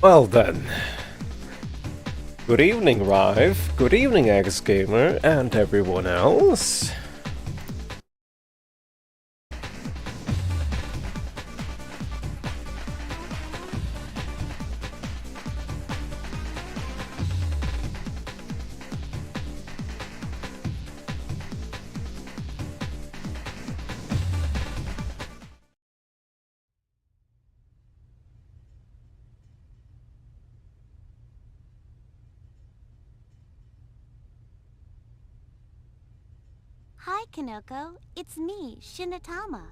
Well then. Good evening, Rive. Good evening, X-Gamer, and everyone else. Hi, Kanoko. It's me, Shinotama.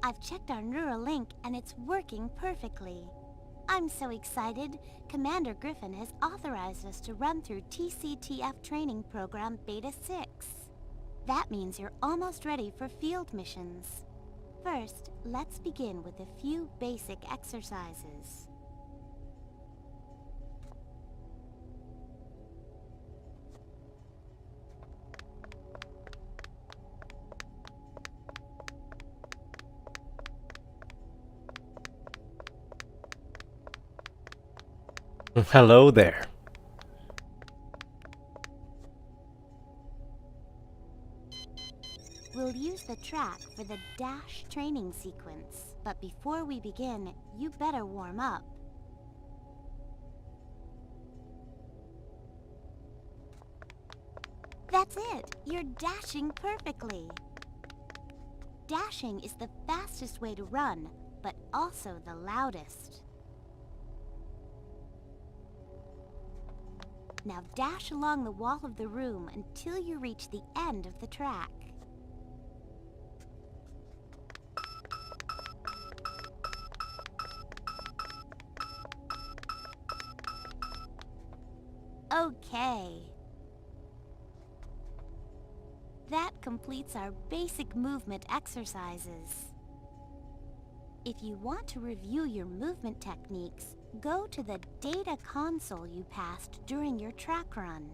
I've checked our neural link and it's working perfectly. I'm so excited. Commander Griffin has authorized us to run through TCTF training program Beta 6. That means you're almost ready for field missions. First, let's begin with a few basic exercises. Hello there. We'll use the track for the dash training sequence, but before we begin, you better warm up. That's it! You're dashing perfectly! Dashing is the fastest way to run, but also the loudest. Now dash along the wall of the room until you reach the end of the track. Okay. That completes our basic movement exercises. If you want to review your movement techniques, go to the data console you passed during your track run.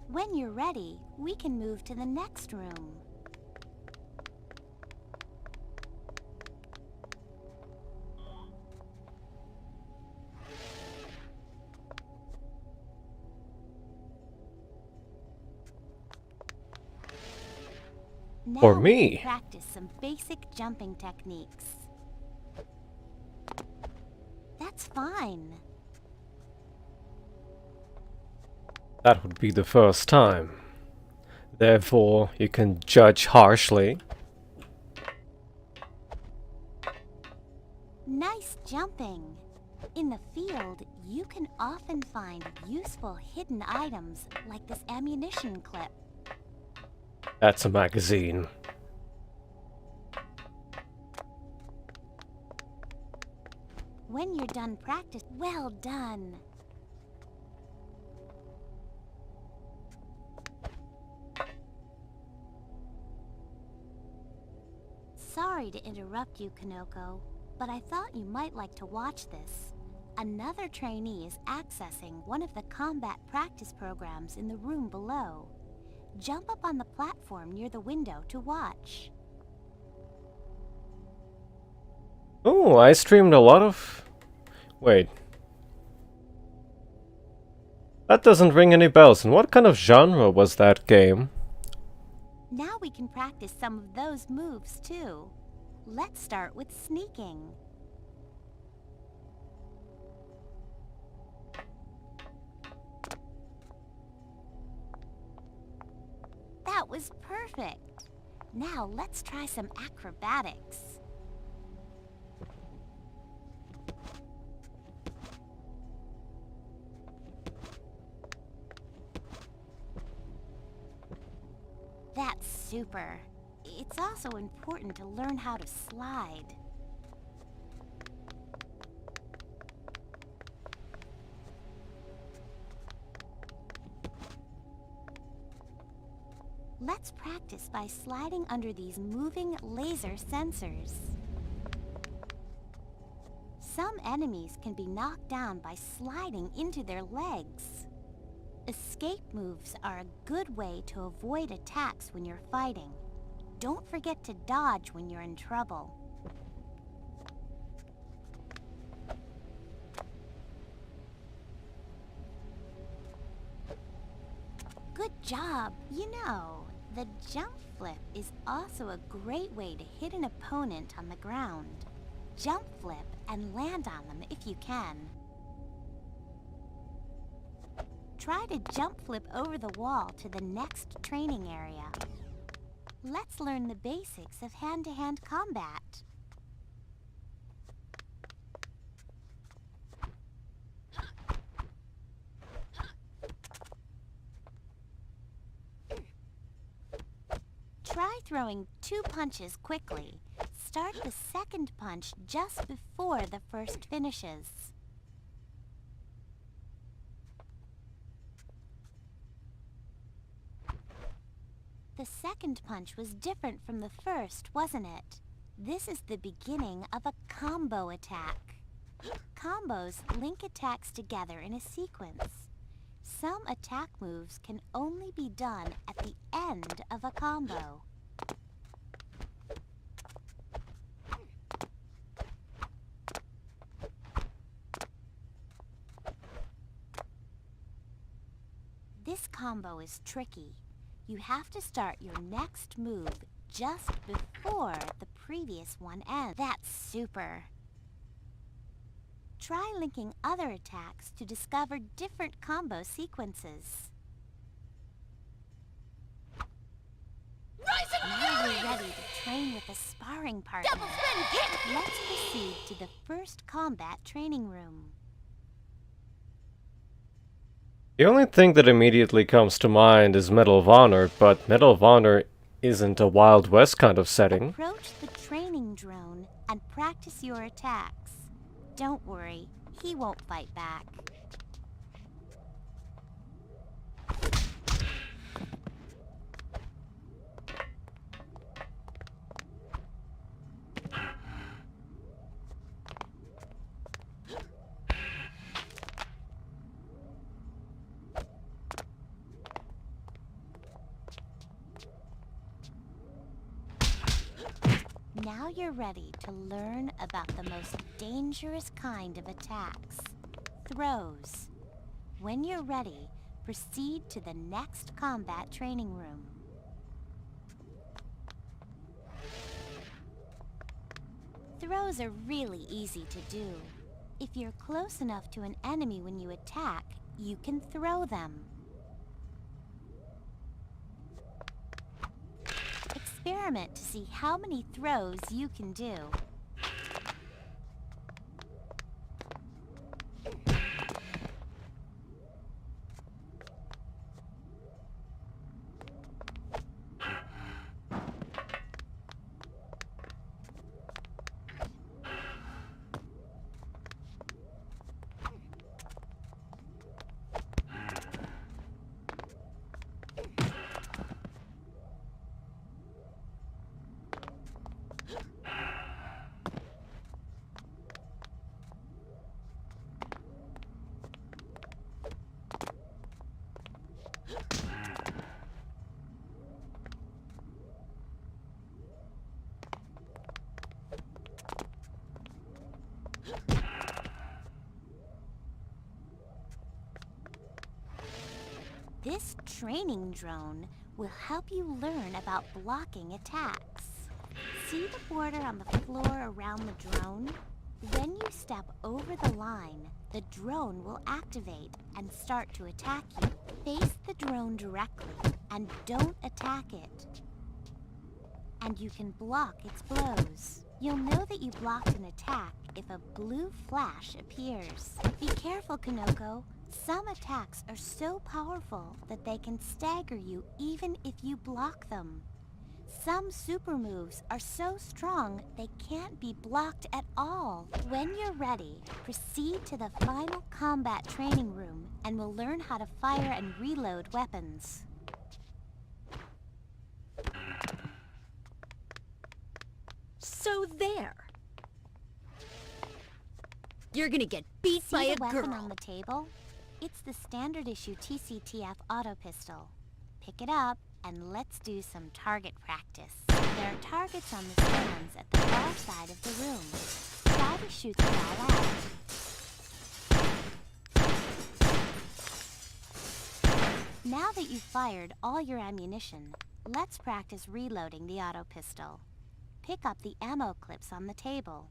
When you're ready, we can move to the next room. Now For we me. can practice some basic jumping techniques. That's fine. That would be the first time. Therefore, you can judge harshly. Nice jumping. In the field, you can often find useful hidden items like this ammunition clip. That's a magazine. When you're done practice, well done. Sorry to interrupt you, Kanoko, but I thought you might like to watch this. Another trainee is accessing one of the combat practice programs in the room below. Jump up on the platform near the window to watch. Oh, I streamed a lot of... Wait. That doesn't ring any bells. And what kind of genre was that game? Now we can practice some of those moves too. Let's start with sneaking. That was perfect. Now let's try some acrobatics. That's super. It's also important to learn how to slide. Let's practice by sliding under these moving laser sensors. Some enemies can be knocked down by sliding into their legs. Escape moves are a good way to avoid attacks when you're fighting. Don't forget to dodge when you're in trouble. Good job! You know, the jump flip is also a great way to hit an opponent on the ground. Jump flip and land on them if you can. Try to jump flip over the wall to the next training area. Let's learn the basics of hand-to-hand combat. Try throwing 2 punches quickly. Start the second punch just before the first finishes. The second punch was different from the first, wasn't it? This is the beginning of a combo attack. Combos link attacks together in a sequence. Some attack moves can only be done at the end of a combo. This combo is tricky. You have to start your next move just before the previous one ends. That's super! Try linking other attacks to discover different combo sequences. Now you're ready to train with a sparring partner. Double spin kick! Let's proceed to the first combat training room. The only thing that immediately comes to mind is Medal of Honor, but Medal of Honor isn't a Wild West kind of setting. Approach the training drone and practice your attacks. Don't worry, he won't fight back. Now you're ready to learn about the most dangerous kind of attacks, throws. When you're ready, proceed to the next combat training room. Throws are really easy to do. If you're close enough to an enemy when you attack, you can throw them. Experiment to see how many throws you can do. This training drone will help you learn about blocking attacks. See the border on the floor around the drone? When you step over the line, the drone will activate and start to attack you. Face the drone directly and don't attack it. And you can block its blows. You'll know that you blocked an attack if a blue flash appears. Be careful, Kanoko. Some attacks are so powerful that they can stagger you even if you block them. Some super moves are so strong they can't be blocked at all. When you're ready, proceed to the final combat training room and we'll learn how to fire and reload weapons. So there. You're gonna get beat by a See the weapon girl. on the table? It's the standard issue TCTF auto pistol. Pick it up and let's do some target practice. There are targets on the stands at the far side of the room. Try to shoot them all out. Now that you've fired all your ammunition, let's practice reloading the auto pistol. Pick up the ammo clips on the table.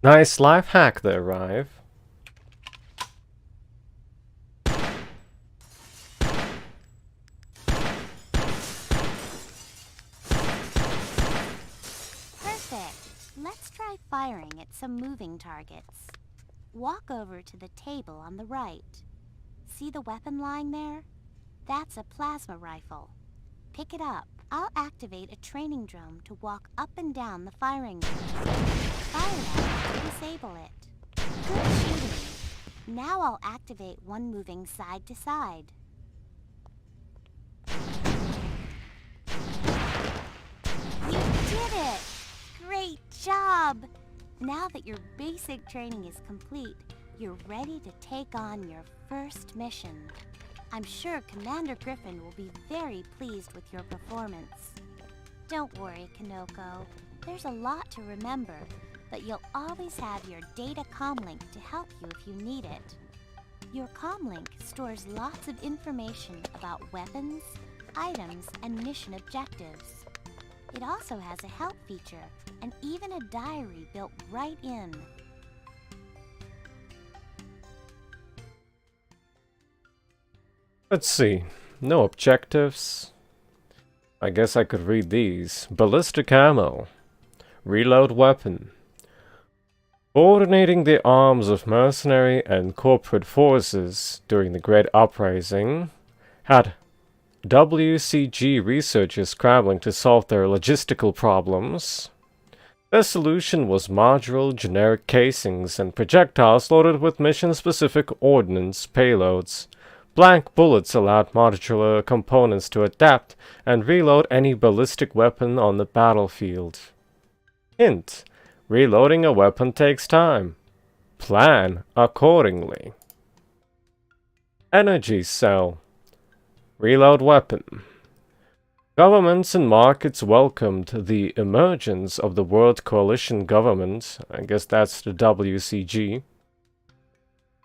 Nice life hack there, Rive. Perfect. Let's try firing at some moving targets. Walk over to the table on the right. See the weapon lying there? That's a plasma rifle. Pick it up. I'll activate a training drone to walk up and down the firing range. Fire at it to disable it. Good shooting. Now I'll activate one moving side to side. You did it! Great job! Now that your basic training is complete, you're ready to take on your first mission. I'm sure Commander Griffin will be very pleased with your performance. Don't worry, Kanoko. There's a lot to remember, but you'll always have your data comlink to help you if you need it. Your comlink stores lots of information about weapons, items, and mission objectives. It also has a help feature and even a diary built right in. Let's see. No objectives. I guess I could read these. Ballistic ammo. Reload weapon. Coordinating the arms of mercenary and corporate forces during the Great Uprising had WCG researchers scrambling to solve their logistical problems. Their solution was modular generic casings and projectiles loaded with mission-specific ordnance payloads. Blank bullets allowed modular components to adapt and reload any ballistic weapon on the battlefield. Hint: reloading a weapon takes time. Plan accordingly. Energy cell. Reload weapon. Governments and markets welcomed the emergence of the World Coalition Government, I guess that's the WCG,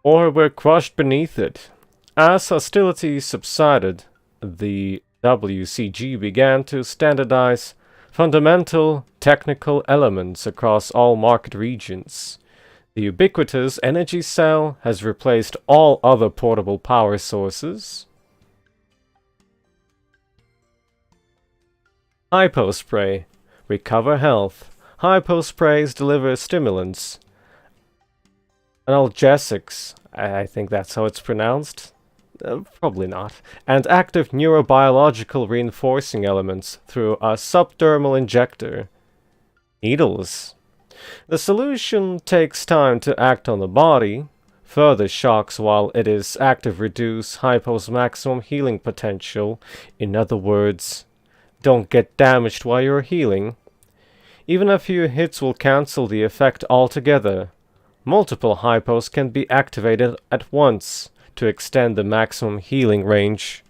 or were crushed beneath it. As hostilities subsided, the WCG began to standardize fundamental technical elements across all market regions. The ubiquitous energy cell has replaced all other portable power sources. Hypo spray. Recover health. Hypo sprays deliver stimulants. Analgesics. I think that's how it's pronounced. Probably not. And active neurobiological reinforcing elements through a subdermal injector. Needles. The solution takes time to act on the body. Further shocks while it is active reduce Hypo's maximum healing potential. In other words, don't get damaged while you're healing. Even a few hits will cancel the effect altogether. Multiple Hypos can be activated at once to extend the maximum healing range.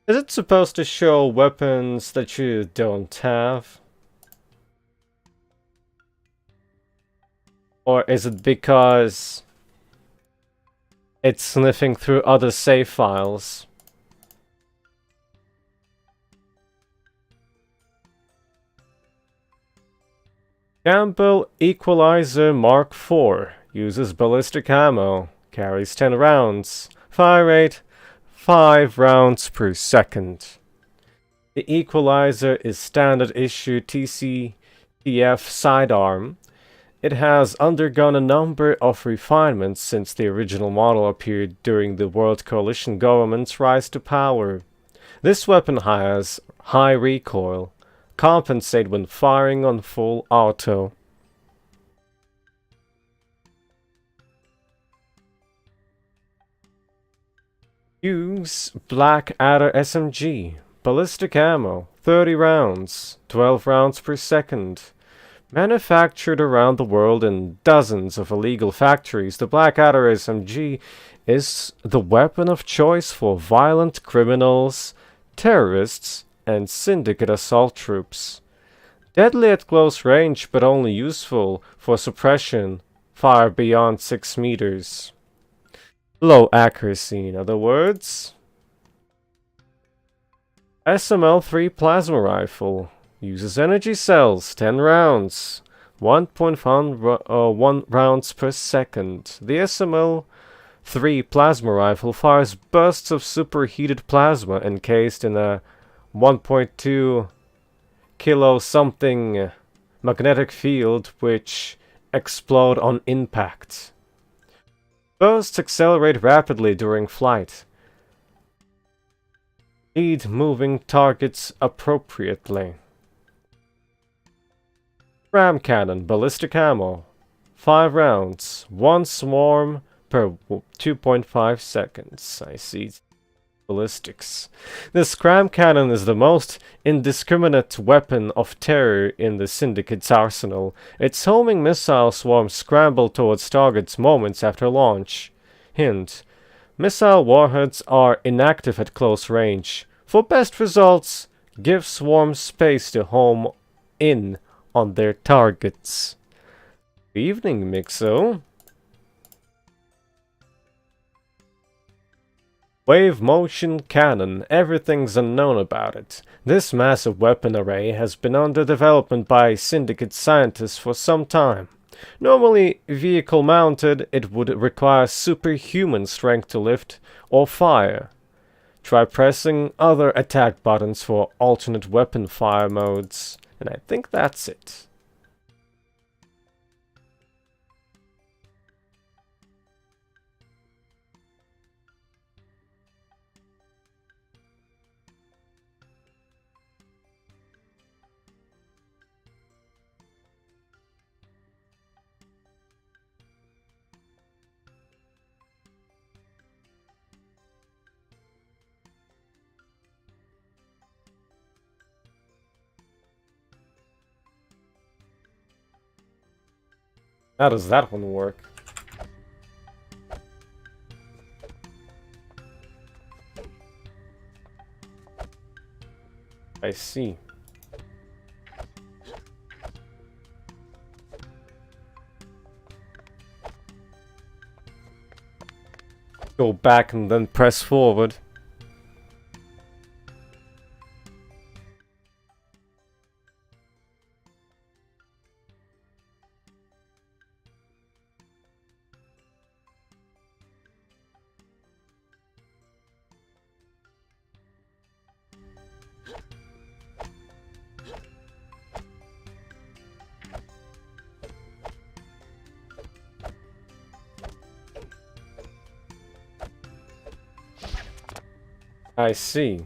Is it supposed to show weapons that you don't have? Or is it because it's sniffing through other save files? Campbell Equalizer Mark IV uses ballistic ammo, carries 10 rounds, fire rate 5 rounds per second. The Equalizer is standard issue TCTF sidearm. It has undergone a number of refinements since the original model appeared during the World Coalition government's rise to power. This weapon has high recoil, compensate when firing on full auto. Use Black Adder SMG. Ballistic ammo. 30 rounds. 12 rounds per second. Manufactured around the world in dozens of illegal factories, the Black Adder SMG is the weapon of choice for violent criminals, terrorists, and Syndicate assault troops. Deadly at close range, but only useful for suppression, fire beyond 6 meters. Low accuracy, in other words. SML-3 Plasma Rifle. Uses energy cells, 10 rounds, 1.1 rounds per second. The SML-3 Plasma Rifle fires bursts of superheated plasma encased in a 1.2 kilo something magnetic field which explode on impact. Bursts accelerate rapidly during flight. Lead moving targets appropriately. Ram cannon, ballistic ammo. 5 rounds, 1 swarm per 2.5 seconds. I see. Ballistics. This ram cannon is the most indiscriminate weapon of terror in the Syndicate's arsenal. Its homing missile swarms scramble towards targets moments after launch. Hint: missile warheads are inactive at close range. For best results, give swarms space to home in on their targets. Good evening, Mixo. Wave motion cannon. Everything's unknown about it. This massive weapon array has been under development by Syndicate scientists for some time. Normally vehicle mounted, it would require superhuman strength to lift or fire. Try pressing other attack buttons for alternate weapon fire modes. And I think that's it. How does that one work? I see. Go back and then press forward. I see.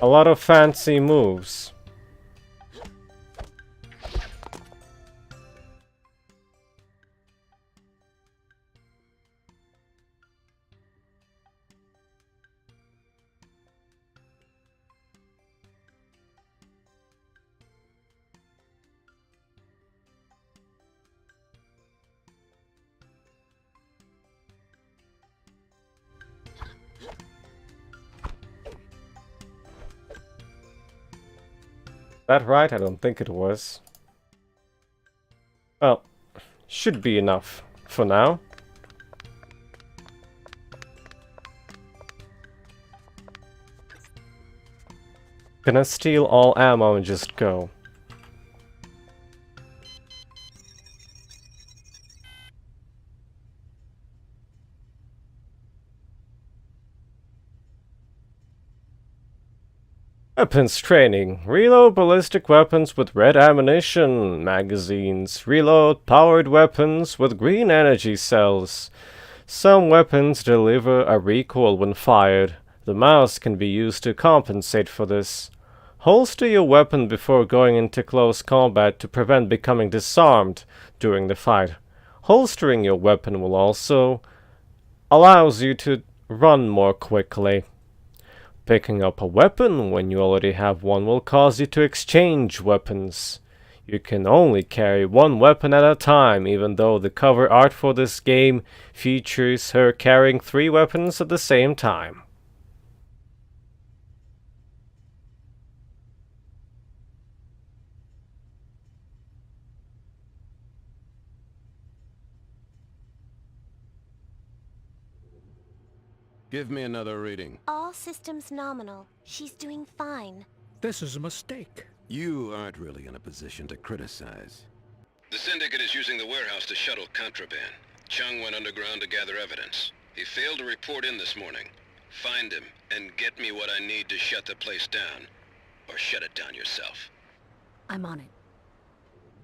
A lot of fancy moves. That right? I don't think it was. Well, should be enough for now. Gonna steal all ammo and just go. Weapons training. Reload ballistic weapons with red ammunition magazines. Reload powered weapons with green energy cells. Some weapons deliver a recoil when fired. The mouse can be used to compensate for this. Holster your weapon before going into close combat to prevent becoming disarmed during the fight. Holstering your weapon will also allows you to run more quickly. Picking up a weapon when you already have one will cause you to exchange weapons. You can only carry one weapon at a time, even though the cover art for this game features her carrying 3 weapons at the same time. Give me another reading. All systems nominal. She's doing fine. This is a mistake. You aren't really in a position to criticize. The Syndicate is using the warehouse to shuttle contraband. Chung went underground to gather evidence. He failed to report in this morning. Find him, and get me what I need to shut the place down. Or shut it down yourself. I'm on it.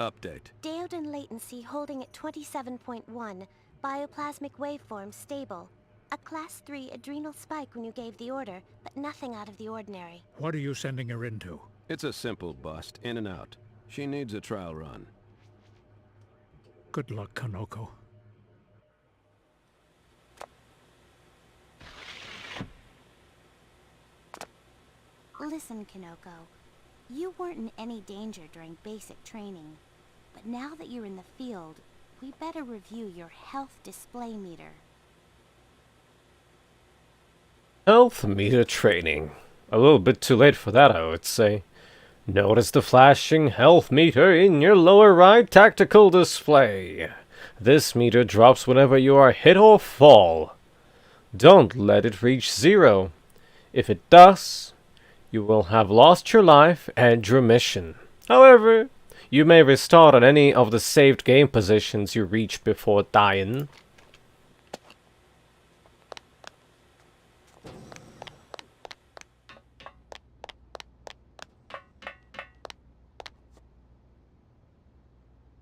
Update. Deoden latency holding at 27.1. Bioplasmic waveform stable. A Class 3 adrenal spike when you gave the order, but nothing out of the ordinary. What are you sending her into? It's a simple bust, in and out. She needs a trial run. Good luck, Kanoko. Listen, Kinoko. You weren't in any danger during basic training. But now that you're in the field, we better review your health display meter. Health meter training. A little bit too late for that, I would say. Notice the flashing health meter in your lower right tactical display. This meter drops whenever you are hit or fall. Don't let it reach 0. If it does, you will have lost your life and your mission. However, you may restart on any of the saved game positions you reach before dying.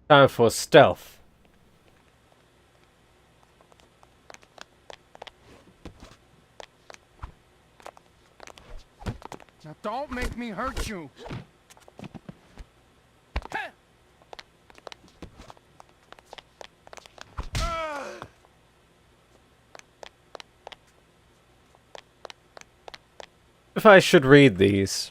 Time for stealth. Now don't make me hurt you. If I should read these.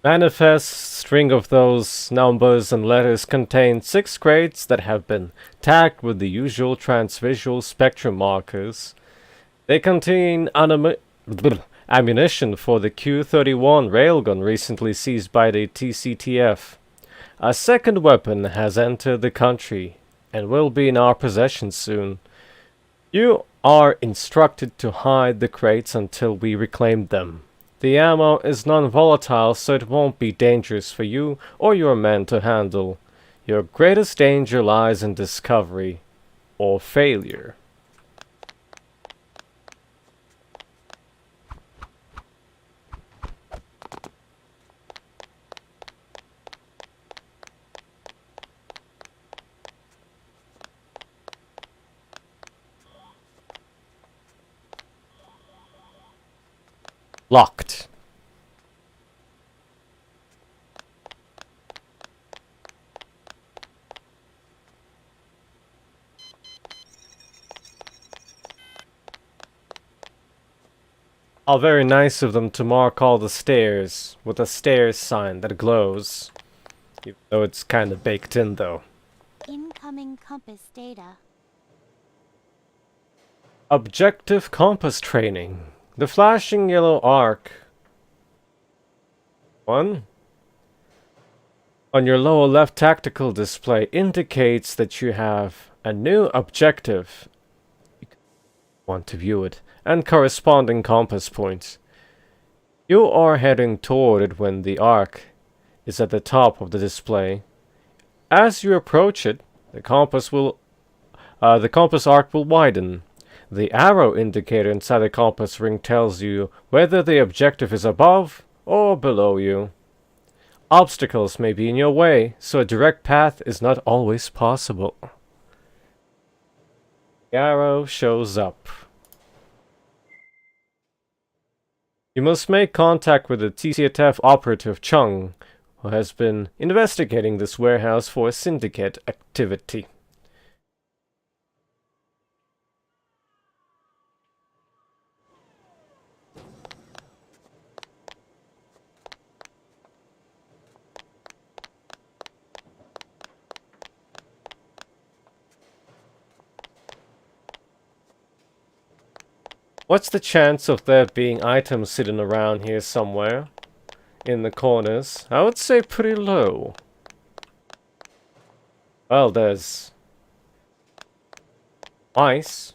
Manifest string of those numbers and letters contain 6 crates that have been tagged with the usual transvisual spectrum markers. They contain ammunition for the Q-31 railgun recently seized by the TCTF. A second weapon has entered the country and will be in our possession soon. You are instructed to hide the crates until we reclaim them. The ammo is non-volatile, so it won't be dangerous for you or your men to handle. Your greatest danger lies in discovery or failure. Locked. How very nice of them to mark all the stairs with a stairs sign that glows. Even though it's kinda baked in though. Incoming compass data. Objective compass training. The flashing yellow arc 1 on your lower left tactical display indicates that you have a new objective. You want to view it, and corresponding compass points. You are heading toward it when the arc is at the top of the display. As you approach it, the compass arc will widen. The arrow indicator inside the compass ring tells you whether the objective is above or below you. Obstacles may be in your way, so a direct path is not always possible. The arrow shows up. You must make contact with the TCTF operative Chung, who has been investigating this warehouse for Syndicate activity. What's the chance of there being items sitting around here somewhere? In the corners? I would say pretty low. Well, there's mice.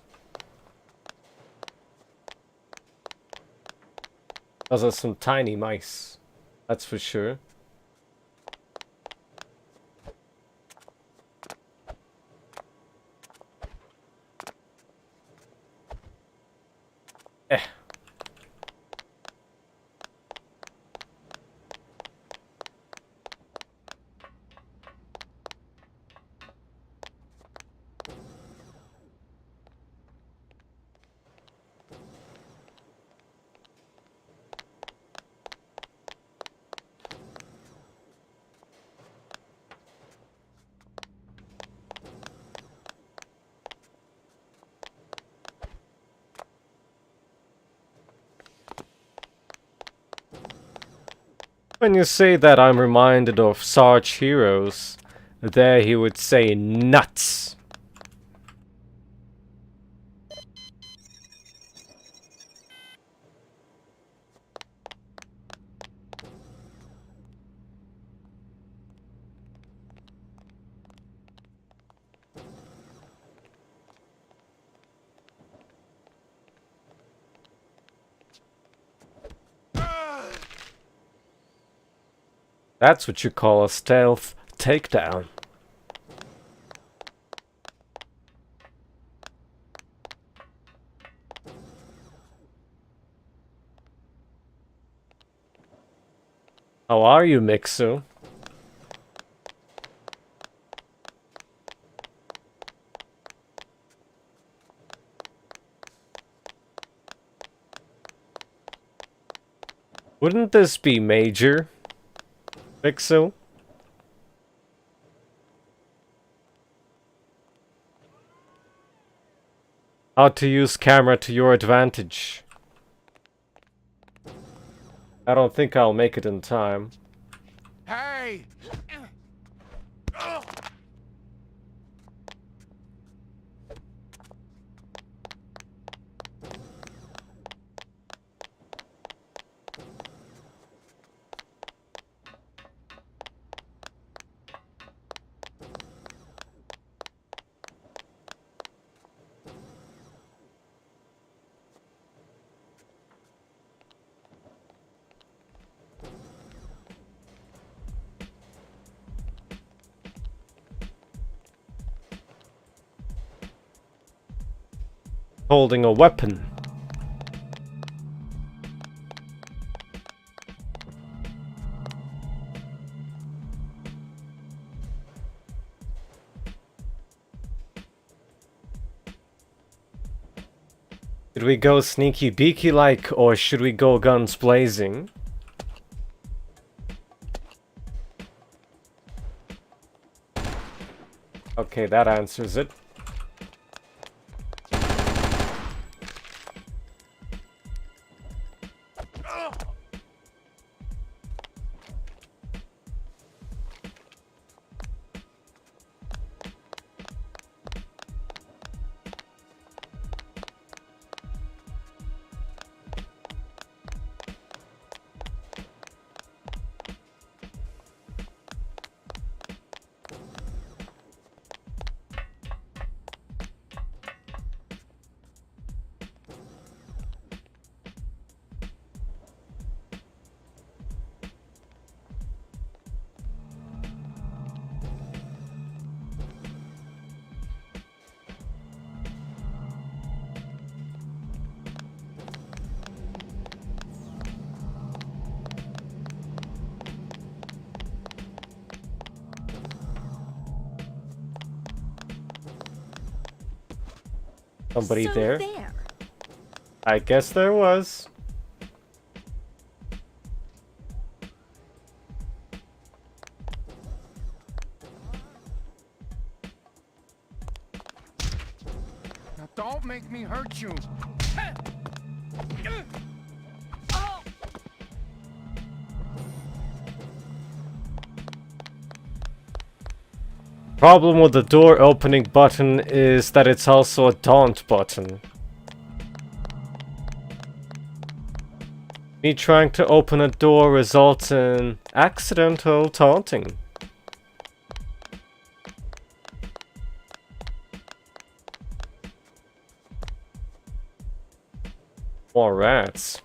Those are some tiny mice. That's for sure. Eh. When you say that, I'm reminded of Sarge Heroes. There he would say nuts. That's what you call a stealth takedown. How are you, Mixu? Wouldn't this be major, Mixu? How to use camera to your advantage. I don't think I'll make it in time. Hey! Holding a weapon. Should we go sneaky beaky like, or should we go guns blazing? Okay, that answers it. Somebody there? I guess there was. Don't make me hurt you. Problem with the door opening button is that it's also a taunt button. Me trying to open a door results in accidental taunting. More rats.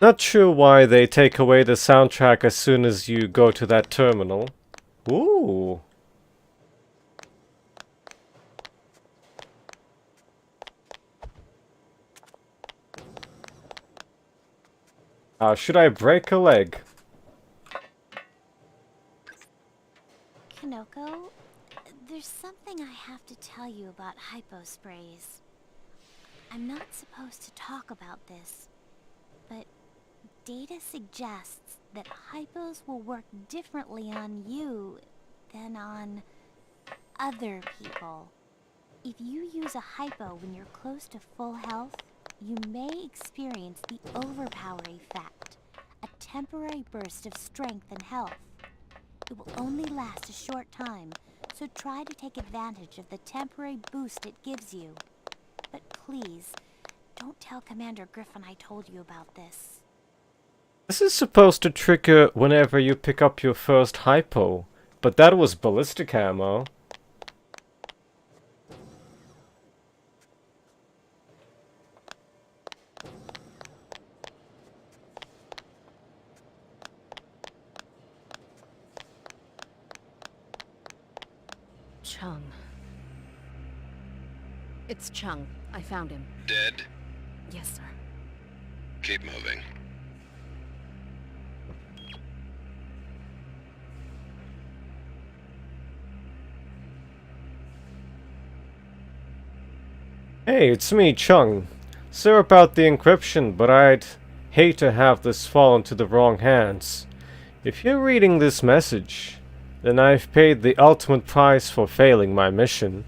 Not sure why they take away the soundtrack as soon as you go to that terminal. Ooh. Should I break a leg? Kanoko, there's something I have to tell you about hypo sprays. I'm not supposed to talk about this, but data suggests that hypos will work differently on you than on other people. If you use a hypo when you're close to full health, you may experience the overpower effect, a temporary burst of strength and health. It will only last a short time, so try to take advantage of the temporary boost it gives you. But please, don't tell Commander Griffin I told you about this. This is supposed to trigger whenever you pick up your first hypo, but that was ballistic ammo. Chung. It's Chung. I found him. Dead? Yes, sir. Keep moving. Hey, it's me, Chung. Sorry about the encryption, but I'd hate to have this fall into the wrong hands. If you're reading this message, then I've paid the ultimate price for failing my mission.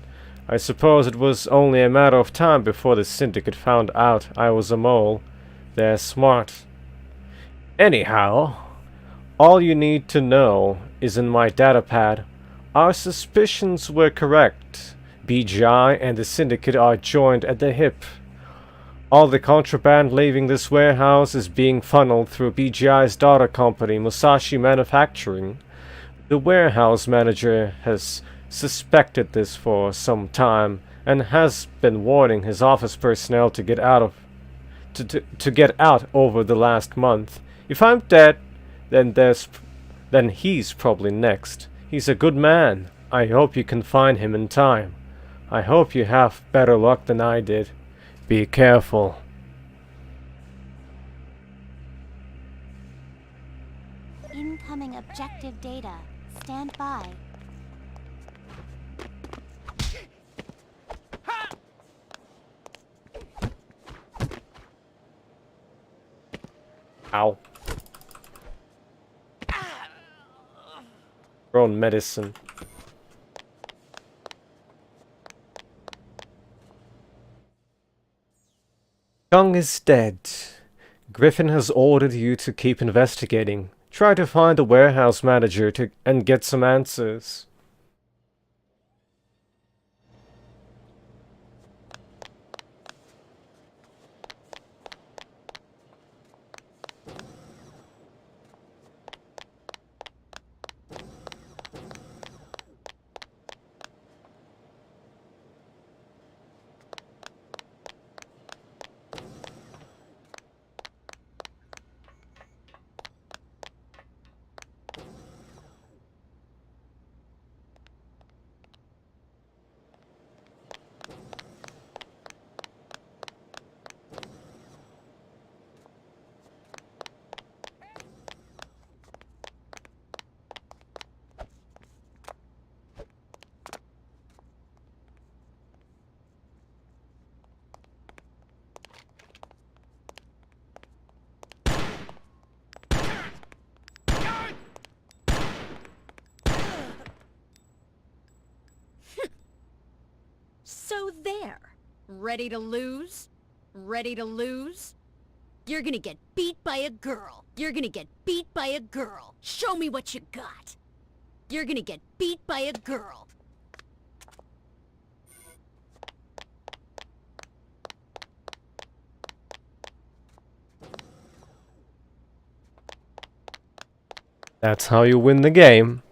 I suppose it was only a matter of time before the Syndicate found out I was a mole. They're smart. Anyhow, all you need to know is in my datapad. Our suspicions were correct. BGI and the Syndicate are joined at the hip. All the contraband leaving this warehouse is being funneled through BGI's daughter company, Musashi Manufacturing. The warehouse manager has suspected this for some time and has been warning his office personnel to get out over the last month. If I'm dead, then he's probably next. He's a good man. I hope you can find him in time. I hope you have better luck than I did. Be careful. Incoming objective data. Stand by. Ow. Your own medicine. Chung is dead. Griffin has ordered you to keep investigating. Try to find the warehouse manager and get some answers. there. Ready to lose? Ready to lose? You're gonna get beat by a girl. You're gonna get beat by a girl. Show me what you got. You're gonna get beat by a girl. That's how you win the game.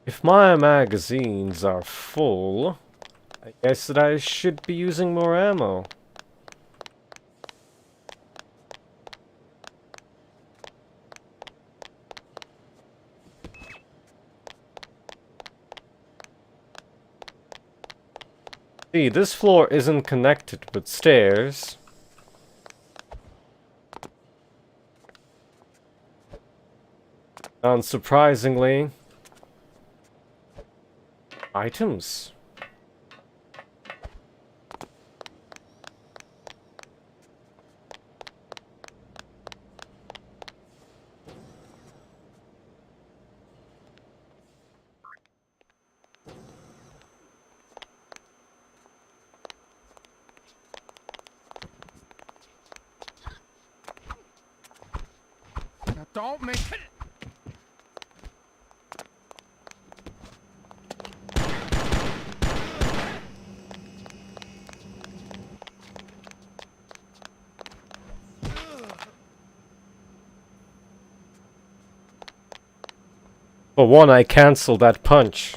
If my magazines are full, I guess that I should be using more ammo. See, this floor isn't connected with stairs. Unsurprisingly, items. Now don't make it. For one, I cancelled that punch.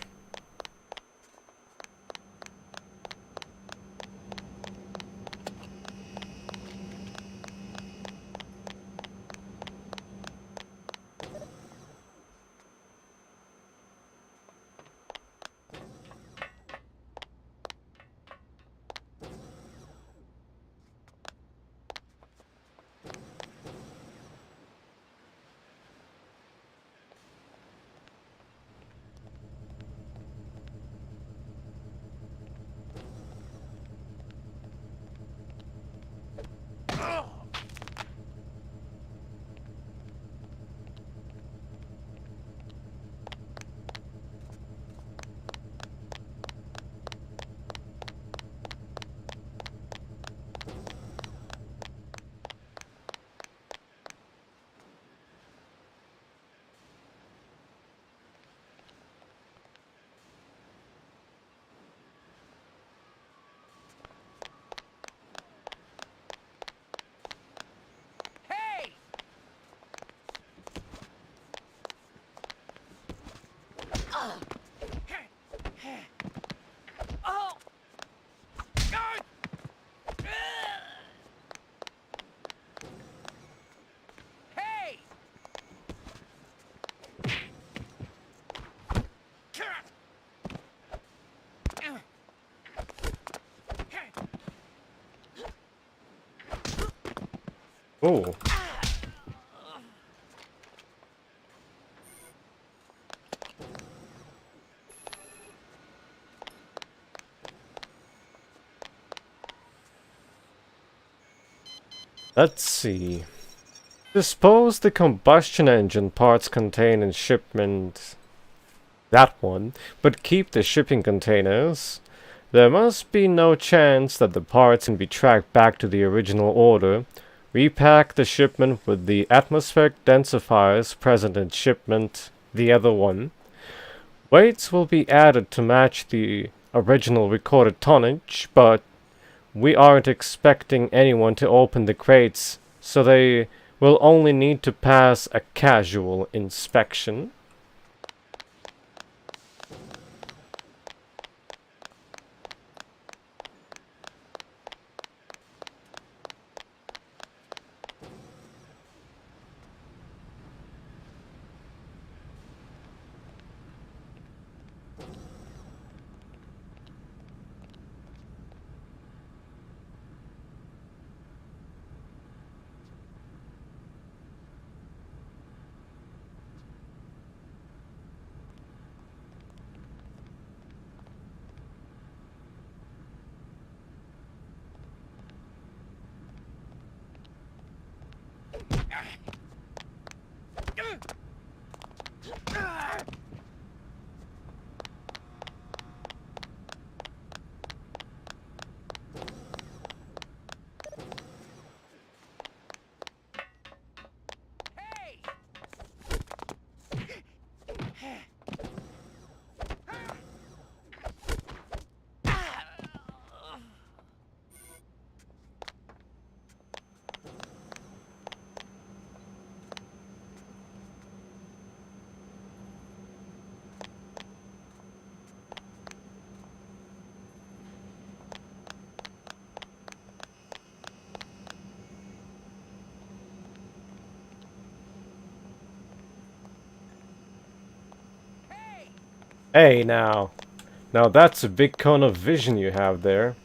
Oh. Let's see. Dispose the combustion engine parts contained in shipment. That one. But keep the shipping containers. There must be no chance that the parts can be tracked back to the original order. Repack the shipment with the atmospheric densifiers present in shipment, the other one. Weights will be added to match the original recorded tonnage, but we aren't expecting anyone to open the crates, so they will only need to pass a casual inspection. 「 . 。 . 。 . 。 . 。 . 。 . 。 . 。 . 」 . 」 . 」 . 」 . 」 . 」 . 」 . 」 . 」 . 」 . 」 . 」 . 」 . 」 . Hey, now. Now that's a big cone of vision you have there.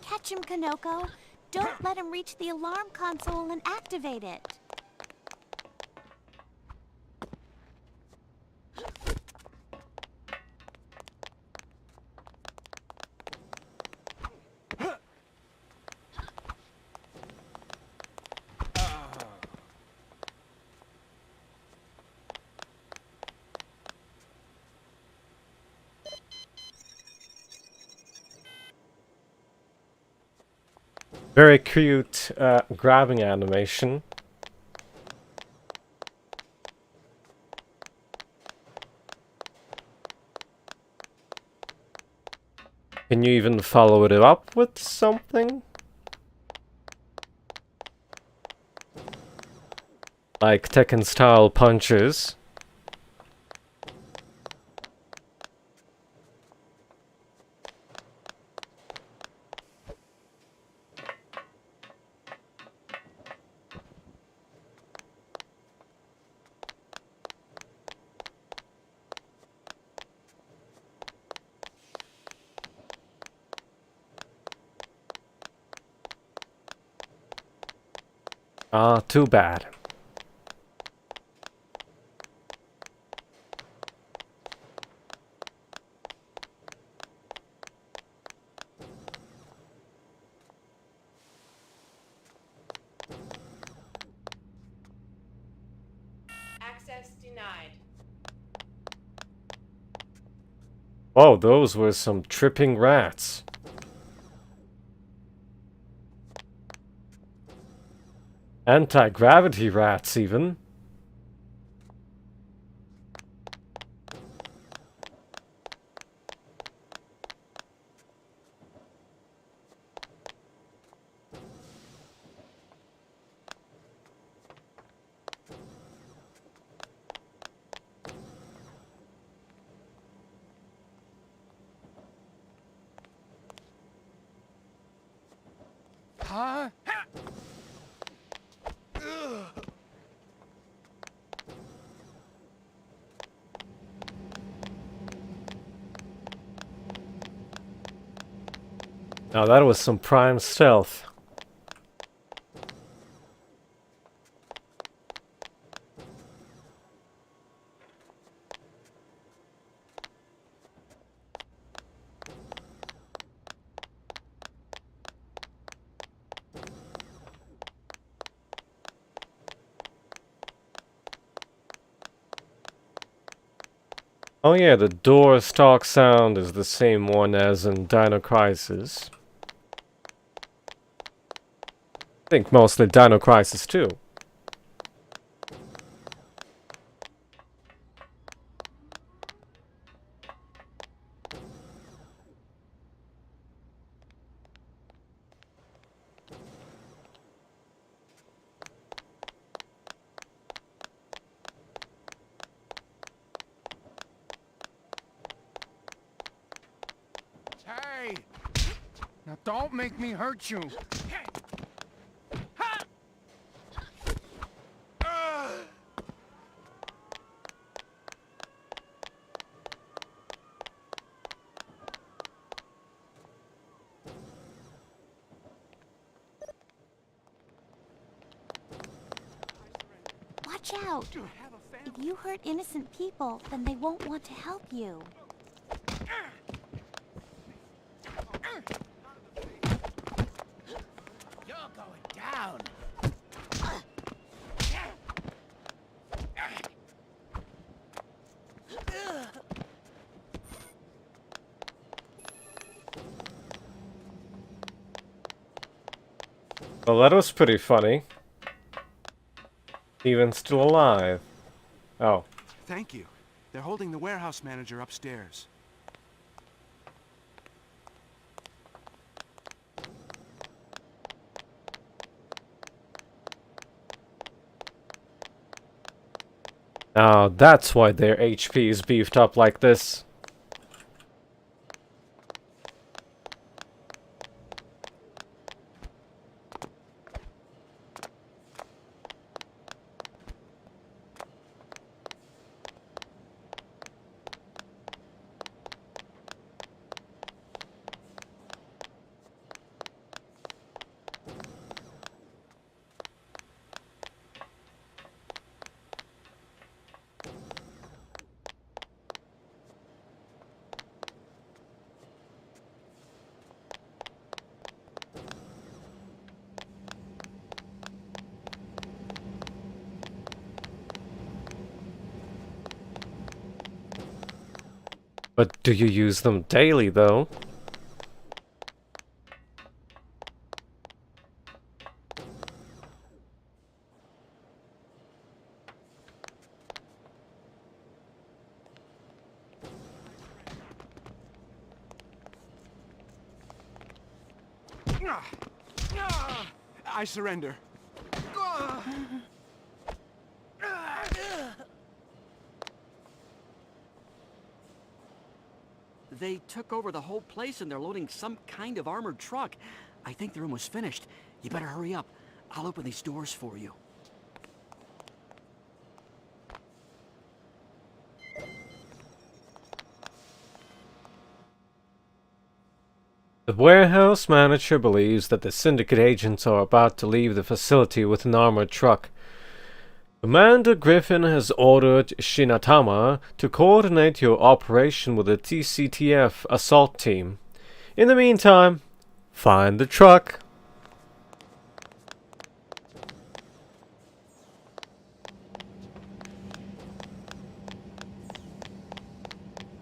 Catch him, Kanoko. Don't let him reach the alarm console and activate it. Very cute grabbing animation. Can you even follow it up with something? Like Tekken style punches. Ah, too bad. Access denied. Oh, those were some tripping rats. Anti-gravity rats, even. Huh? Now that was some prime stealth. Oh yeah, the door stock sound is the same one as in Dino Crisis. I think mostly Dino Crisis 2. Hey! Now don't make me hurt you. Watch out! If you hurt innocent people, then they won't want to help you. You're going down. Well, that was pretty funny. Steven's still alive. Oh. Thank you. They're holding the warehouse manager upstairs. Oh, that's why their HP is beefed up like this. But do you use them daily, though? I surrender. They took over the whole place and they're loading some kind of armored truck. I think they're almost finished. You better hurry up. I'll open these doors for you. The warehouse manager believes that the Syndicate agents are about to leave the facility with an armored truck. Commander Griffin has ordered Shinotama to coordinate your operation with the TCTF assault team. In the meantime, find the truck.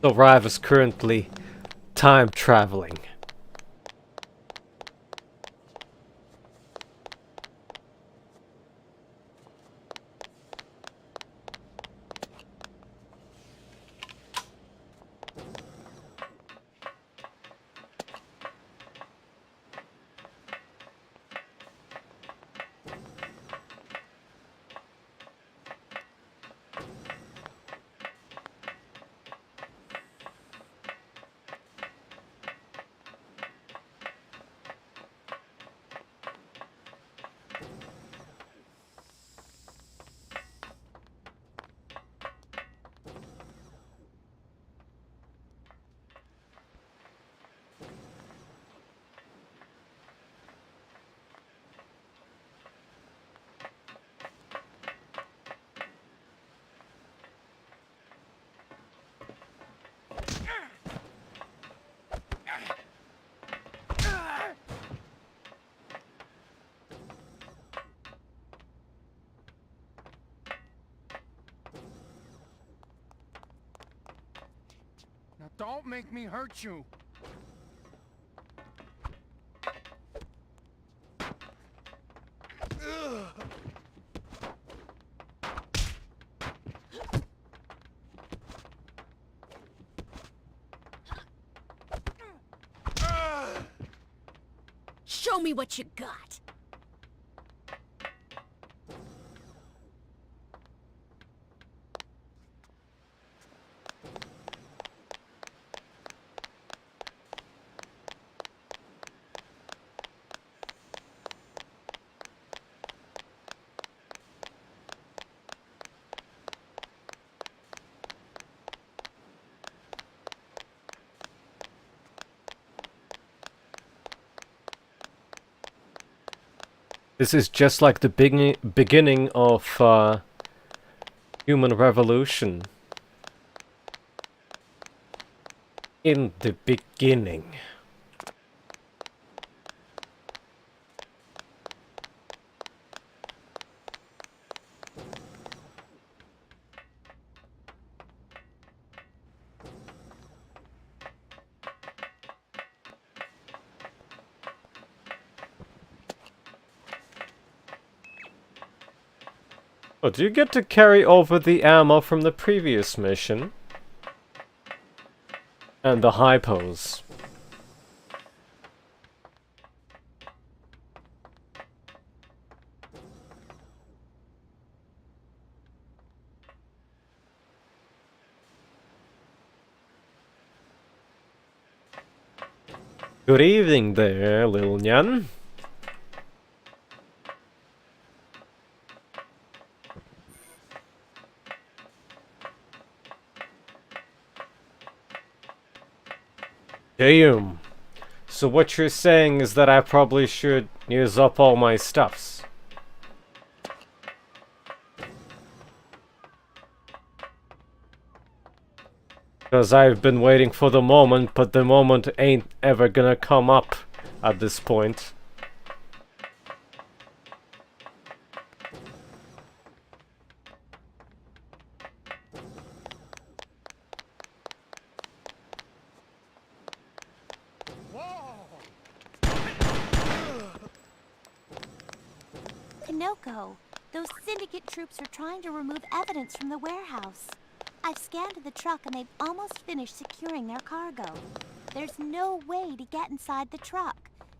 The Rive is currently time traveling. Now don't make me hurt you. Show me what you got. This is just like the beginning of human revolution. In the beginning. Oh, do you get to carry over the ammo from the previous mission? And the hypos. Good evening there, little Nyan. Damn. So what you're saying is that I probably should use up all my stuffs. Because I've been waiting for the moment, but the moment ain't ever gonna come up at this point. Kanoko, those Syndicate troops are trying to remove evidence from the warehouse. I've scanned the truck and they've almost finished securing their cargo. There's no way to get inside the truck.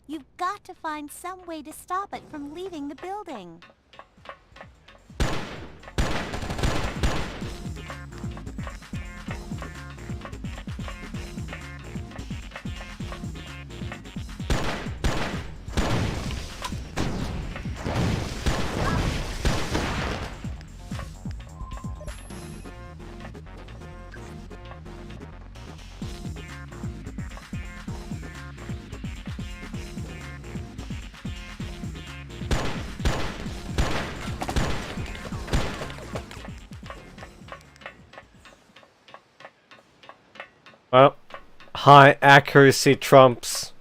You've got to find some way to stop it from leaving the building. Well, high accuracy trumps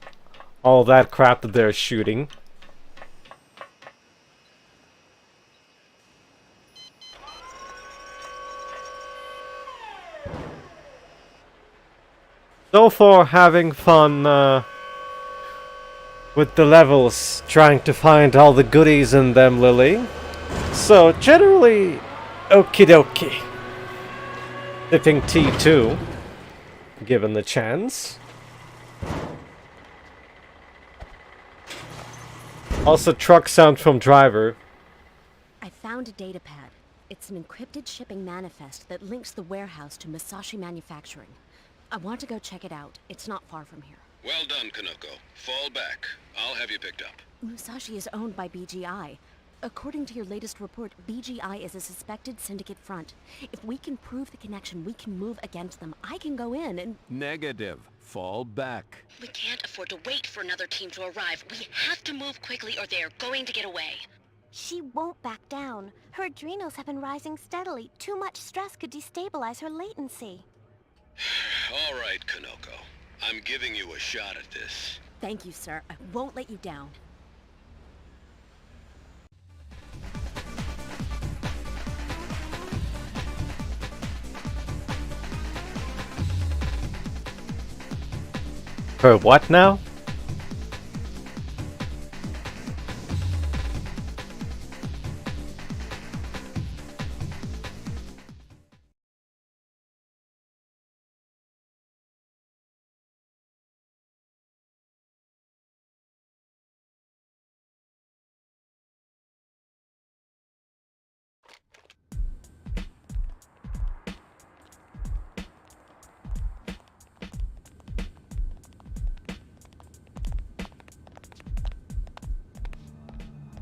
all that crap that they're shooting. So far, having fun with the levels, trying to find all the goodies in them, Lily. So, generally, okie dokie. Dipping T2. Given the chance. Also, truck sound from driver. I found a data pad. It's an encrypted shipping manifest that links the warehouse to Musashi Manufacturing. I want to go check it out. It's not far from here. Well done, Kanoko. Fall back. I'll have you picked up. Musashi is owned by BGI. According to your latest report, BGI is a suspected Syndicate front. If we can prove the connection, we can move against them. I can go in and... Negative. Fall back. We can't afford to wait for another team to arrive. We have to move quickly or they are going to get away. She won't back down. Her adrenals have been rising steadily. Too much stress could destabilize her latency. All right, Kanoko. I'm giving you a shot at this. Thank you, sir. I won't let you down. For what now?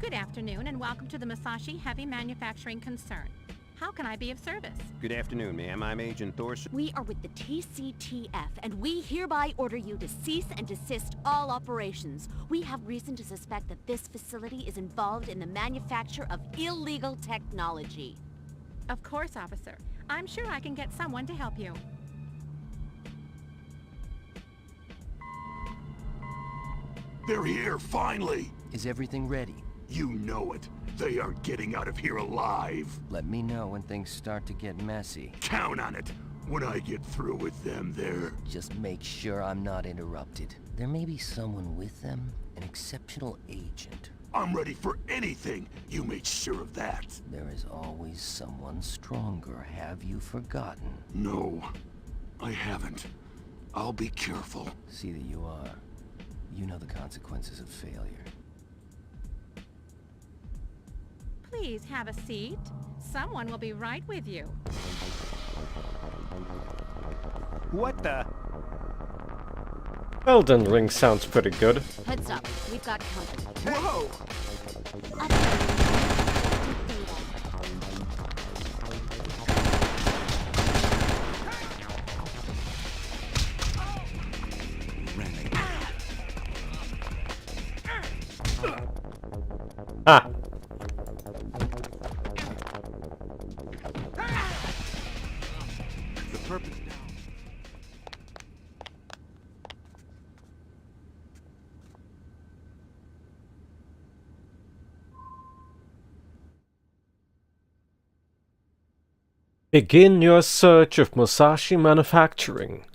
Good afternoon and welcome to the Musashi Heavy Manufacturing Concern. How can I be of service? Good afternoon, ma'am. I'm Agent Thorson. We are with the TCTF, and we hereby order you to cease and desist all operations. We have reason to suspect that this facility is involved in the manufacture of illegal technology. Of course, officer. I'm sure I can get someone to help you. They're here, finally! Is everything ready? You know it. They are getting out of here alive. Let me know when things start to get messy. Count on it. When I get through with them, they're... Just make sure I'm not interrupted. There may be someone with them, an exceptional agent. I'm ready for anything. You made sure of that. There is always someone stronger. Have you forgotten? No, I haven't. I'll be careful. See that you are. You know the consequences of failure. Please have a seat. Someone will be right with you. What the? Elden Ring sounds pretty good. Heads up, we've got company. Whoa! Ah! The purpose down. Begin your search of Musashi manufacturing.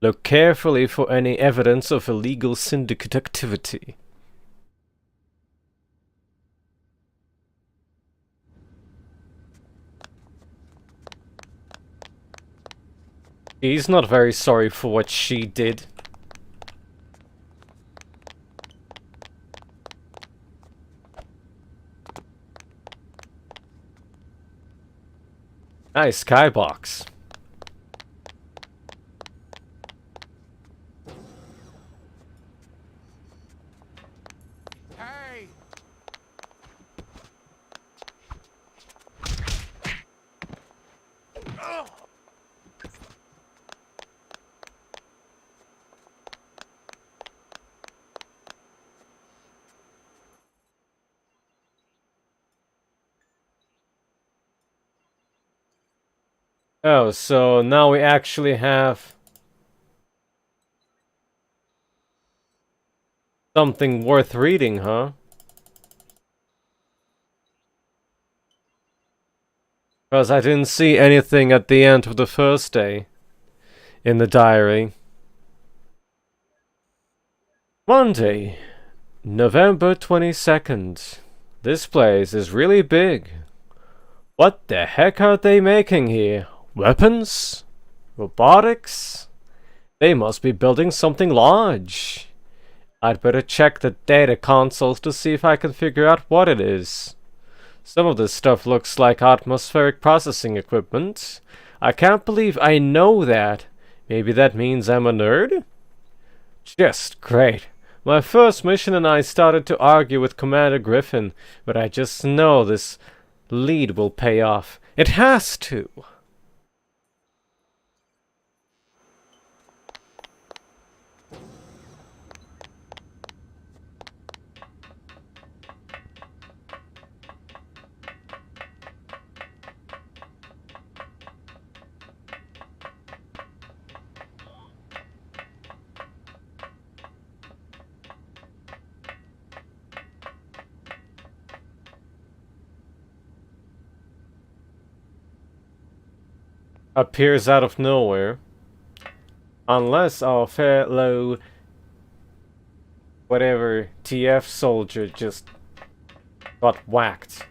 Look carefully for any evidence of illegal syndicate activity. He's not very sorry for what she did. Nice skybox. Hey! Oh, so now we actually have something worth reading, huh? Because I didn't see anything at the end of the first day in the diary. Monday, November 22nd. This place is really big. What the heck are they making here? Weapons? Robotics? They must be building something large. I'd better check the data consoles to see if I can figure out what it is. Some of this stuff looks like atmospheric processing equipment. I can't believe I know that. Maybe that means I'm a nerd? Just great. My first mission and I started to argue with Commander Griffin, but I just know this lead will pay off. It has to! Appears out of nowhere. Unless our fellow whatever TF soldier just got whacked.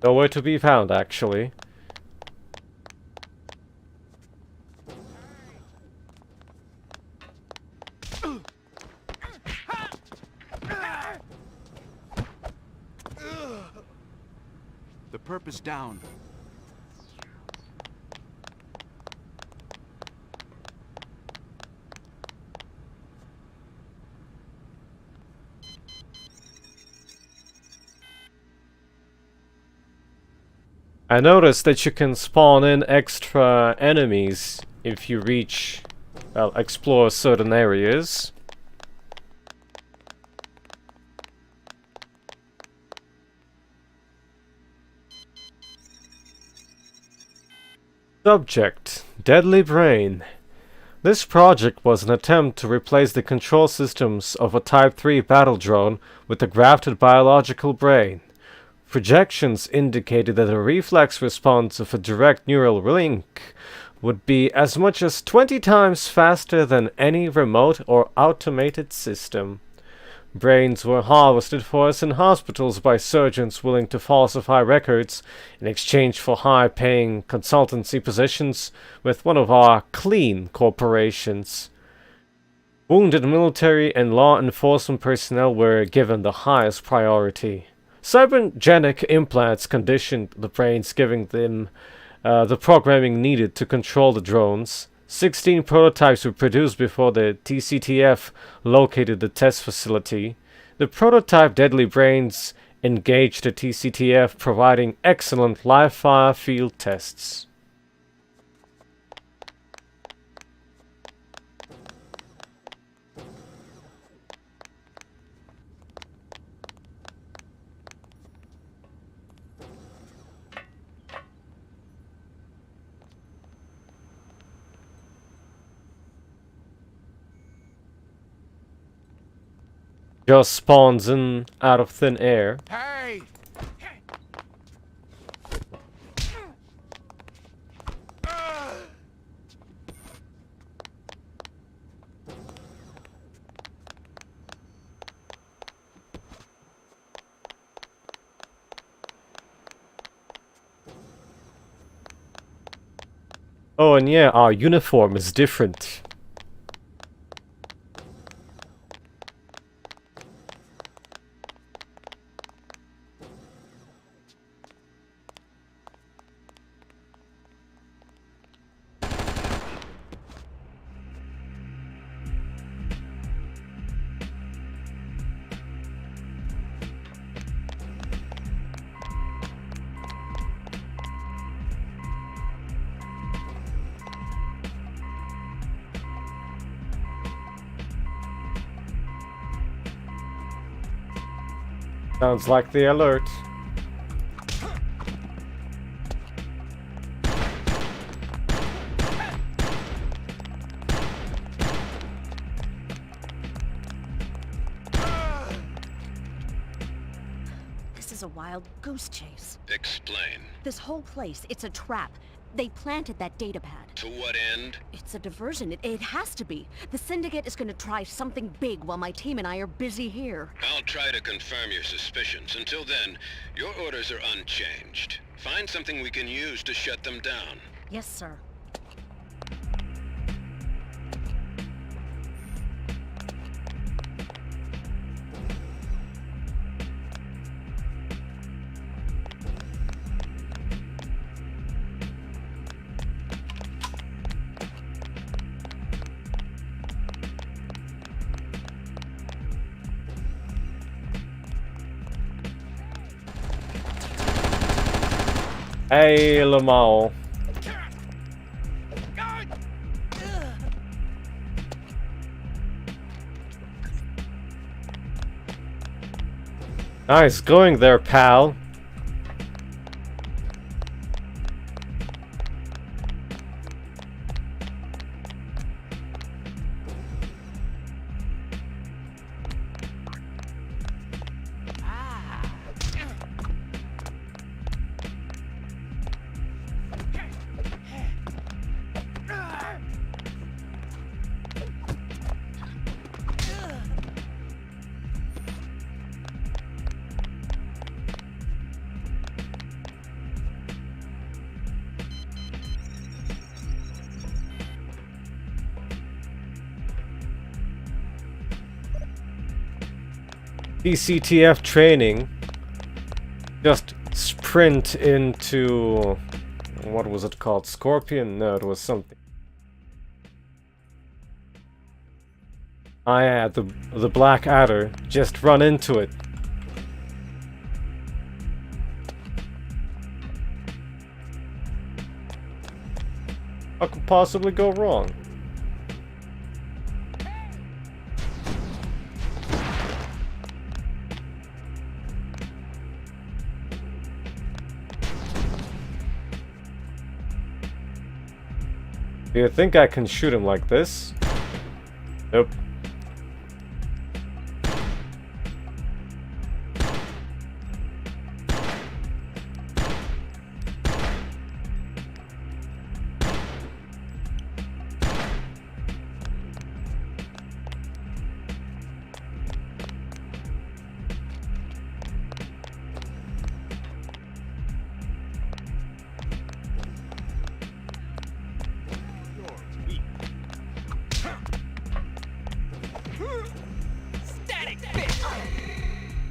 Nowhere to be found, actually. The purpose down. I noticed that you can spawn in extra enemies if you reach, well, explore certain areas. Subject. Deadly Brain. This project was an attempt to replace the control systems of a Type 3 battle drone with a grafted biological brain. Projections indicated that the reflex response of a direct neural link would be as much as 20 times faster than any remote or automated system. Brains were harvested for us in hospitals by surgeons willing to falsify records in exchange for high-paying consultancy positions with one of our clean corporations. Wounded military and law enforcement personnel were given the highest priority. Cybergenic implants conditioned the brains, giving them the programming needed to control the drones. 16 prototypes were produced before the TCTF located the test facility. The prototype Deadly Brains engaged the TCTF, providing excellent live-fire field tests. Just spawns in out of thin air. Hey! Oh, and yeah, our uniform is different. Sounds like the alert. This is a wild goose chase. Explain. This whole place, it's a trap. They planted that data pad. To what end? It's a diversion. It has to be. The Syndicate is going to try something big while my team and I are busy here. I'll try to confirm your suspicions. Until then, your orders are unchanged. Find something we can use to shut them down. Yes, sir. Hey, Lamau. Nice going there, pal. TCTF training. Just sprint into... what was it called? Scorpion? No, it was something. Ah yeah, the Black Adder. Just run into it. What could possibly go wrong? Do you think I can shoot him like this? Nope.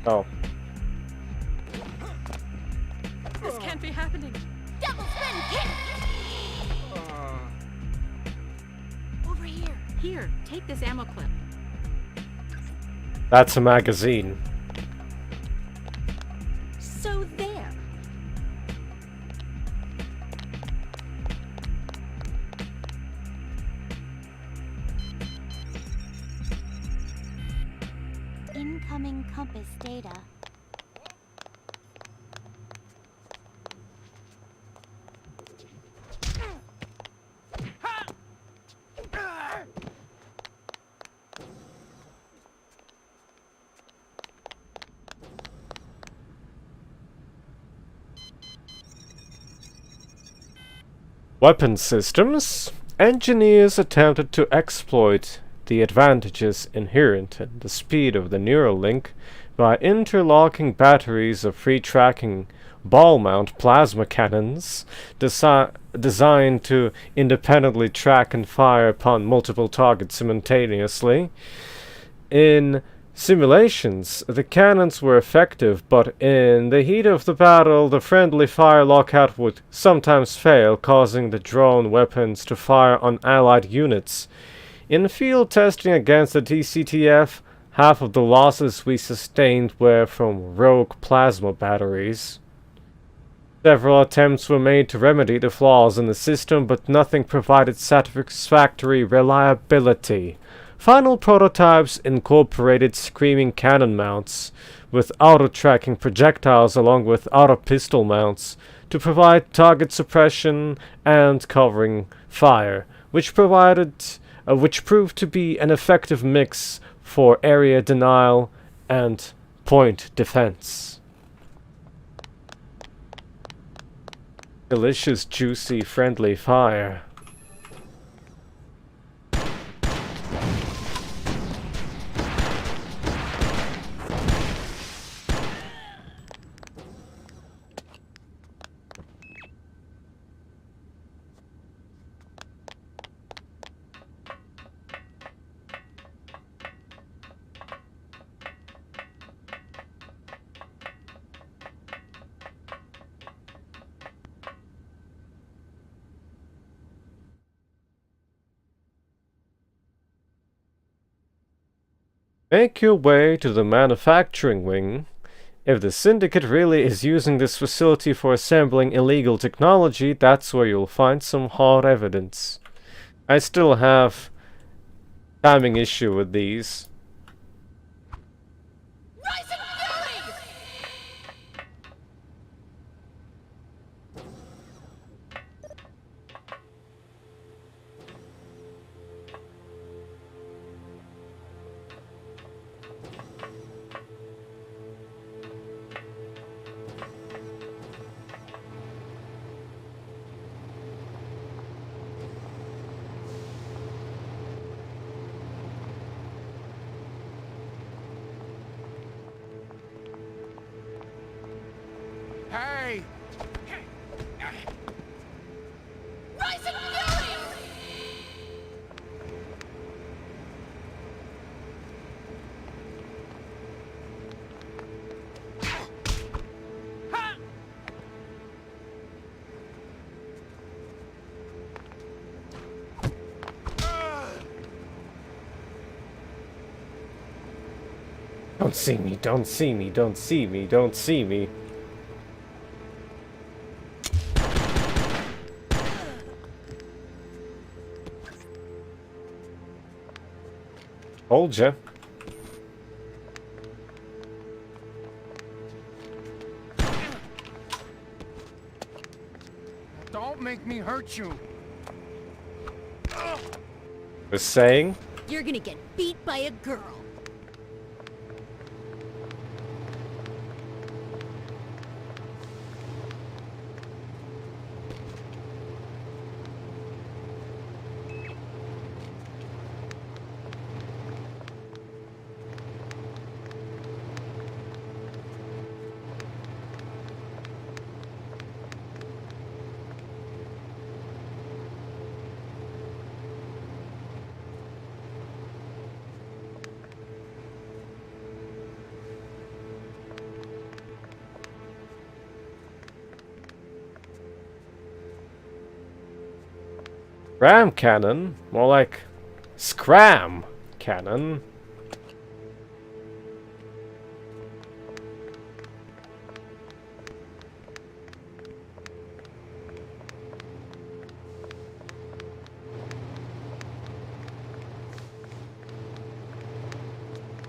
Oh. This can't be happening. Double spin kick! Over here. Here, take this ammo clip. That's a magazine. So there. Incoming compass data. Weapon systems. Engineers attempted to exploit the advantages inherent in the speed of the Neuralink by interlocking batteries of free-tracking ball-mount plasma cannons designed to independently track and fire upon multiple targets simultaneously. In simulations, the cannons were effective, but in the heat of the battle, the friendly fire lockout would sometimes fail, causing the drone weapons to fire on allied units. In field testing against the TCTF, half of the losses we sustained were from rogue plasma batteries. Several attempts were made to remedy the flaws in the system, but nothing provided satisfactory reliability. Final prototypes incorporated screaming cannon mounts, with auto-tracking projectiles along with auto-pistol mounts, to provide target suppression and covering fire, which proved to be an effective mix for area denial and point defense. Delicious, juicy, friendly fire. Make your way to the manufacturing wing. If the Syndicate really is using this facility for assembling illegal technology, that's where you'll find some hard evidence. I still have timing issue with these. Hey! Rising Fury! Don't see me, don't see me, don't see me, don't see me. Told ya. Don't make me hurt you. Was saying? You're gonna get beat by a girl. Ram cannon? More like scram cannon.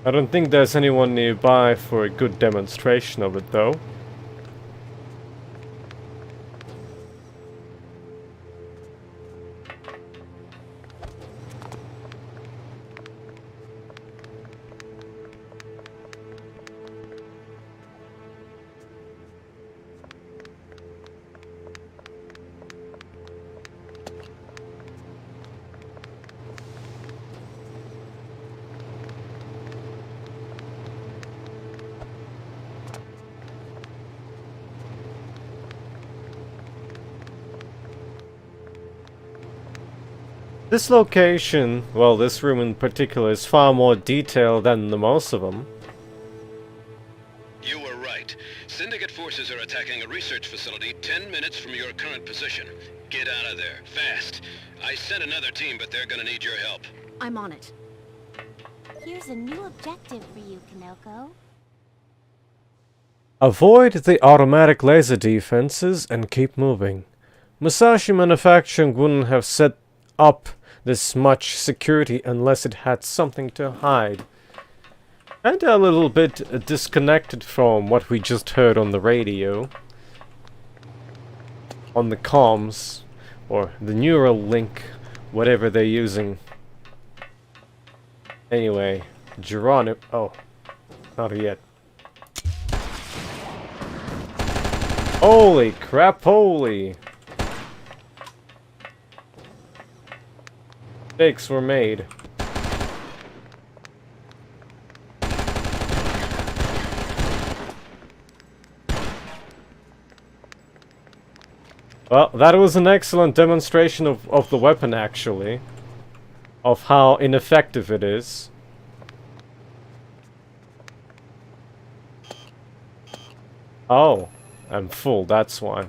I don't think there's anyone nearby for a good demonstration of it though. This location, well, this room in particular, is far more detailed than the most of them. You were right. Syndicate forces are attacking a research facility 10 minutes from your current position. Get out of there, fast. I sent another team, but they're gonna need your help. I'm on it. Here's a new objective for you, Kanoko. Avoid the automatic laser defenses and keep moving. Musashi Manufacturing wouldn't have set up this much security unless it had something to hide. And a little bit disconnected from what we just heard on the radio. On the comms. Or the neural link. Whatever they're using. Anyway. Geronimo. Oh. Not yet. Holy crap, holy! Mistakes were made. Well, that was an excellent demonstration of the weapon, actually. Of how ineffective it is. Oh, I'm full, that's why.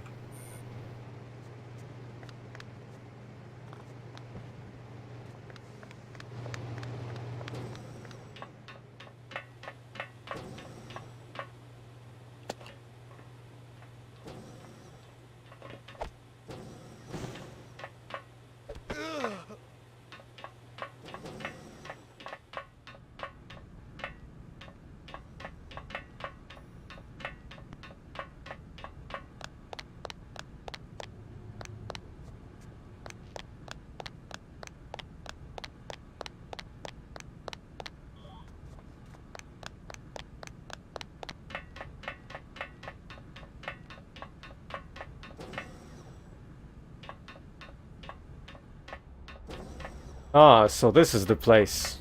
Ah, so this is the place.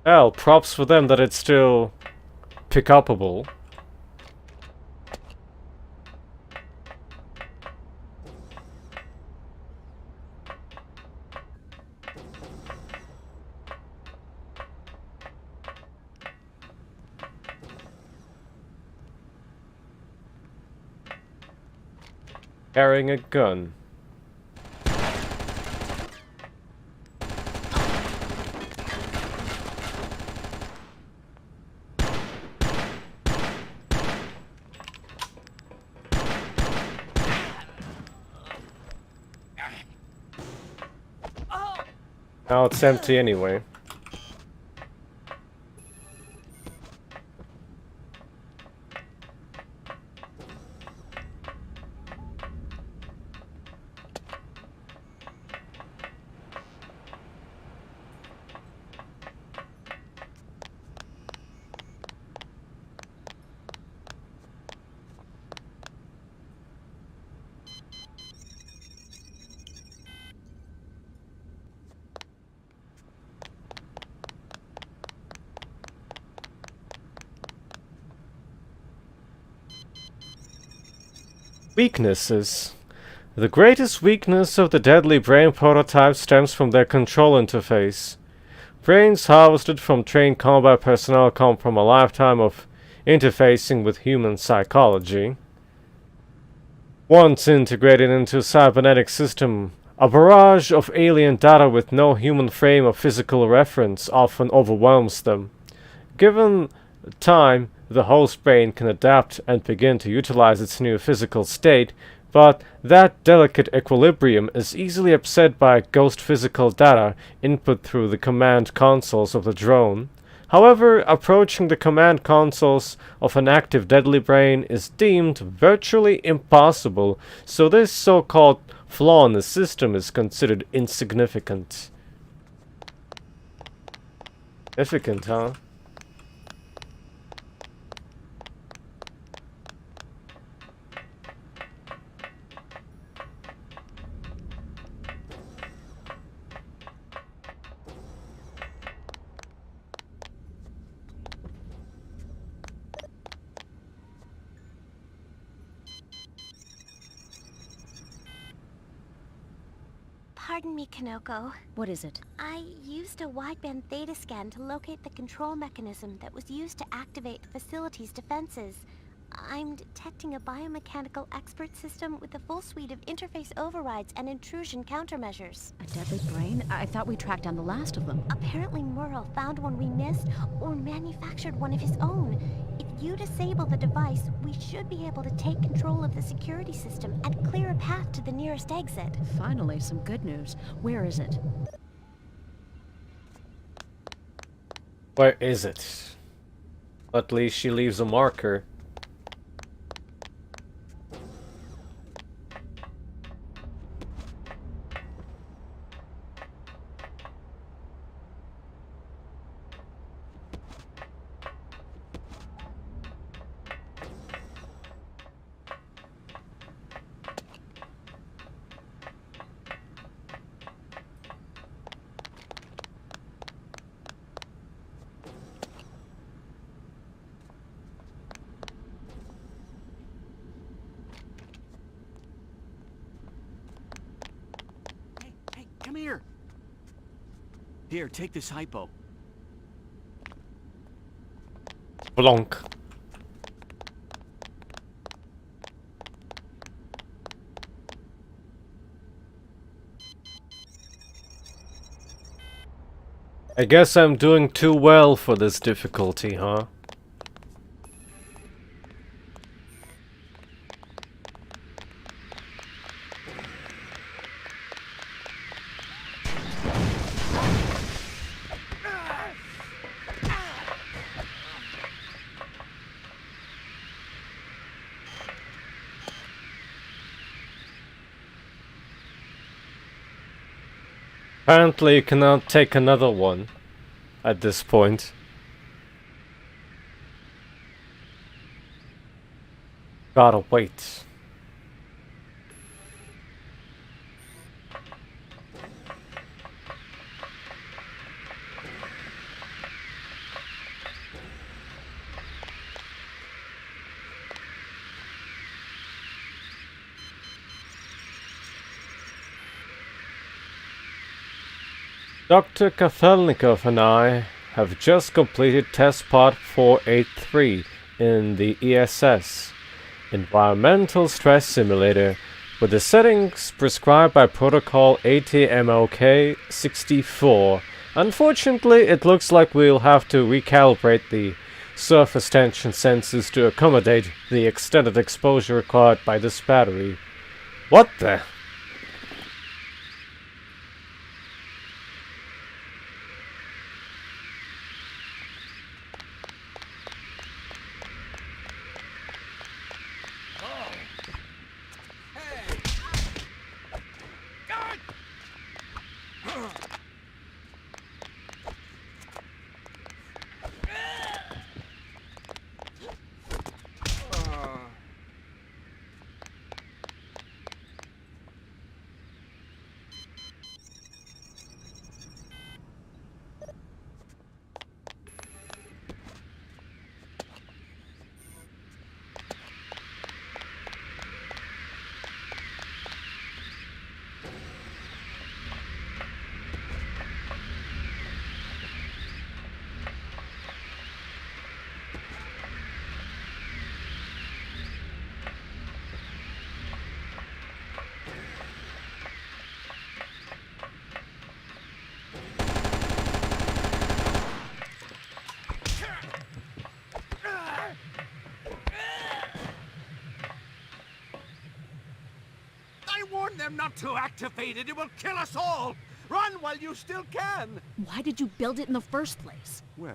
Well, props for them that it's still pick-upable. Carrying a gun. Now it's empty anyway. Weaknesses. The greatest weakness of the deadly brain prototype stems from their control interface. Brains harvested from trained combat personnel come from a lifetime of interfacing with human psychology. Once integrated into a cybernetic system, a barrage of alien data with no human frame of physical reference often overwhelms them. Given time, the host brain can adapt and begin to utilize its new physical state, but that delicate equilibrium is easily upset by ghost physical data input through the command consoles of the drone. However, approaching the command consoles of an active deadly brain is deemed virtually impossible, so this so-called flaw in the system is considered insignificant. Significant, huh? Pardon me, Kanoko. What is it? I used a wideband theta scan to locate the control mechanism that was used to activate the facility's defenses. I'm detecting a biomechanical expert system with a full suite of interface overrides and intrusion countermeasures. A deadly brain? I thought we tracked down the last of them. Apparently Muro found one we missed, or manufactured one of his own. If you disable the device, we should be able to take control of the security system and clear a path to the nearest exit. Finally, some good news. Where is it? Where is it? At least she leaves a marker. Come here. Here, take this Hypo. Blonk. I guess I'm doing too well for this difficulty, huh? Apparently you cannot take another one at this point. Gotta wait. Dr. Kafelnikov and I have just completed test part 483 in the ESS, Environmental Stress Simulator, with the settings prescribed by Protocol ATMOK 64. Unfortunately, it looks like we'll have to recalibrate the surface tension sensors to accommodate the extended exposure required by this battery. What the? Warn them not to activate it. It will kill us all. Run while you still can. Why did you build it in the first place? Well,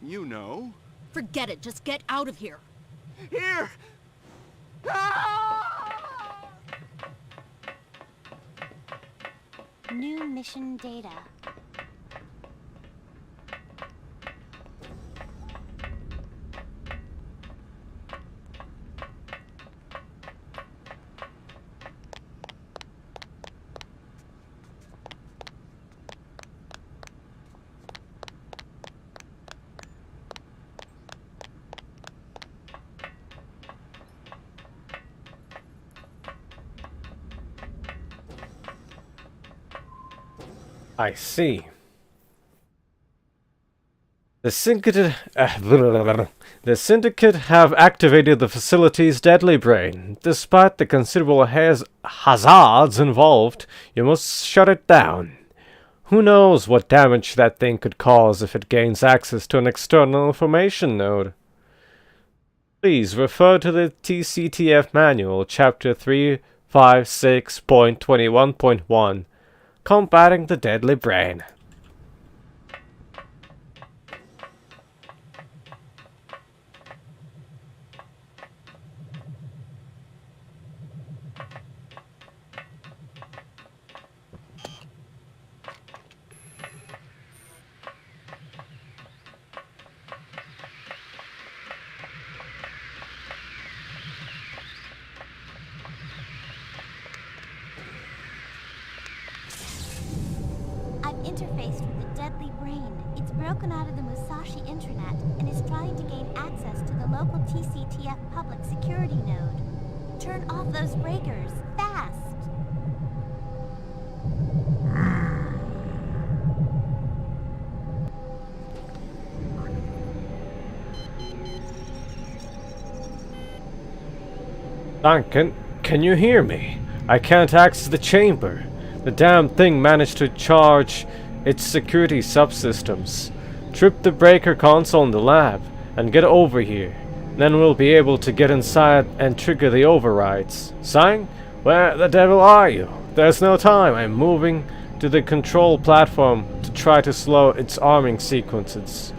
you know. Forget it. Just get out of here. Here! New mission data. I see. The Syndicate have activated the facility's deadly brain. Despite the considerable hazards involved, you must shut it down. Who knows what damage that thing could cause if it gains access to an external information node. Please refer to the TCTF manual, chapter 356.21.1. Combating the deadly brain. Interfaced with the deadly brain. It's broken out of the Musashi intranet and is trying to gain access to the local TCTF public security node. Turn off those breakers, fast! Duncan, can you hear me? I can't access the chamber. The damn thing managed to charge its security subsystems. Trip the breaker console in the lab and get over here. Then we'll be able to get inside and trigger the overrides. Sang? Where the devil are you? There's no time. I'm moving to the control platform to try to slow its arming sequences.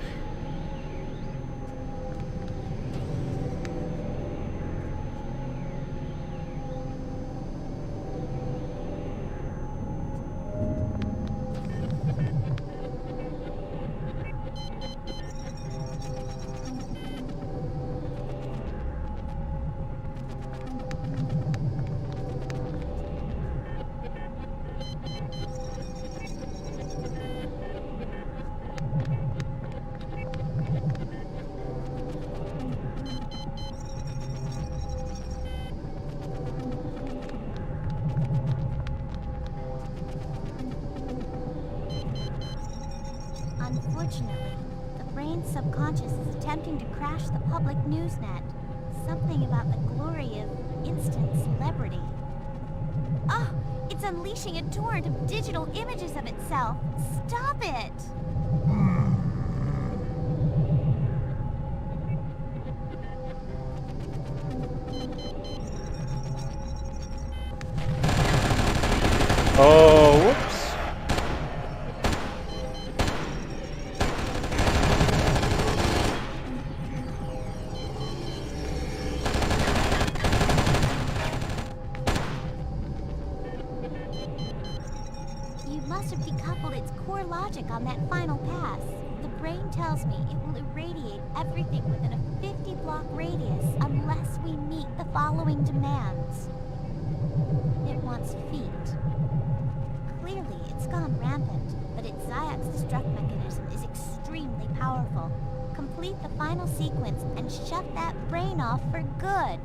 Unfortunately, the brain's subconscious is attempting to crash the public newsnet. Something about the glory of instant celebrity. Oh, it's unleashing a torrent of digital images of itself. Stop it! Oh, whoops. You must have decoupled its core logic on that final pass. The brain tells me it will irradiate everything within a 50-block radius unless we meet the following demands. It wants feet. Clearly, it's gone rampant, but its Ziox destruct mechanism is extremely powerful. Complete the final sequence and shut that brain off for good.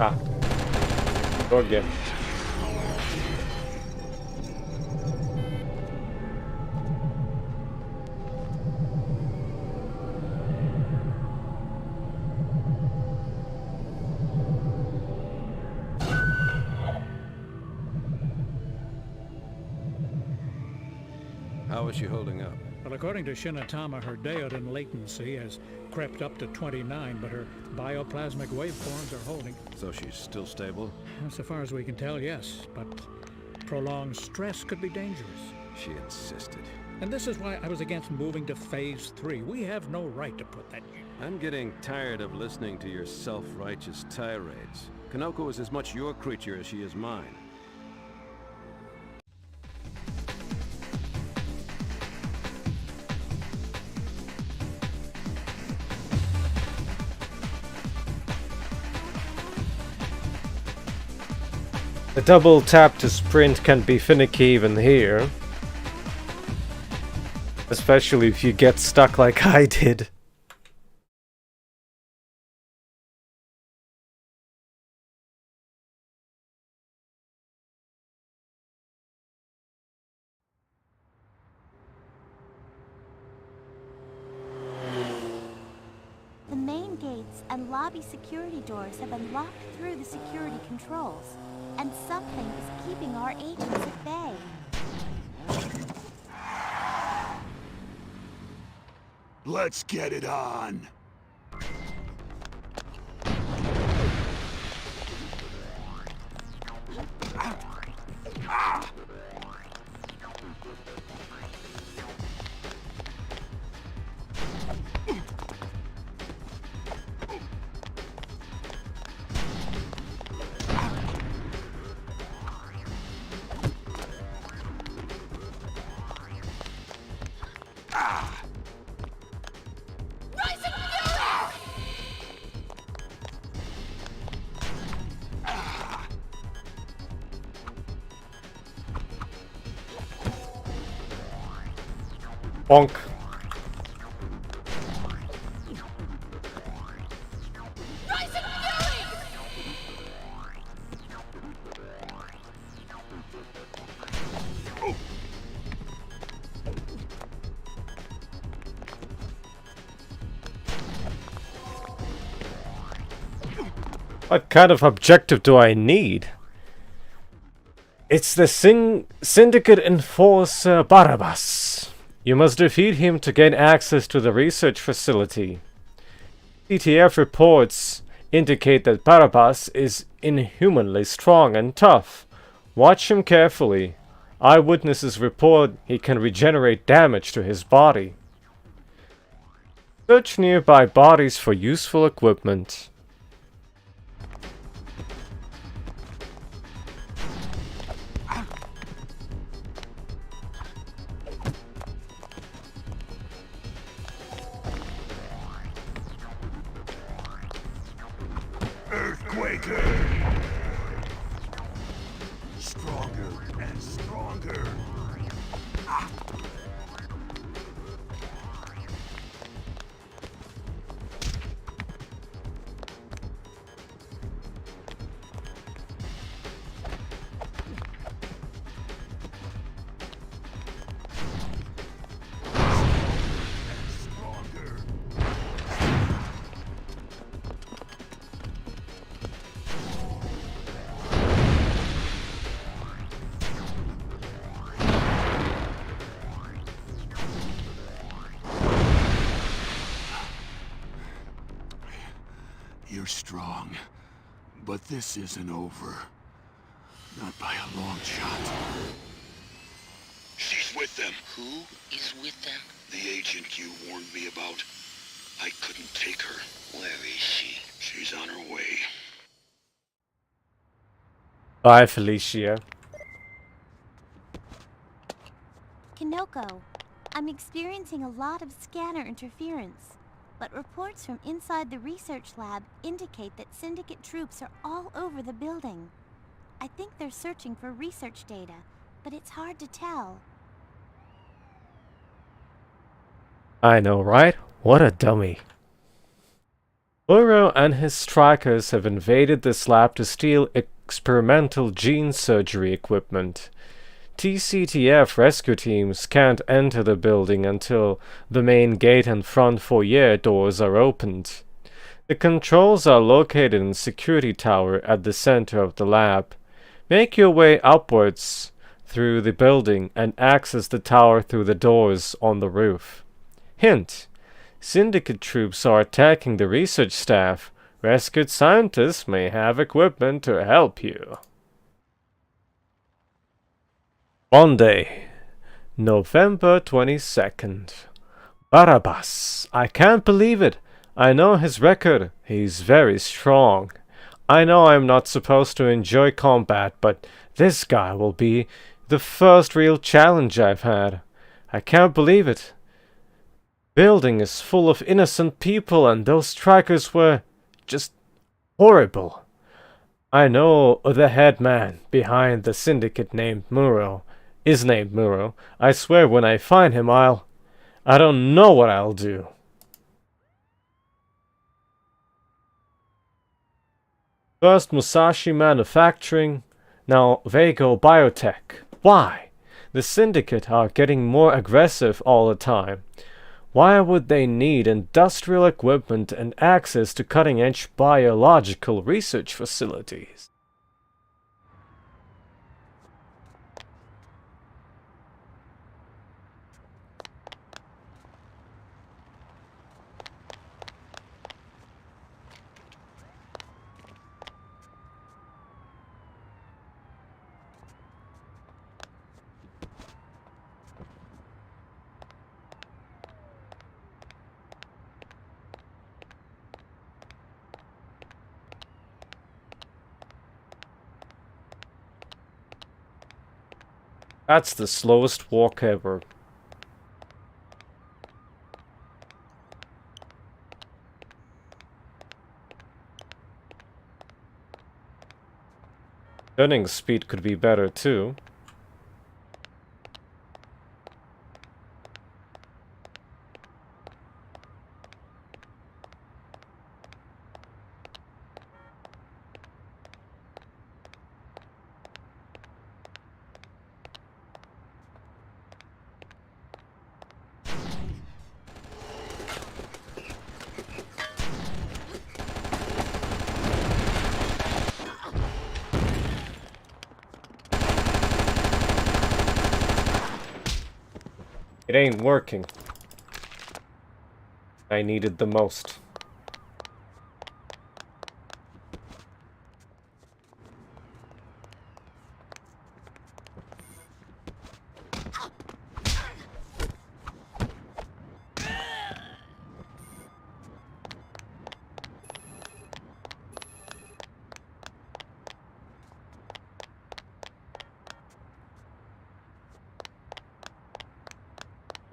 Ah. Go again. How is she holding up? Well, according to Shinotama, her diode latency has crept up to 29, but her bioplasmic waveforms are holding. So she's still stable? So far as we can tell, yes, but prolonged stress could be dangerous. She insisted. And this is why I was against moving to Phase 3. We have no right to put that... I'm getting tired of listening to your self-righteous tirades. Kanoko is as much your creature as she is mine. A double tap to sprint can be finicky even here. Especially if you get stuck like I did. The main gates and lobby security doors have been locked through the security controls, and something is keeping our agents at bay. Let's get it on. Bonk. What kind of objective do I need? It's the Syndicate enforcer Barabas. You must defeat him to gain access to the research facility. TCTF reports indicate that Barabas is inhumanly strong and tough. Watch him carefully. Eyewitnesses report he can regenerate damage to his body. Search nearby bodies for useful equipment. Stronger and stronger. You're strong, but this isn't over. Not by a long shot. She's with them. Who is with them? The agent you warned me about. I couldn't take her. Where is she? She's on her way. Bye, Felicia. Kanoko, I'm experiencing a lot of scanner interference, but reports from inside the research lab indicate that Syndicate troops are all over the building. I think they're searching for research data, but it's hard to tell. I know, right? What a dummy. Muro and his strikers have invaded this lab to steal experimental gene surgery equipment. TCTF rescue teams can't enter the building until the main gate and front foyer doors are opened. The controls are located in the security tower at the center of the lab. Make your way upwards through the building and access the tower through the doors on the roof. Hint: Syndicate troops are attacking the research staff. Rescued scientists may have equipment to help you. Monday, November 22nd. Barabas. I can't believe it. I know his record. He's very strong. I know I'm not supposed to enjoy combat, but this guy will be the first real challenge I've had. I can't believe it. Building is full of innocent people, and those strikers were just horrible. I know the head man behind the Syndicate named Muro is named Muro. I swear when I find him I don't know what I'll do. First Musashi Manufacturing, now Vago Biotech. Why? The Syndicate are getting more aggressive all the time. Why would they need industrial equipment and access to cutting-edge biological research facilities? That's the slowest walk ever. Turning speed could be better too. It ain't working. I needed the most.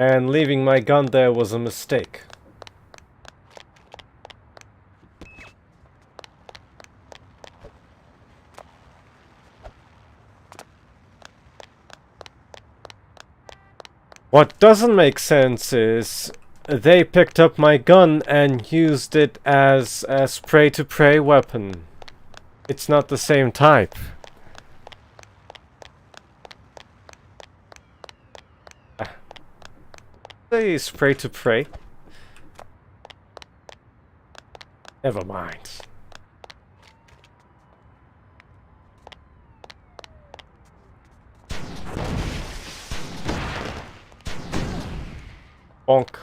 And leaving my gun there was a mistake. What doesn't make sense is they picked up my gun and used it as a spray-to-pray weapon. It's not the same type. They spray to pray. Never mind. Bonk.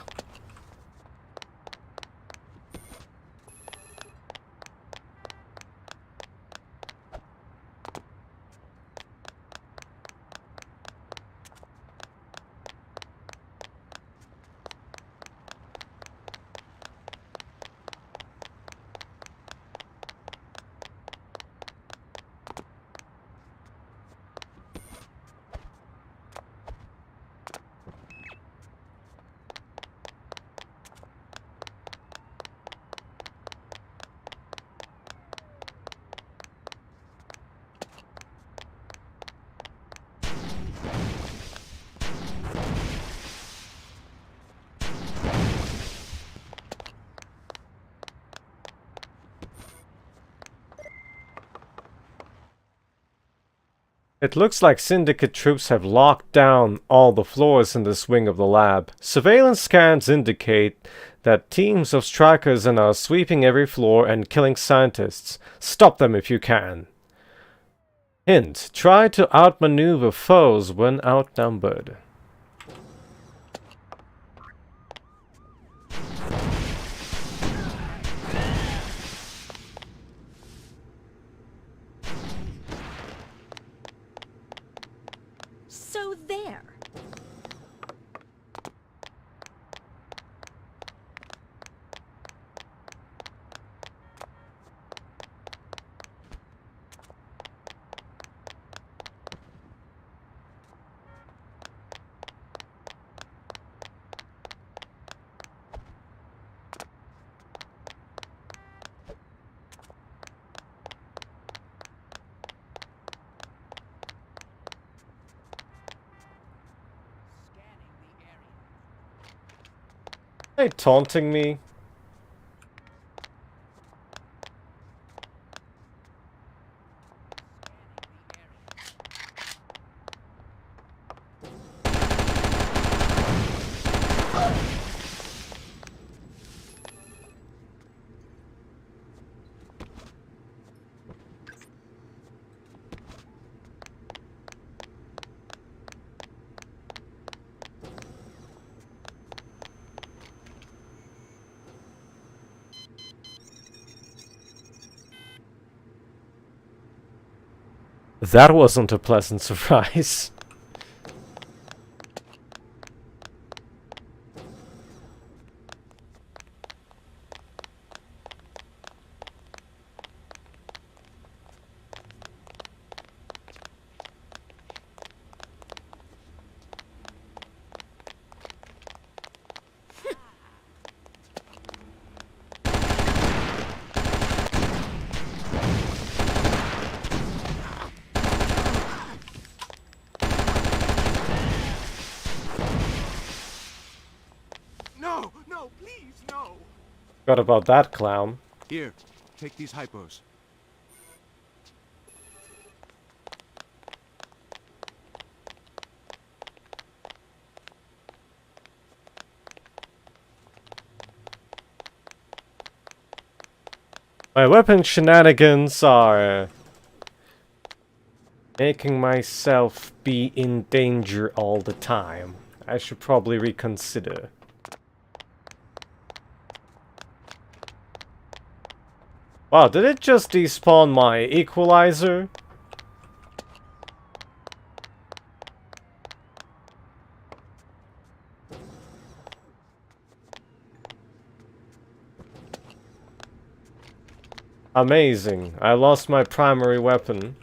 It looks like Syndicate troops have locked down all the floors in this wing of the lab. Surveillance scans indicate that teams of strikers are sweeping every floor and killing scientists. Stop them if you can. Hint, try to outmaneuver foes when outnumbered. So there. Are they taunting me? That wasn't a pleasant surprise. No, please, no. Forgot about that clown. Here, take these hypos. My weapon shenanigans are making myself be in danger all the time. I should probably reconsider. Wow, did it just despawn my equalizer? Amazing. I lost my primary weapon.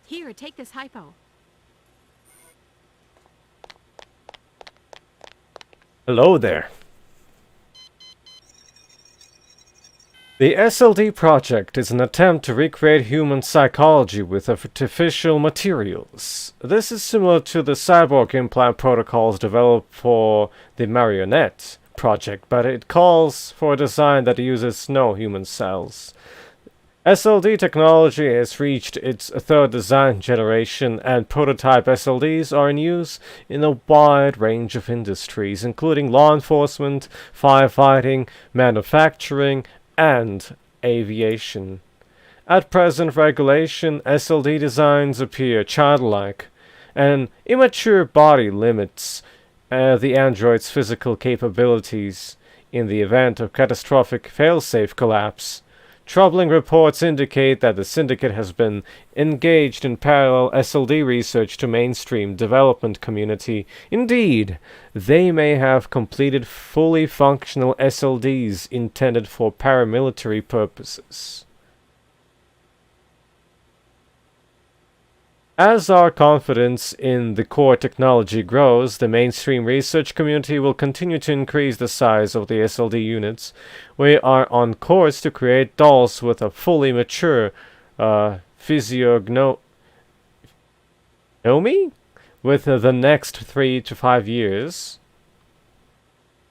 Here, take this hypo. Hello there. The SLD project is an attempt to recreate human psychology with artificial materials. This is similar to the cyborg implant protocols developed for the Marionette project, but it calls for a design that uses no human cells. SLD technology has reached its third design generation, and prototype SLDs are in use in a wide range of industries, including law enforcement, firefighting, manufacturing, and aviation. At present regulation, SLD designs appear childlike, and immature body limits the android's physical capabilities in the event of catastrophic failsafe collapse. Troubling reports indicate that the Syndicate has been engaged in parallel SLD research to mainstream development community. Indeed, they may have completed fully functional SLDs intended for paramilitary purposes. As our confidence in the core technology grows, the mainstream research community will continue to increase the size of the SLD units. We are on course to create dolls with a fully mature physiognomy with the next 3 to 5 years.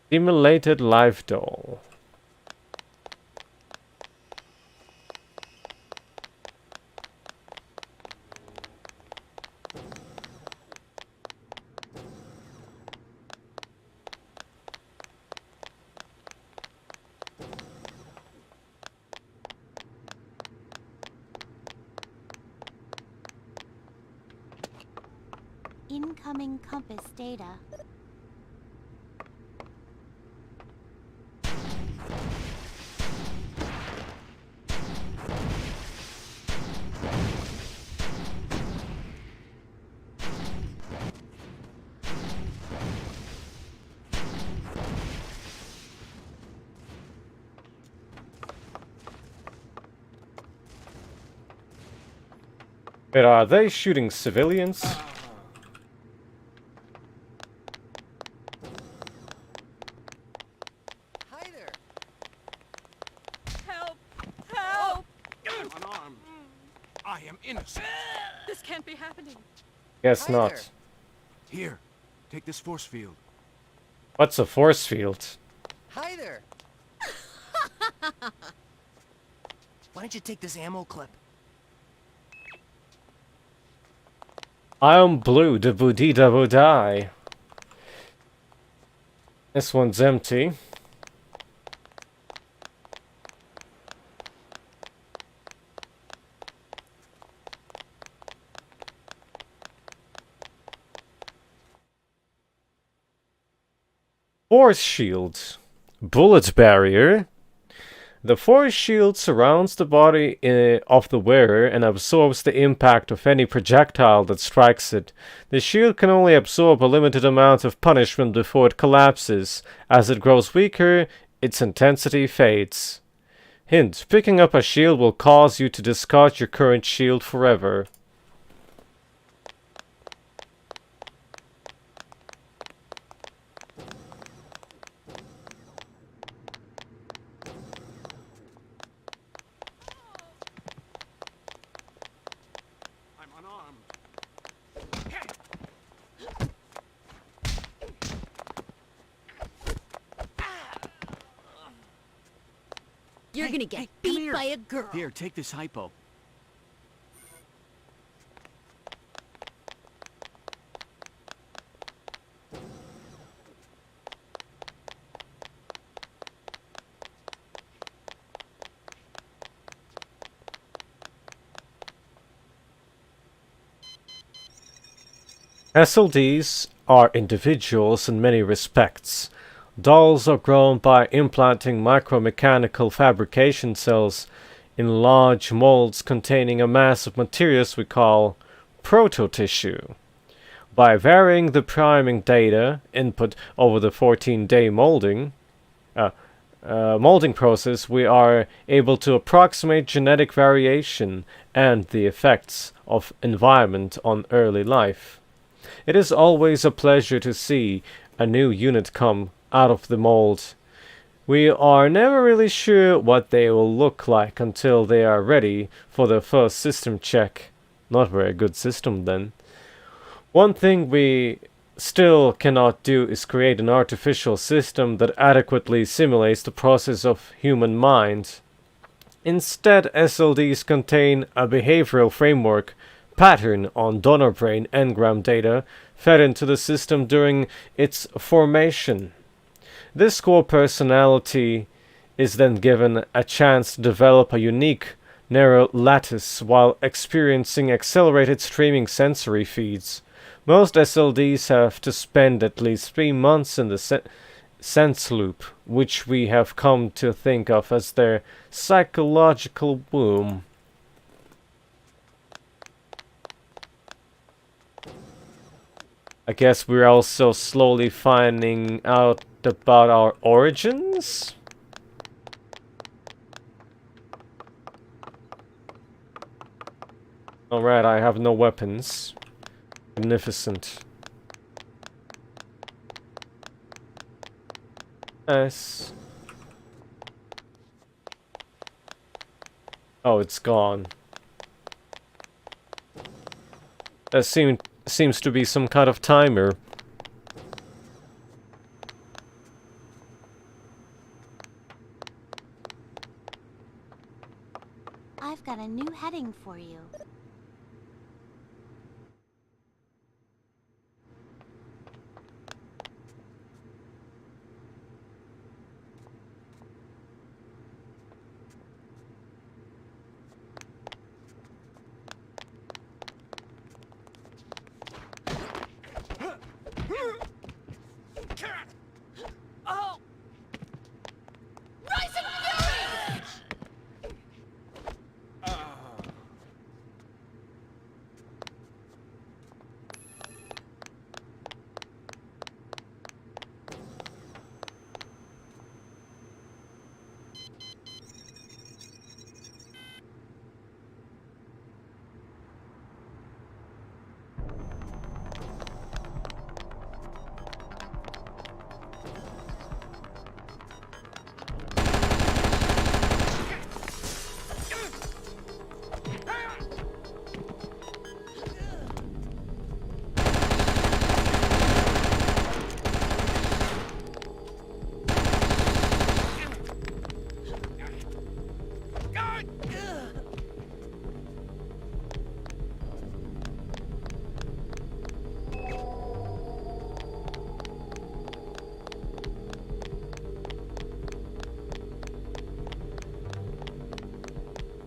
Simulated life doll. Incoming compass data. But are they shooting civilians? Hi there. Help! Help! I'm unarmed. I am innocent. This can't be happening. Guess Hi not. there. Here, take this force field. What's a force field? Hi there. Why don't you take this ammo clip? I am blue, da boo dee da boo die. This one's empty. Force shield. Bullet barrier. The force shield surrounds the body of the wearer and absorbs the impact of any projectile that strikes it. The shield can only absorb a limited amount of punishment before it collapses. As it grows weaker, its intensity fades. Hint: picking up a shield will cause you to discard your current shield forever. You're gonna get beat by a girl. Here, take this hypo. SLDs are individuals in many respects. Dolls are grown by implanting micromechanical fabrication cells in large molds containing a mass of materials we call proto-tissue. By varying the priming data input over the 14-day molding process, we are able to approximate genetic variation and the effects of environment on early life. It is always a pleasure to see a new unit come out of the mold. We are never really sure what they will look like until they are ready for their first system check. Not very good system then. One thing we still cannot do is create an artificial system that adequately simulates the process of human mind. Instead, SLDs contain a behavioral framework pattern on donor brain engram data fed into the system during its formation. This core personality is then given a chance to develop a unique narrow lattice while experiencing accelerated streaming sensory feeds. Most SLDs have to spend at least 3 months in the sense loop, which we have come to think of as their psychological womb. I guess we're also slowly finding out about our origins? Alright, I have no weapons. Magnificent. Nice. Oh, it's gone. There seems to be some kind of timer. I've got a new heading for you.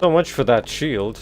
So much for that shield.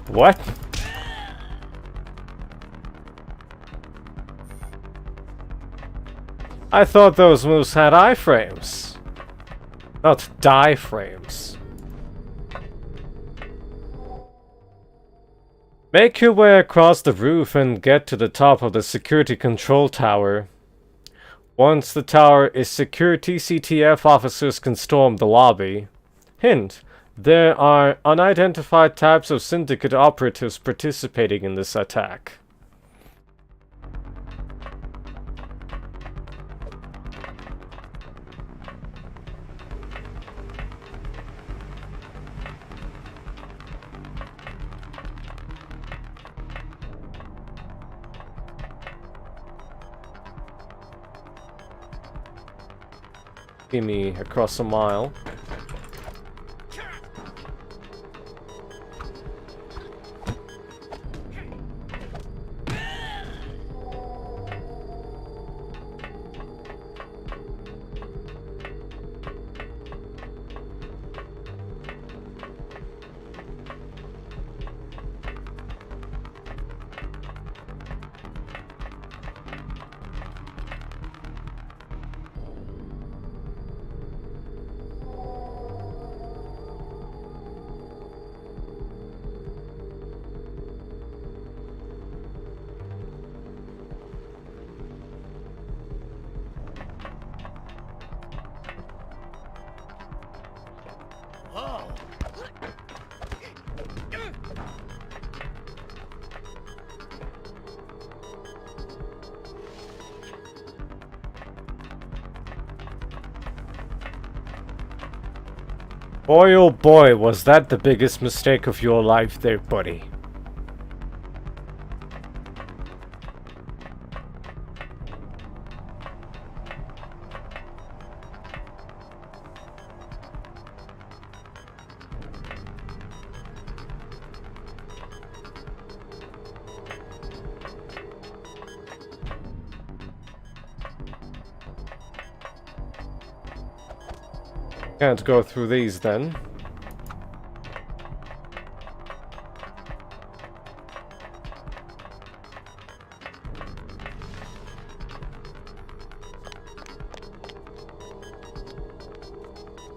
What? I thought those moves had iframes. Not die frames. Make your way across the roof and get to the top of the security control tower. Once the tower is secure, TCTF officers can storm the lobby. Hint: there are unidentified types of Syndicate operatives participating in this attack. See me across a mile. Boy oh boy, was that the biggest mistake of your life there, buddy. Can't go through these then.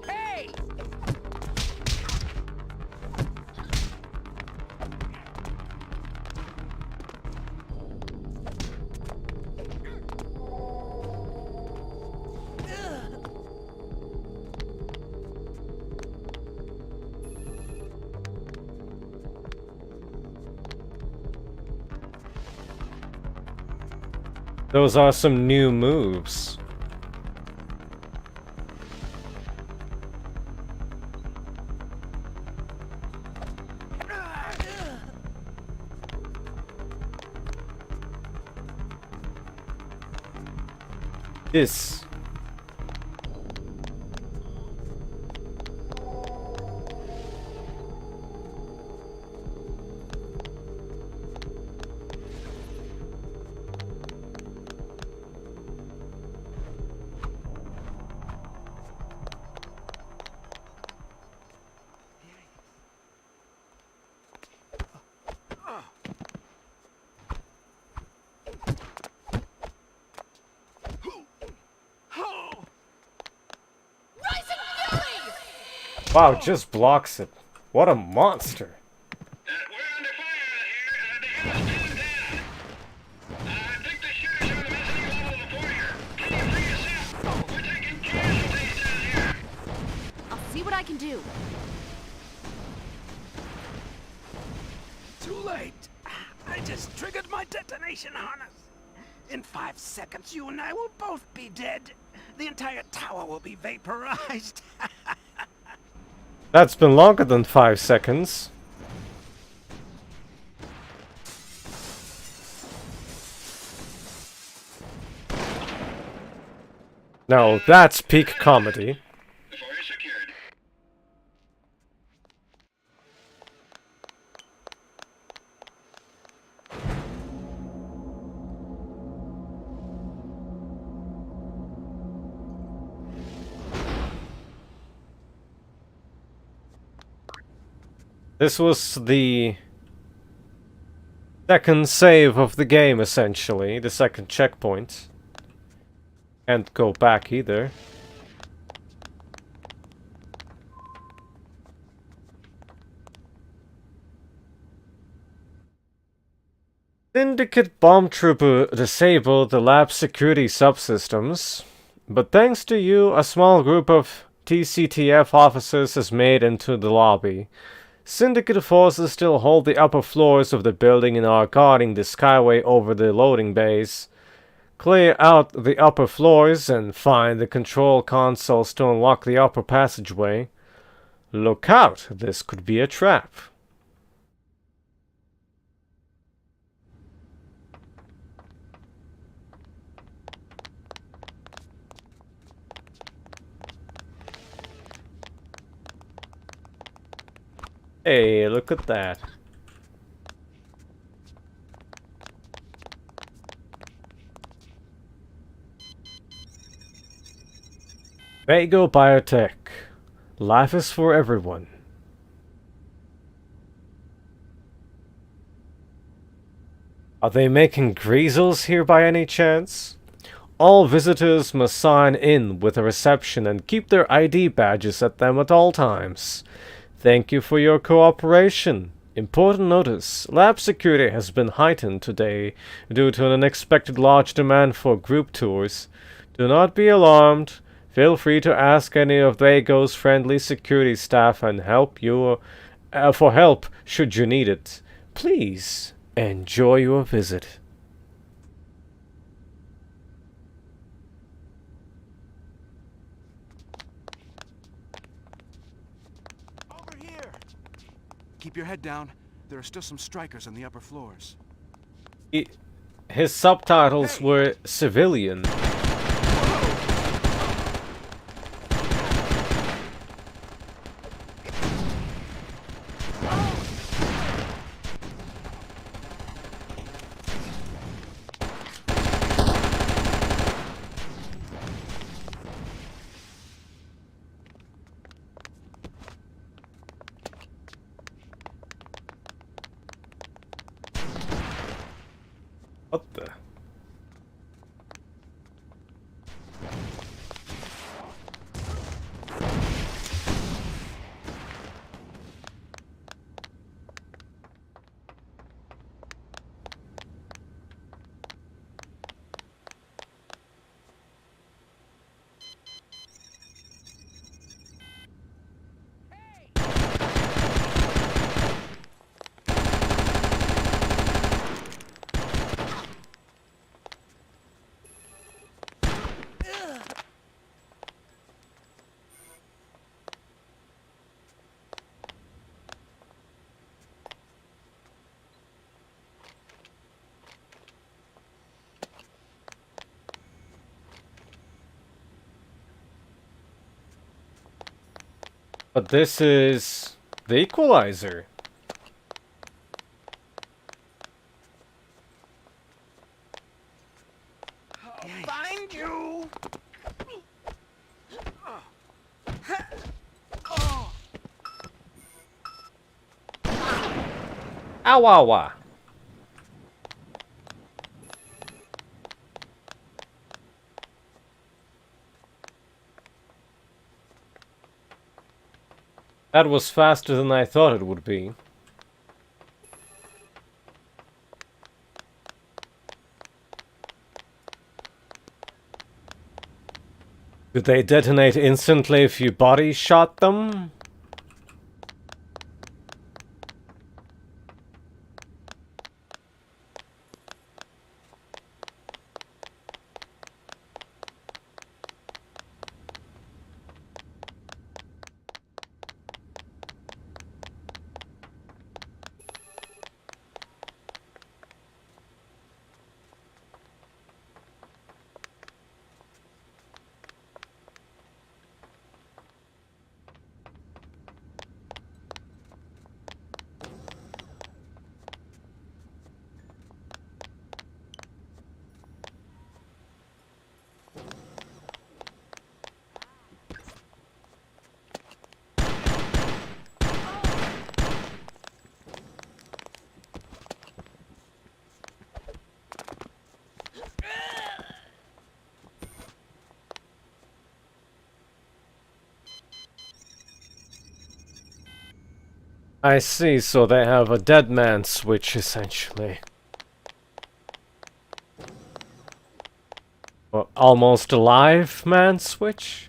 Hey! Those are some new moves. This. Wow, just blocks it. What a monster. I'll see what I can do. Too late. I just triggered my detonation harness. In 5 seconds, you and I will both be dead. The entire tower will be vaporized. That's been longer than 5 seconds. Now that's peak comedy. This was the second save of the game, essentially. The second checkpoint. Can't go back either. Syndicate bomb trooper disabled the lab security subsystems, but thanks to you, a small group of TCTF officers has made into the lobby. Syndicate forces still hold the upper floors of the building and are guarding the skyway over the loading bays. Clear out the upper floors and find the control consoles to unlock the upper passageway. Look out, this could be a trap. Hey, look at that. Vago Biotech. Life is for everyone. Are they making greasels here by any chance? All visitors must sign in with a reception and keep their ID badges at them at all times. Thank you for your cooperation. Important notice, lab security has been heightened today due to an unexpected large demand for group tours. Do not be alarmed. Feel free to ask any of Vago's friendly security staff and for help should you need it. Please enjoy your visit. Keep your head down. There are still some strikers on the upper floors. His subtitles were civilian. What the? But this is the equalizer. I'll find you! Ow, ow, ow. That was faster than I thought it would be. Did they detonate instantly if you body shot them? I see, so they have a dead man switch, essentially. Or almost alive man switch?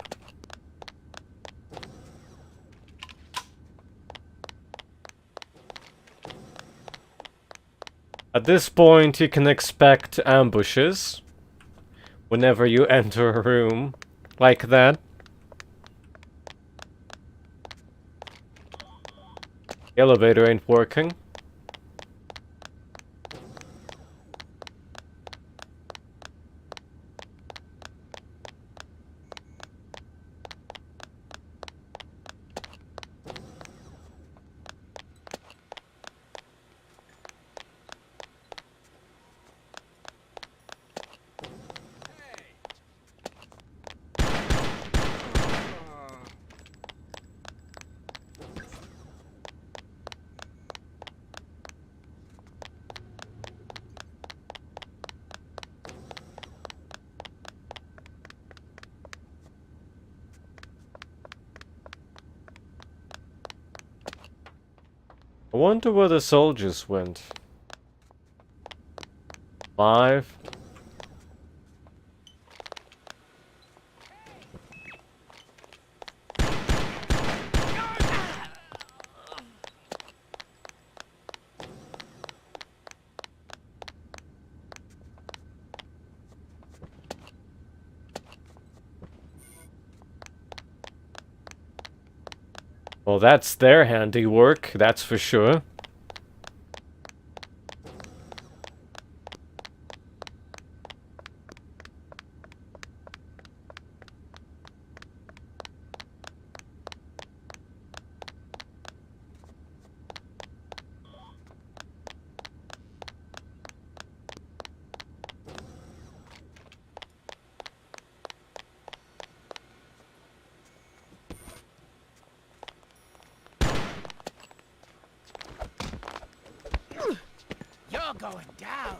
At this point, you can expect ambushes whenever you enter a room like that. Elevator ain't working. I wonder where the soldiers went. 5. Well, that's their handiwork, that's for sure. You're going down.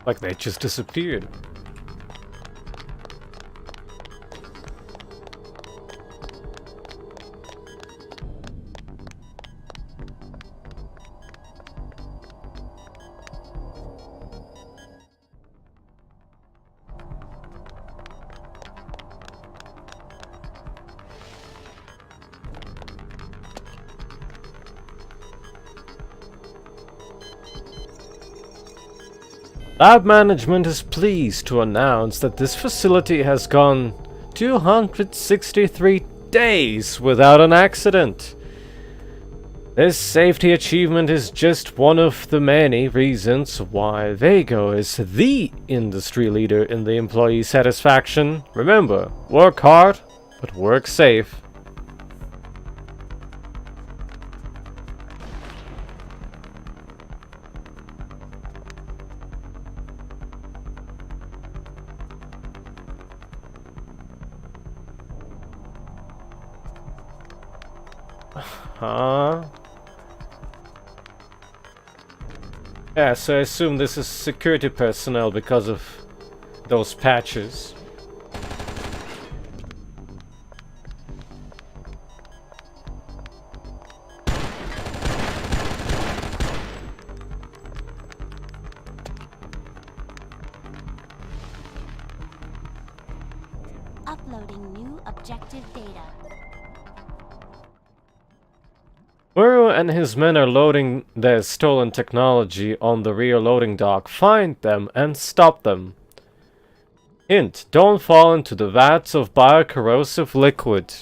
Like they just disappeared. Lab management is pleased to announce that this facility has gone 263 days without an accident. This safety achievement is just one of the many reasons why Vago is the industry leader in the employee satisfaction. Remember, work hard, but work safe. Huh? Yeah, so I assume this is security personnel because of those patches. Uploading new objective data. Muro and his men are loading their stolen technology on the rear loading dock. Find them and stop them. Hint, don't fall into the vats of biocorrosive liquid.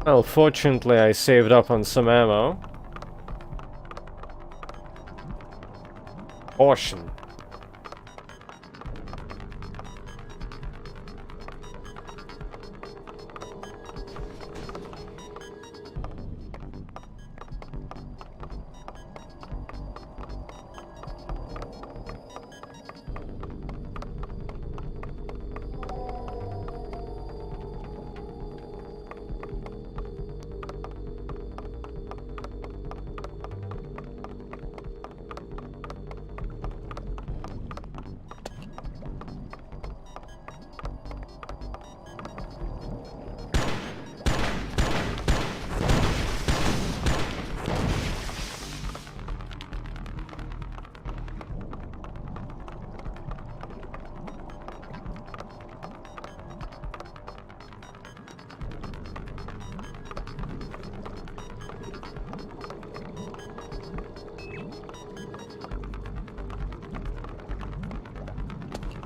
Well, fortunately I saved up on some ammo. Caution.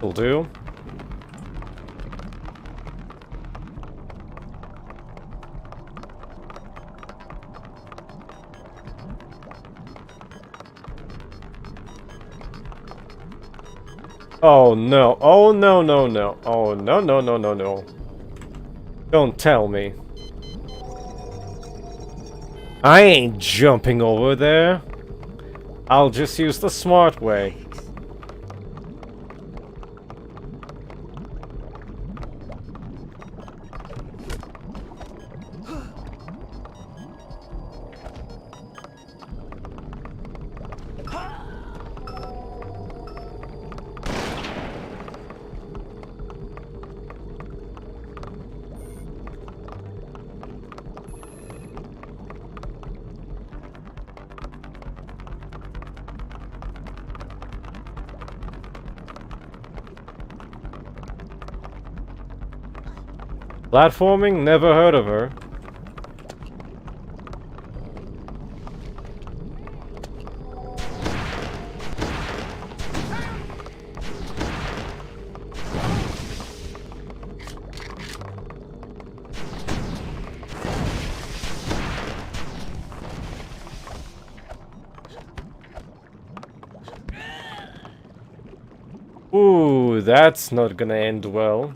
Will do. Oh no, oh no, no, no, oh no, no, no, no, no. Don't tell me. I ain't jumping over there. I'll just use the smart way. Platforming? Never heard of her. Ooh, that's not gonna end well.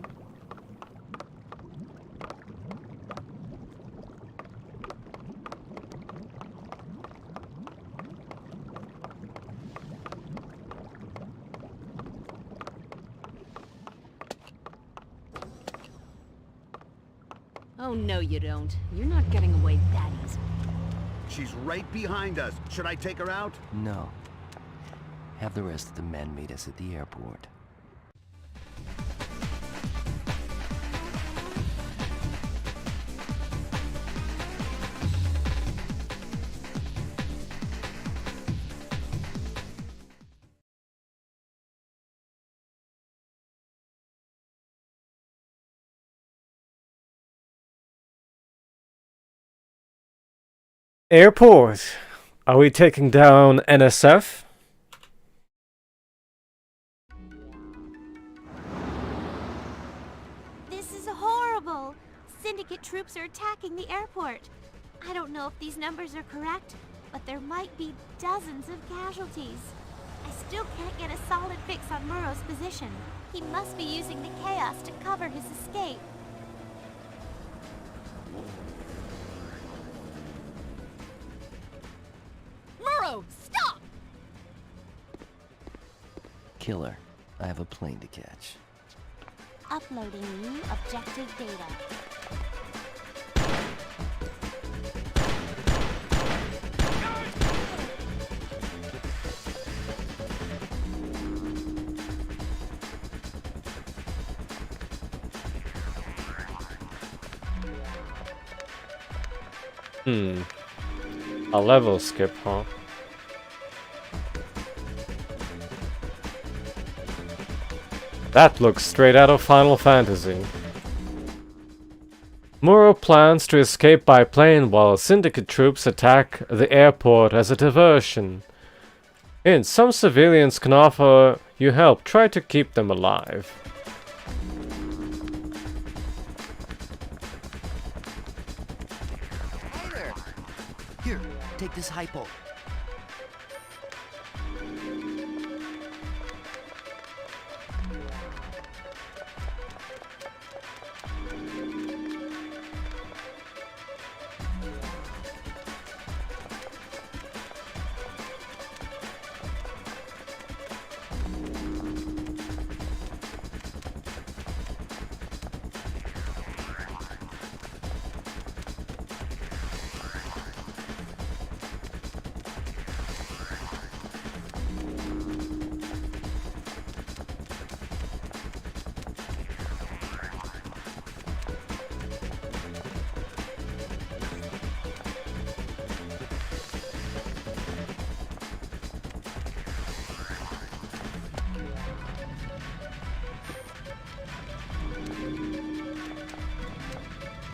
Oh, no you don't. You're not getting away that easy. She's right behind us. Should I take her out? No. Have the rest of the men meet us at the airport. Airport. Are we taking down NSF? This is horrible. Syndicate troops are attacking the airport. I don't know if these numbers are correct, but there might be dozens of casualties. I still can't get a solid fix on Muro's position. He must be using the chaos to cover his escape. Muro, stop! Killer, I have a plane to catch. Uploading new objective data. A level skip, huh? That looks straight out of Final Fantasy. Muro plans to escape by plane while Syndicate troops attack the airport as a diversion. Hint, some civilians can offer you help. Try to keep them alive. Hey there! Here, take this Hypo.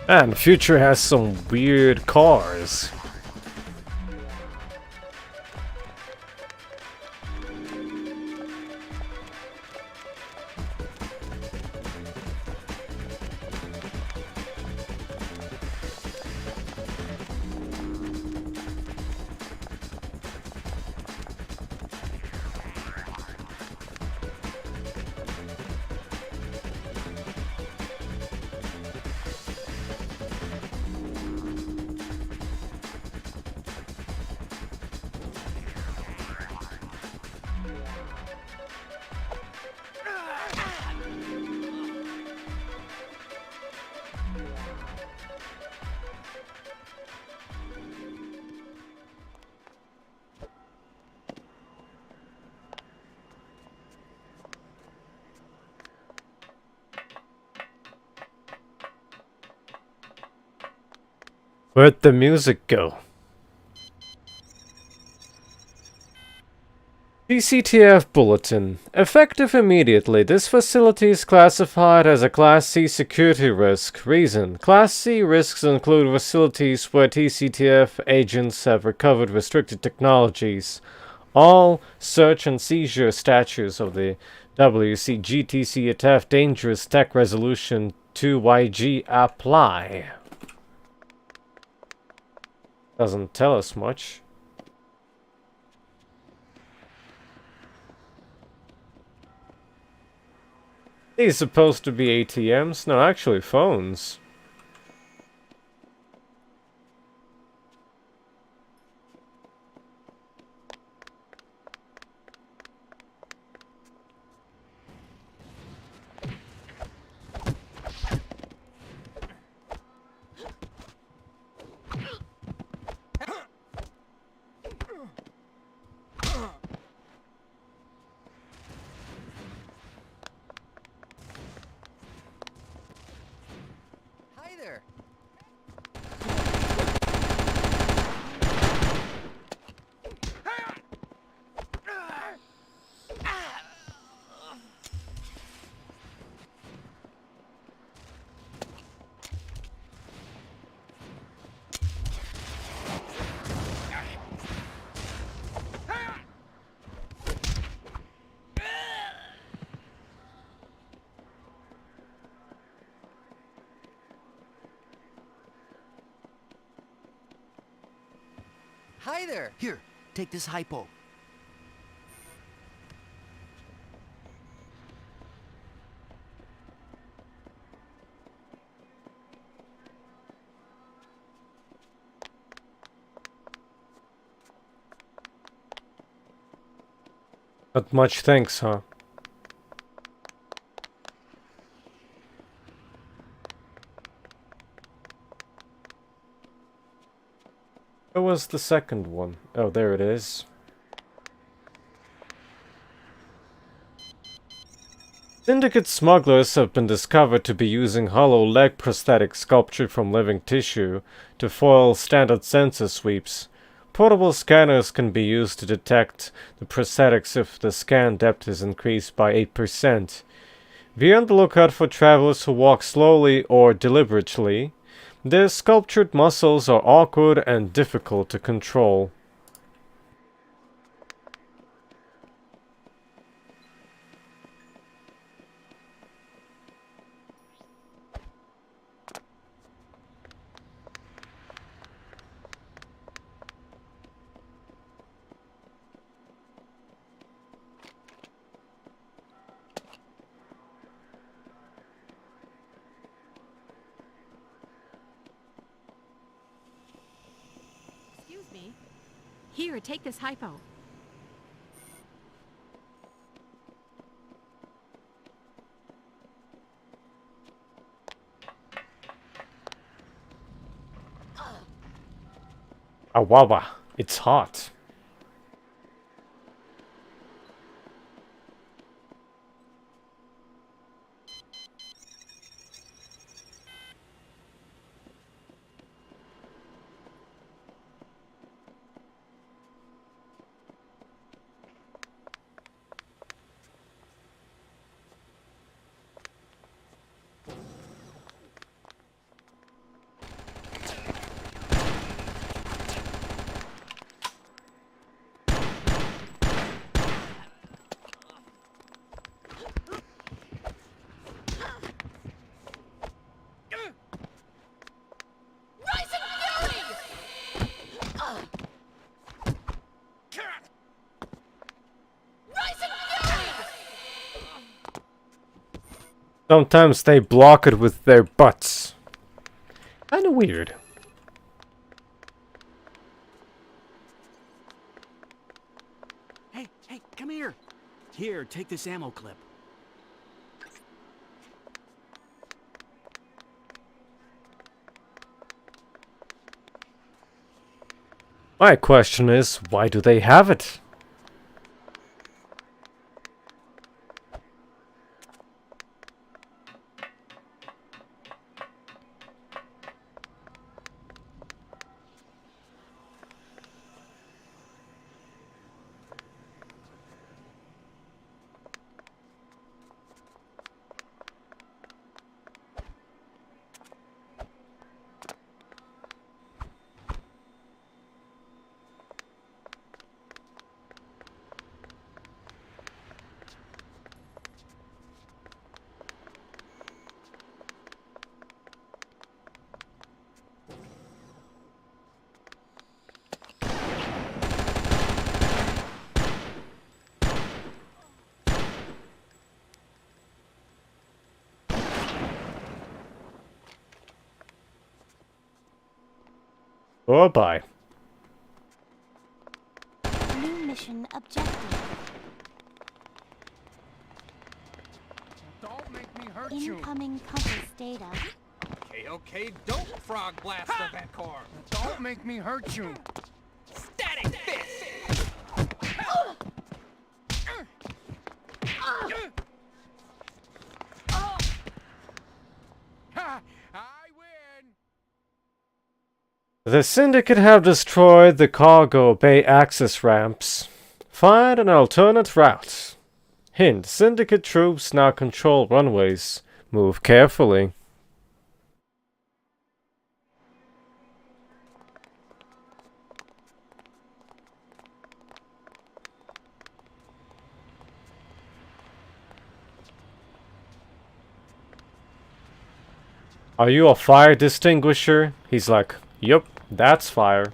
Man, the future has some weird cars. Where'd the music go? TCTF Bulletin. Effective immediately, this facility is classified as a Class C security risk. Reason: Class C risks include facilities where TCTF agents have recovered restricted technologies. All search and seizure statutes of the WCGTCTF Dangerous Tech Resolution 2YG apply. Doesn't tell us much. These supposed to be ATMs? No, actually phones. Hi there! Here, take this Hypo. Not much thanks, huh? Where was the second one? Oh, there it is. Syndicate smugglers have been discovered to be using hollow leg prosthetics sculptured from living tissue to foil standard sensor sweeps. Portable scanners can be used to detect the prosthetics if the scan depth is increased by 8%. Be on the lookout for travelers who walk slowly or deliberately. Their sculptured muscles are awkward and difficult to control. Here, take this Hypo. Awawa, it's hot. Sometimes they block it with their butts. Kinda weird. Hey, come here! Here, take this ammo clip. My question is, why do they have it? Oh, bye. New mission objective. Don't make me hurt Incoming compass data. Okay, don't frog blast the vent core. Don't make me hurt you. Static fist. I win. The Syndicate have destroyed the cargo bay access ramps. Find an alternate route. Hint, Syndicate troops now control runways. Move carefully. Are you a fire distinguisher? He's like, yup, that's fire.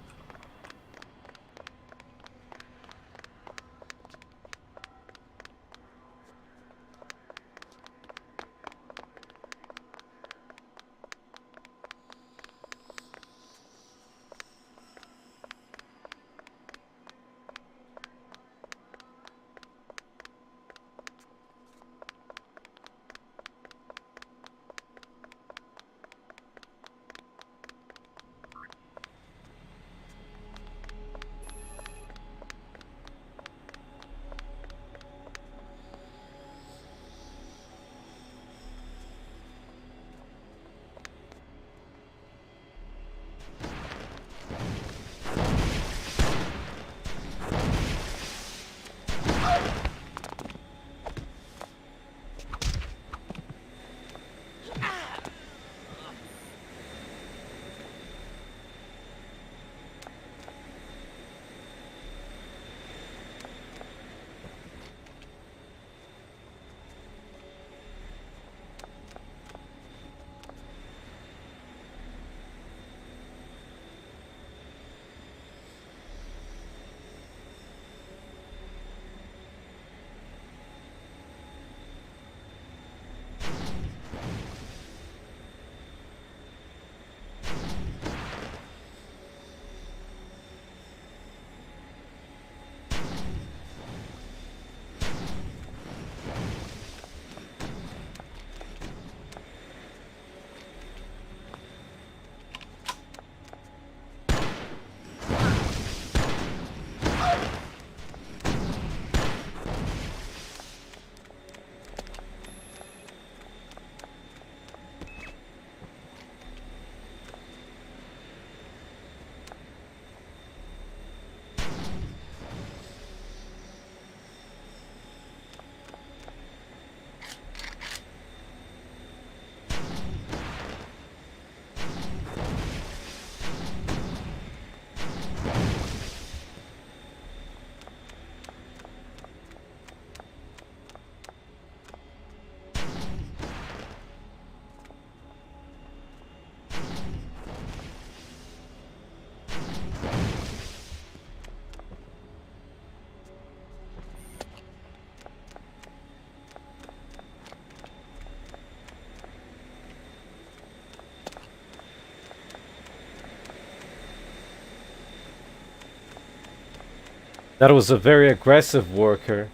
That was a very aggressive worker.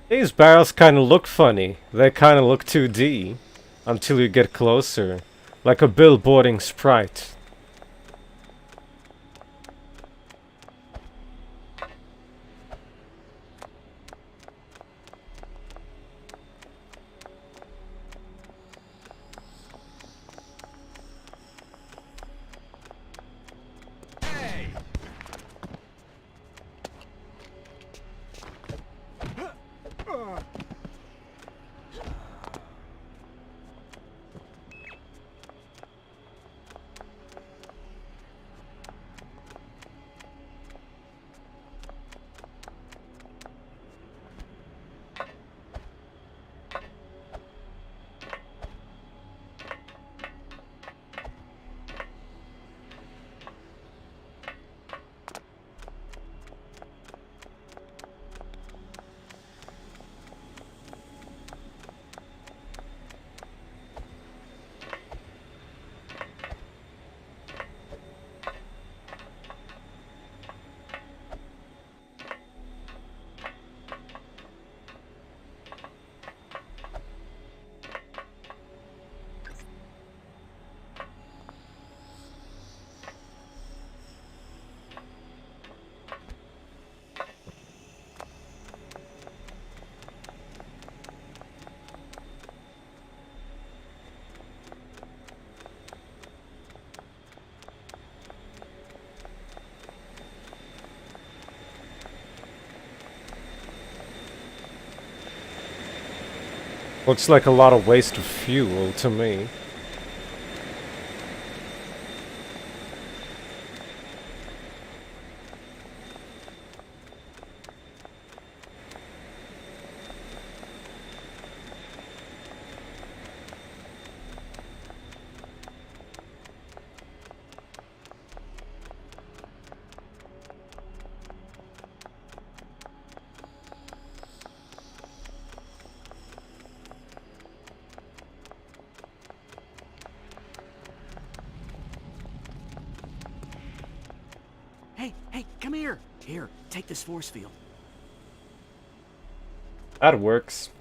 These barrels kinda look funny. They kinda look 2D. Until you get closer. Like a billboarding sprite. Looks like a lot of waste of fuel to me. Hey, come here! Here, take this force field. That works.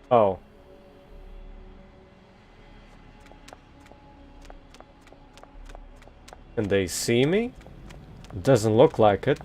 Oh. Can they see me? Doesn't look like it.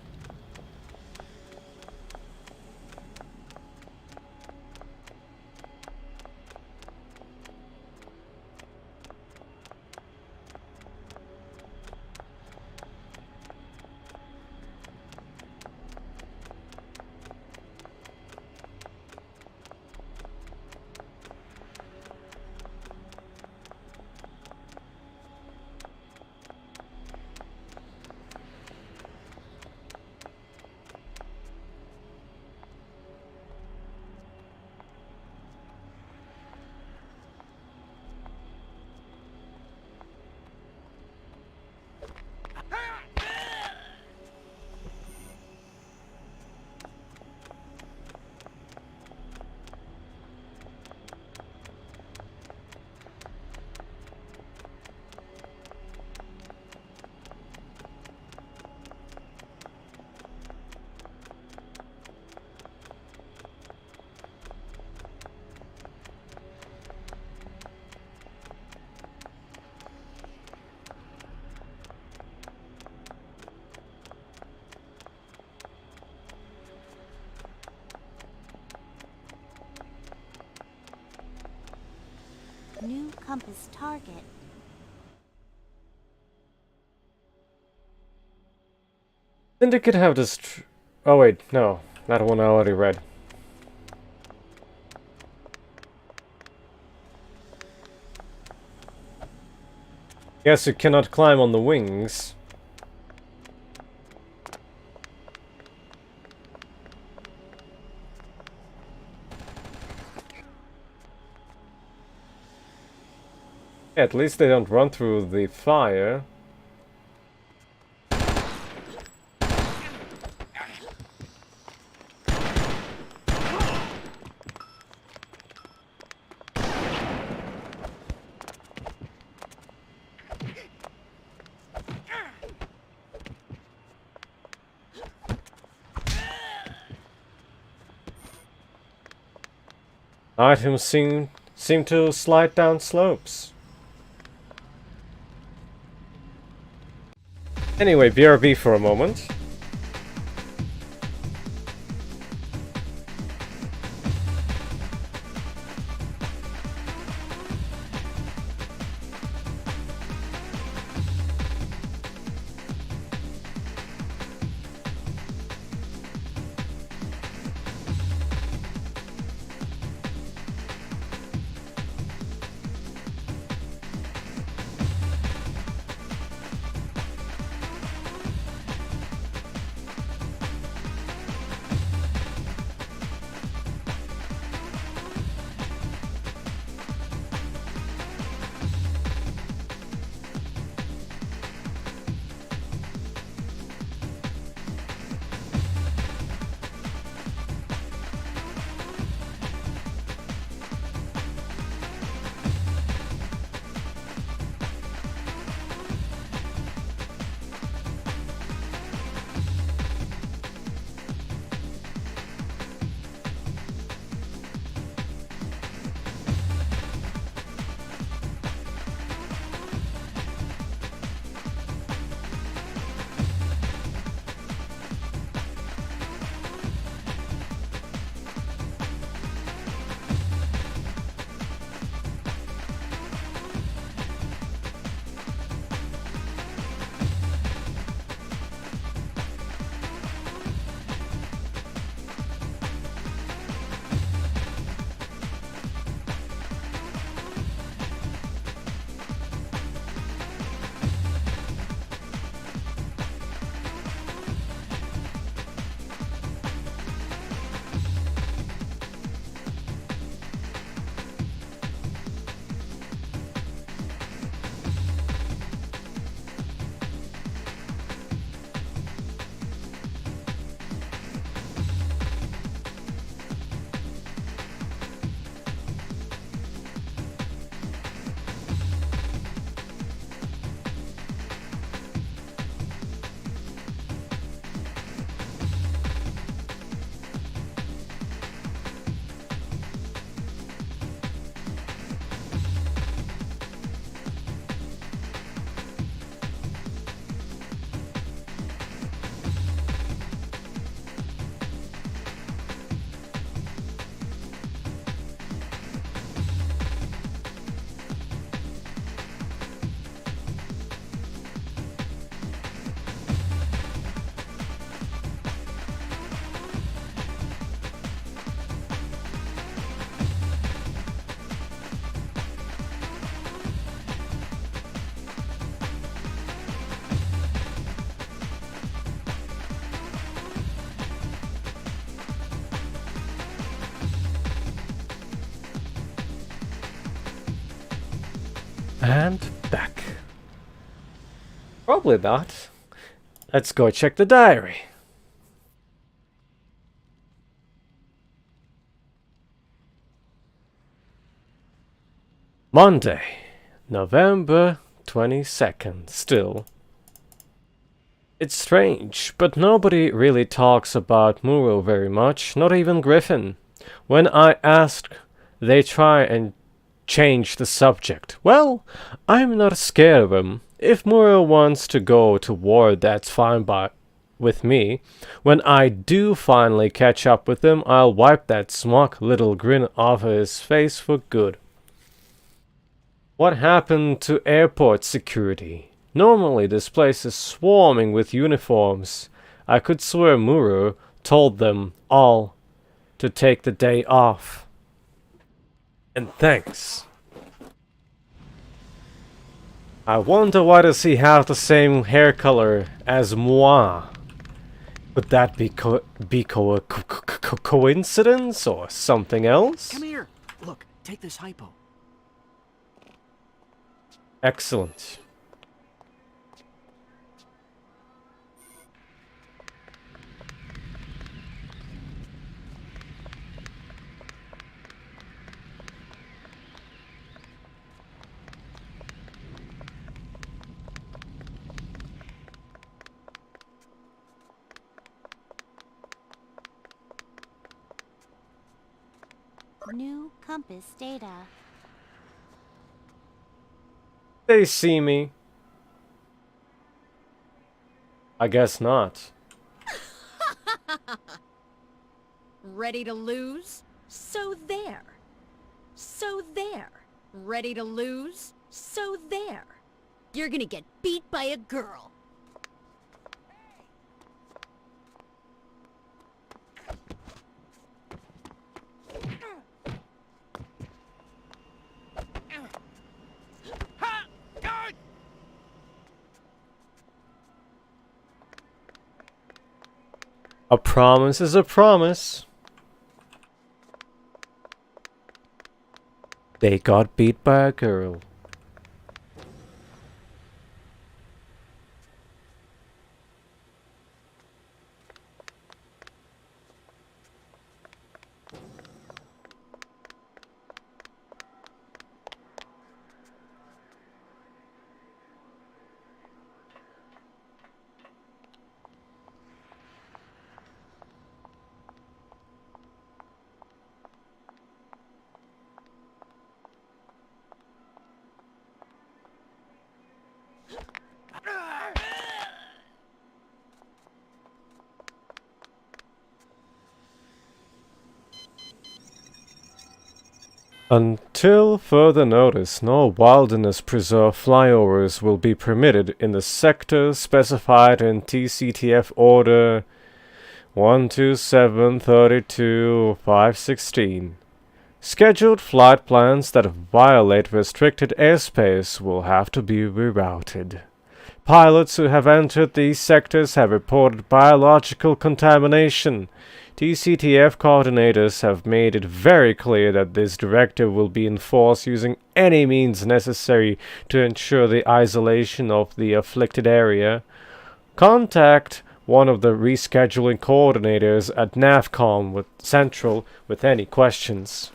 New compass target. Syndicate have this. Oh wait, no, that one I already read. Guess you cannot climb on the wings. Yeah, at least they don't run through the fire. Items seem to slide down slopes. Anyway, BRB for a moment. And back. Probably not. Let's go check the diary. Monday, November 22nd, still. It's strange, but nobody really talks about Muro very much, not even Griffin. When I ask, they try and change the subject. Well, I'm not scared of him. If Muro wants to go to war, that's fine with me. When I do finally catch up with him, I'll wipe that smug little grin off of his face for good. What happened to airport security? Normally this place is swarming with uniforms. I could swear Muro told them all to take the day off. And thanks. I wonder why does he have the same hair color as moi? Could that be coincidence or something else? Come here. Look, take this Hypo. Excellent. New compass data. They see me. I guess not. Ready to lose? So there. So there. Ready to lose? So there. You're gonna get beat by a girl. A promise is a promise. They got beat by a girl. Until further notice, no wilderness preserve flyovers will be permitted in the sector specified in TCTF Order 127-32-516. Scheduled flight plans that violate restricted airspace will have to be rerouted. Pilots who have entered these sectors have reported biological contamination. TCTF coordinators have made it very clear that this directive will be enforced using any means necessary to ensure the isolation of the afflicted area. Contact one of the rescheduling coordinators at NAVCOM Central with any questions.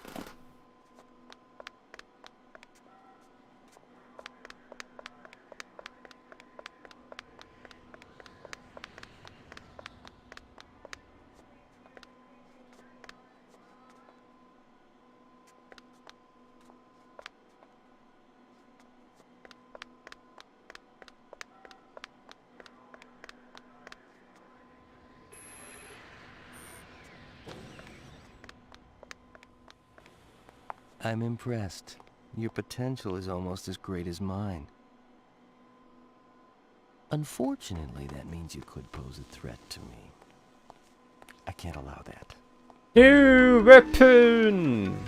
I'm impressed. Your potential is almost as great as mine. Unfortunately, that means you could pose a threat to me. I can't allow that. New weapon!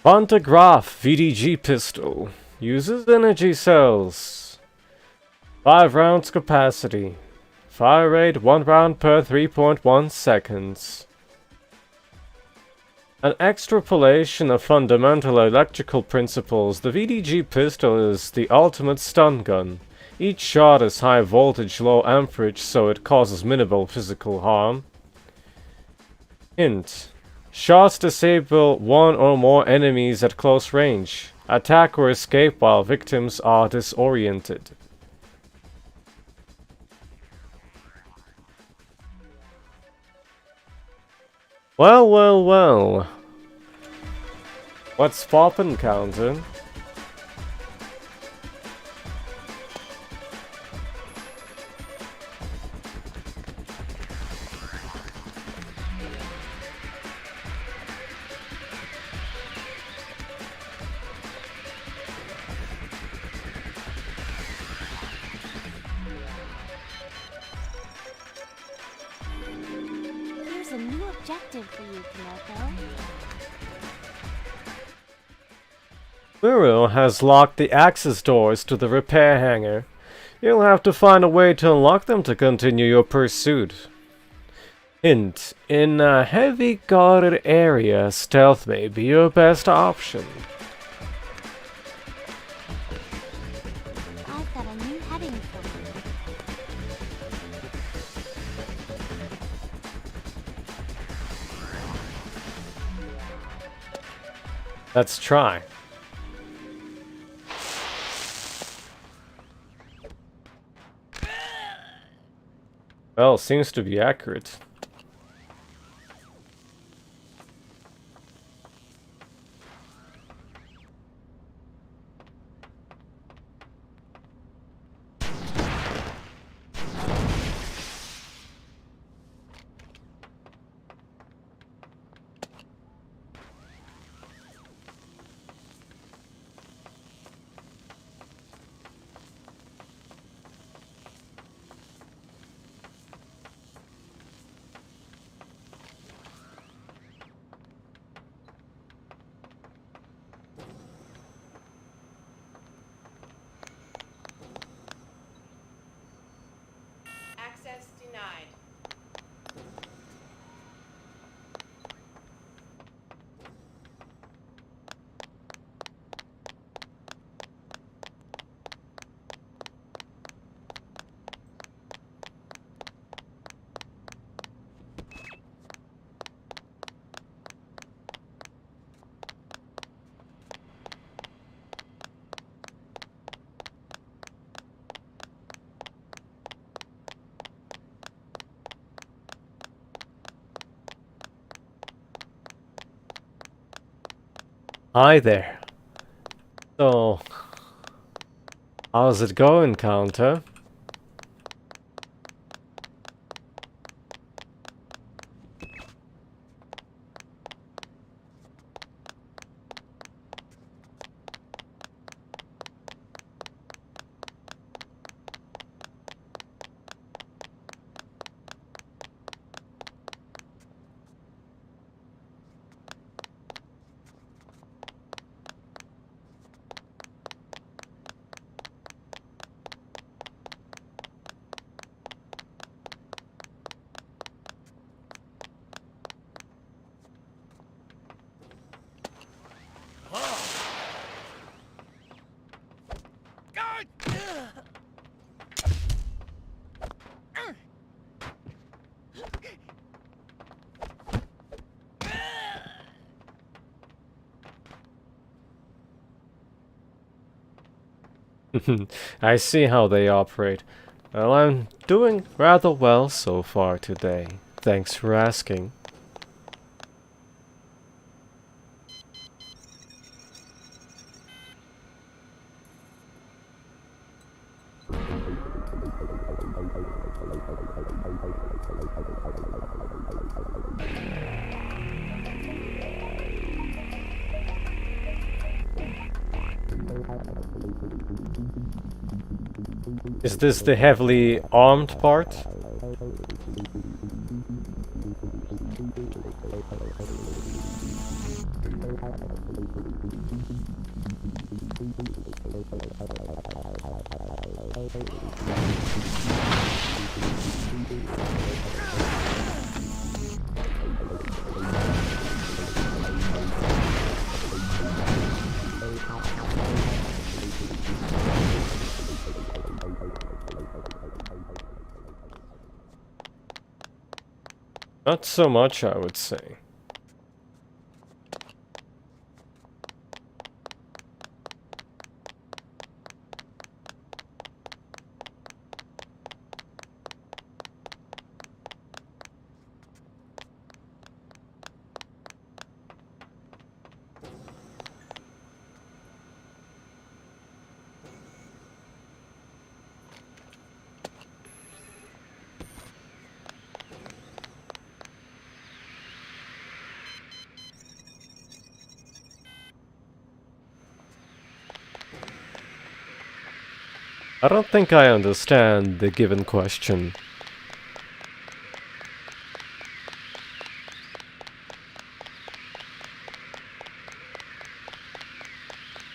Pantograph VDG pistol. Uses energy cells. 5 rounds capacity. Fire rate 1 round per 3.1 seconds. An extrapolation of fundamental electrical principles, the VDG pistol is the ultimate stun gun. Each shot is high voltage, low amperage, so it causes minimal physical harm. Hint. Shots disable one or more enemies at close range. Attack or escape while victims are disoriented. Well, well, well. What's poppin', Counter? Here's a new objective for you, Kyoko. Muro has locked the access doors to the repair hangar. You'll have to find a way to unlock them to continue your pursuit. Hint. In a heavy guarded area, stealth may be your best option. I've got a new heading for you. Let's try. Well, seems to be accurate. Access denied. Hi there. So, how's it going, Counter? I see how they operate. Well, I'm doing rather well so far today. Thanks for asking. Is this the heavily armed part? Not so much, I would say. I don't think I understand the given question.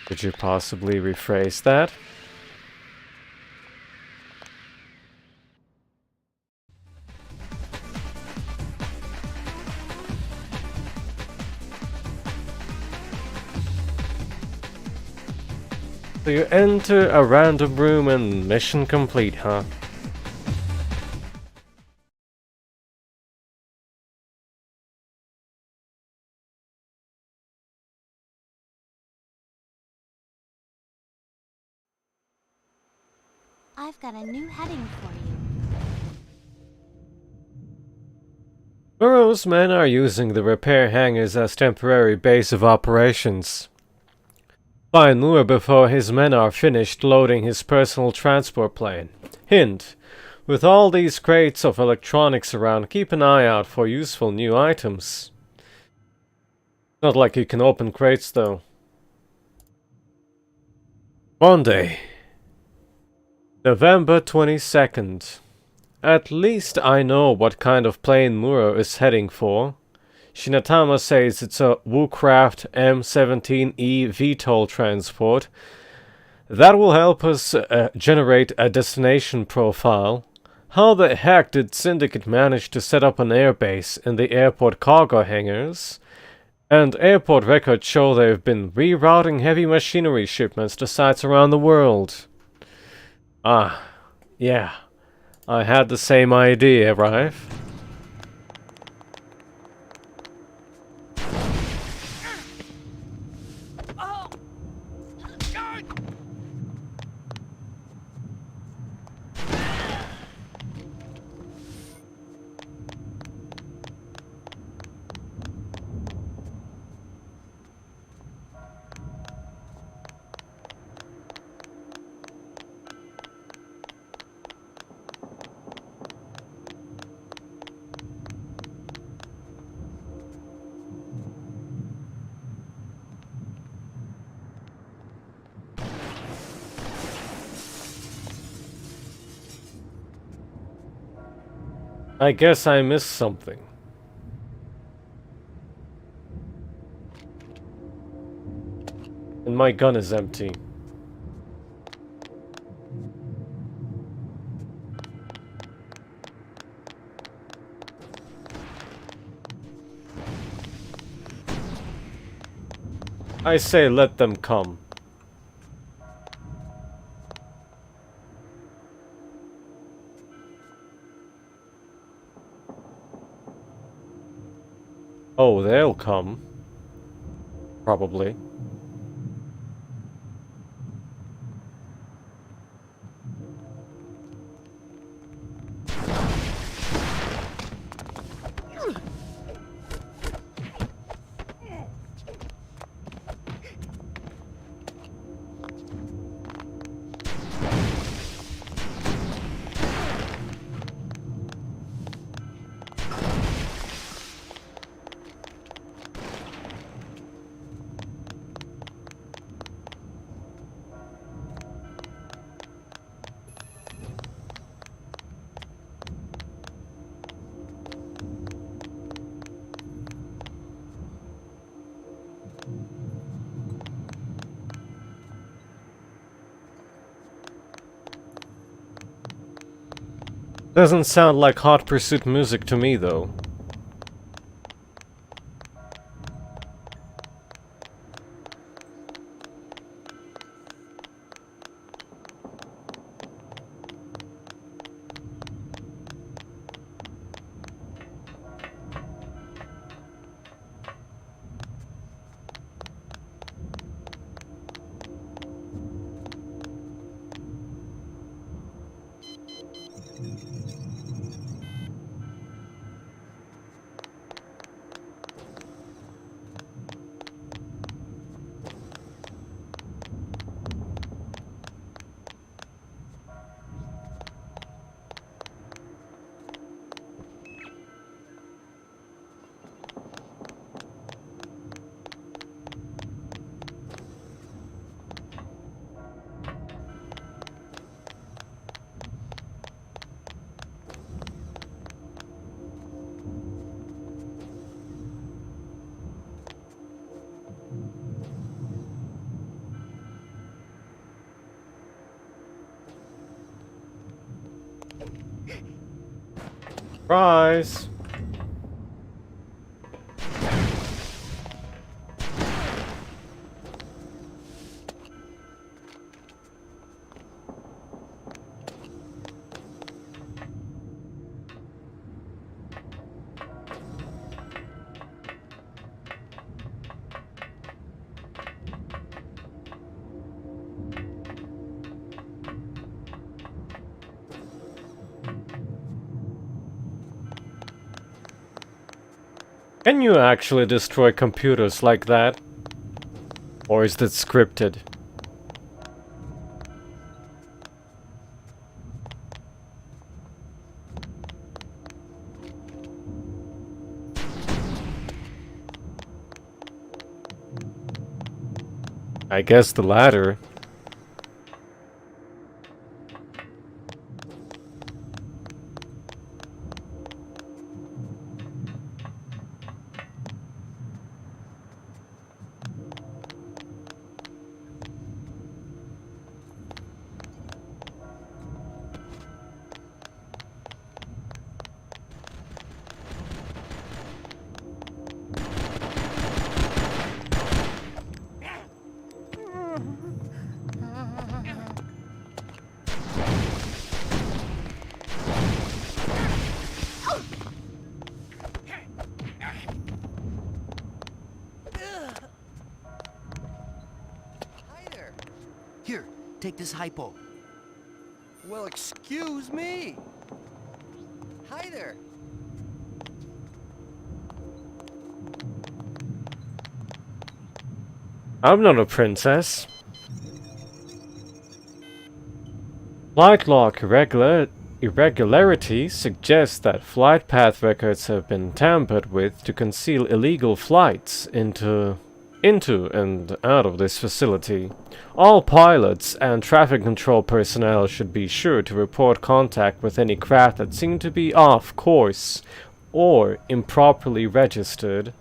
Could you possibly rephrase that? So you enter a random room and mission complete, huh? I've got a new heading for you. Muro's men are using the repair hangars as temporary base of operations. Find Muro before his men are finished loading his personal transport plane. Hint: with all these crates of electronics around, keep an eye out for useful new items. Not like you can open crates though. Monday, November 22nd. At least I know what kind of plane Muro is heading for. Shinotama says it's a Woocraft M17E VTOL transport. That will help us generate a destination profile. How the heck did Syndicate manage to set up an airbase in the airport cargo hangars? And airport records show they've been rerouting heavy machinery shipments to sites around the world. Ah, yeah. I had the same idea, right? I guess I missed something. And my gun is empty. I say let them come. Oh, they'll come. Probably. Doesn't sound like Hot Pursuit music to me, though. Surprise! Can you actually destroy computers like that? Or is that scripted? I guess the latter. Take this Hypo. Well, excuse me. Hi there. I'm not a princess. Flight log irregularities suggest that flight path records have been tampered with to conceal illegal flights into and out of this facility. All pilots and traffic control personnel should be sure to report contact with any craft that seem to be off course or improperly registered.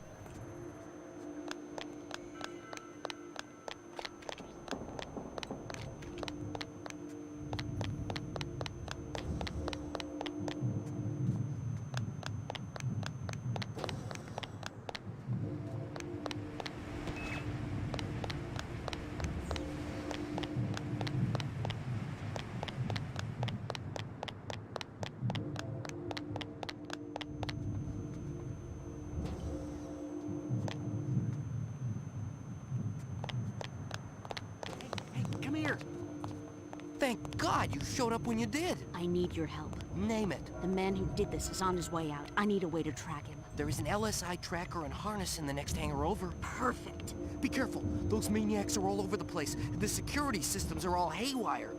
Thank God you showed up when you did. I need your help. Name it. The man who did this is on his way out. I need a way to track him. There is an LSI tracker and harness in the next hangar over. Perfect. Be careful. Those maniacs are all over the place. The security systems are all haywire.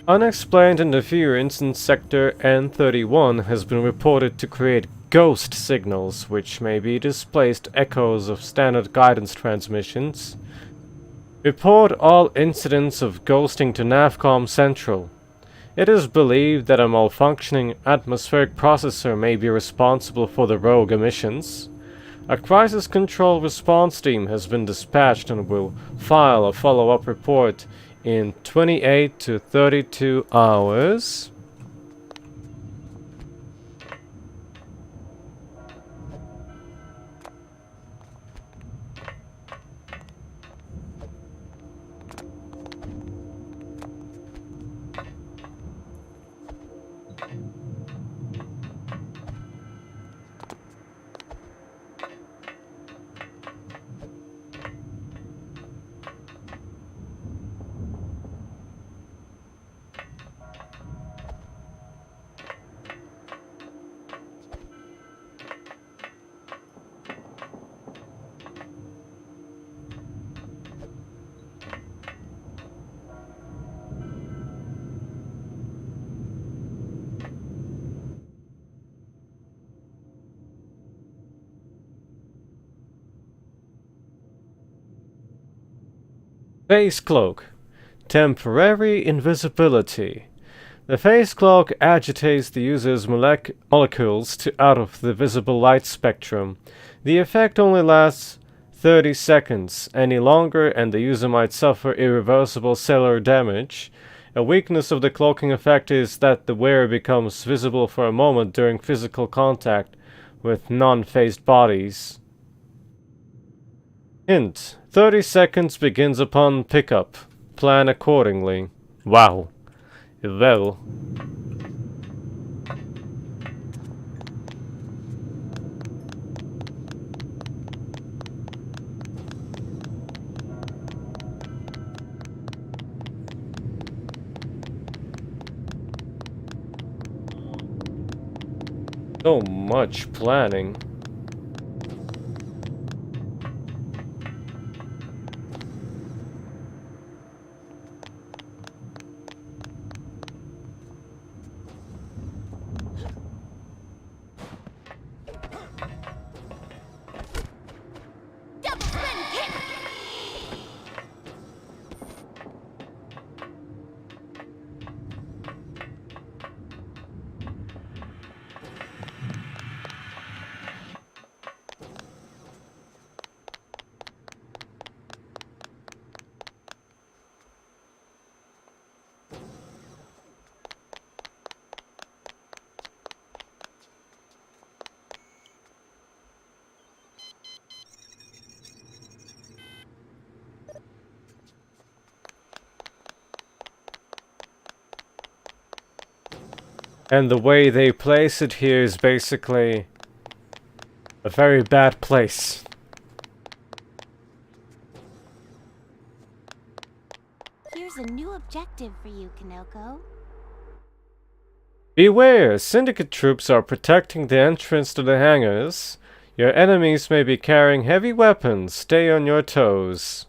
Unexplained interference in Sector N31 has been reported to create ghost signals, which may be displaced echoes of standard guidance transmissions. Report all incidents of ghosting to Navcom Central. It is believed that a malfunctioning atmospheric processor may be responsible for the rogue emissions. A crisis control response team has been dispatched and will file a follow-up report in 28 to 32 hours. Face Cloak. Temporary invisibility. The face cloak agitates the user's molecules to out of the visible light spectrum. The effect only lasts 30 seconds. Any longer and the user might suffer irreversible cellular damage. A weakness of the cloaking effect is that the wearer becomes visible for a moment during physical contact with non-phased bodies. Hint: 30 seconds begins upon pickup. Plan accordingly. Wow. Well. So much planning. And the way they place it here is basically a very bad place. Here's a new objective for you, Kanoko. Beware! Syndicate troops are protecting the entrance to the hangars. Your enemies may be carrying heavy weapons. Stay on your toes.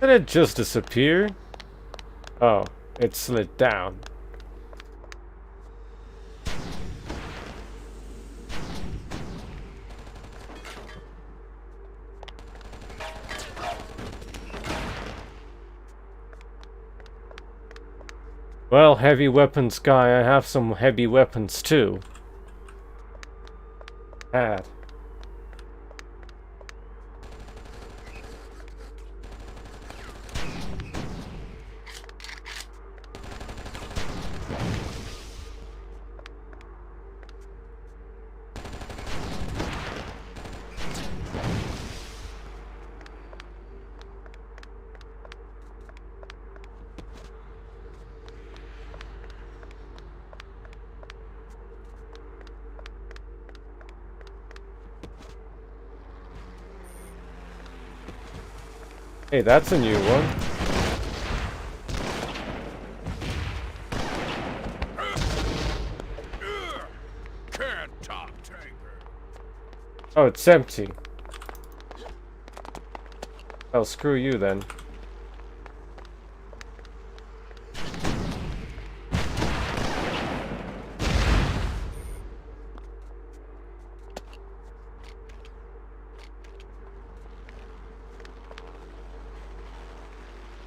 Did it just disappear? Oh, it slid down. Well, heavy weapons guy, I have some heavy weapons too. Bad. Hey, that's a new one. Oh, it's empty. Oh, screw you then.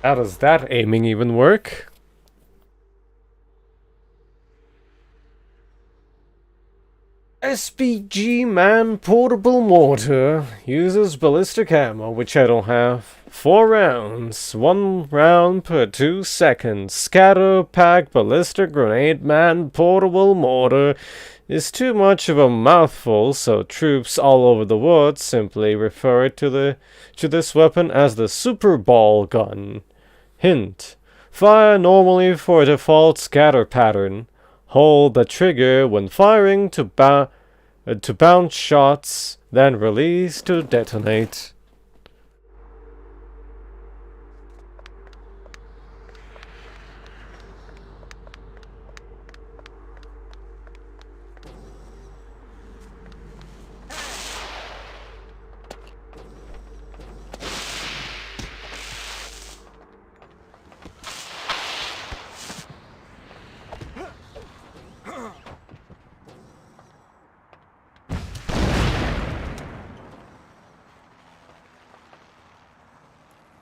How does that aiming even work? SPG Man Portable Mortar uses ballistic ammo, which I don't have. 4 rounds, 1 round per 2 seconds. Scatter Pack Ballistic Grenade Man Portable Mortar is too much of a mouthful, so troops all over the world simply refer to this weapon as the Super Ball Gun. Hint: fire normally for a default scatter pattern. Hold the trigger when firing to bounce shots, then release to detonate.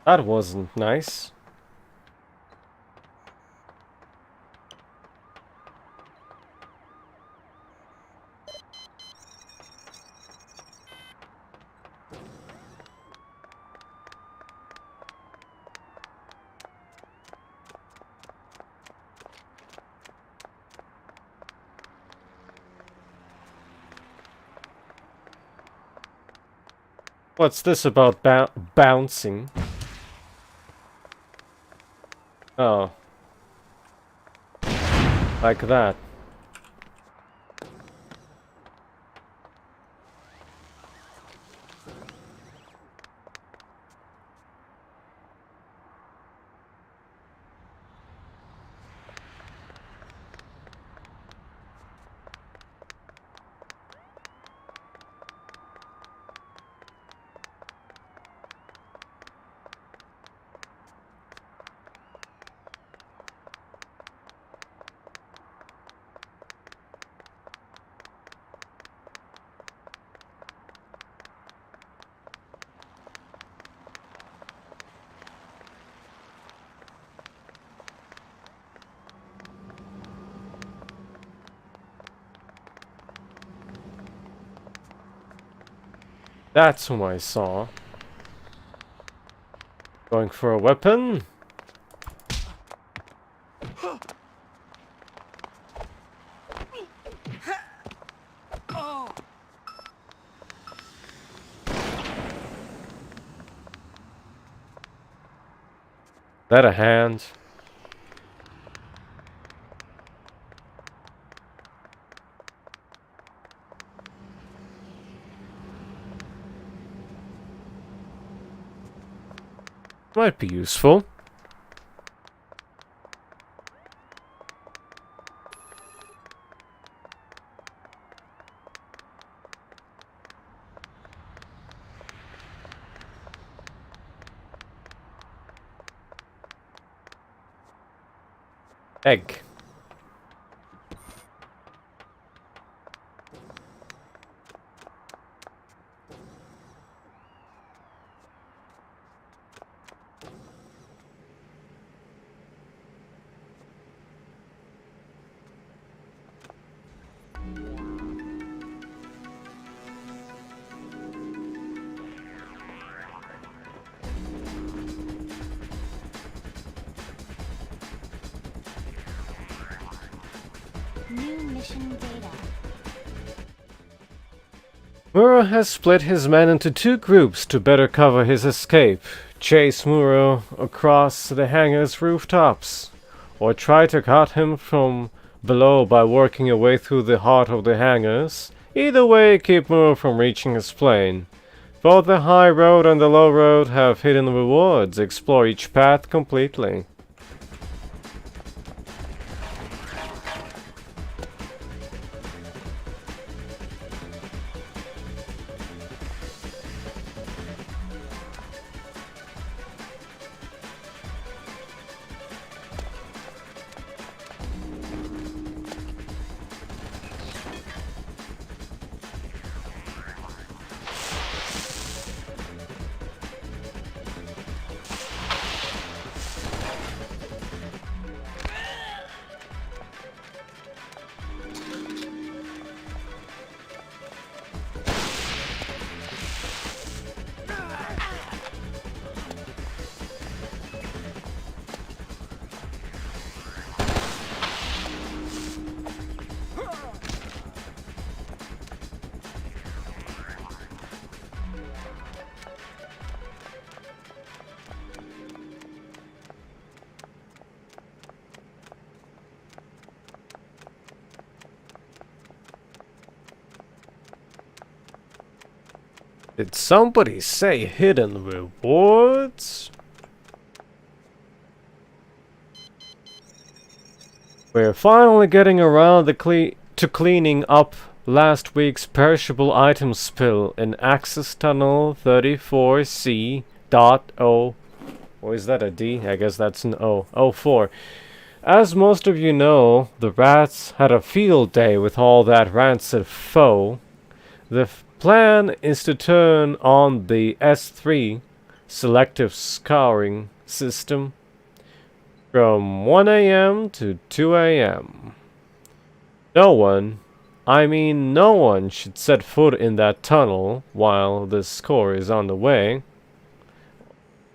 That wasn't nice. What's this about bouncing? Oh. Like that. That's whom I saw. Going for a weapon? That a hand? Might be useful. Egg. New mission data. Muro has split his men into 2 groups to better cover his escape. Chase Muro across the hangar's rooftops, or try to cut him from below by working your way through the heart of the hangars. Either way, keep Muro from reaching his plane. Both the high road and the low road have hidden rewards. Explore each path completely. Did somebody say hidden rewards? We're finally getting around to cleaning up last week's perishable item spill in access tunnel 34C.O. Or is that a D? I guess that's an O. 04. As most of you know, the rats had a field day with all that rancid foe. The plan is to turn on the S3 selective scouring system from 1 AM to 2 AM. No one, I mean no one, should set foot in that tunnel while this score is on the way.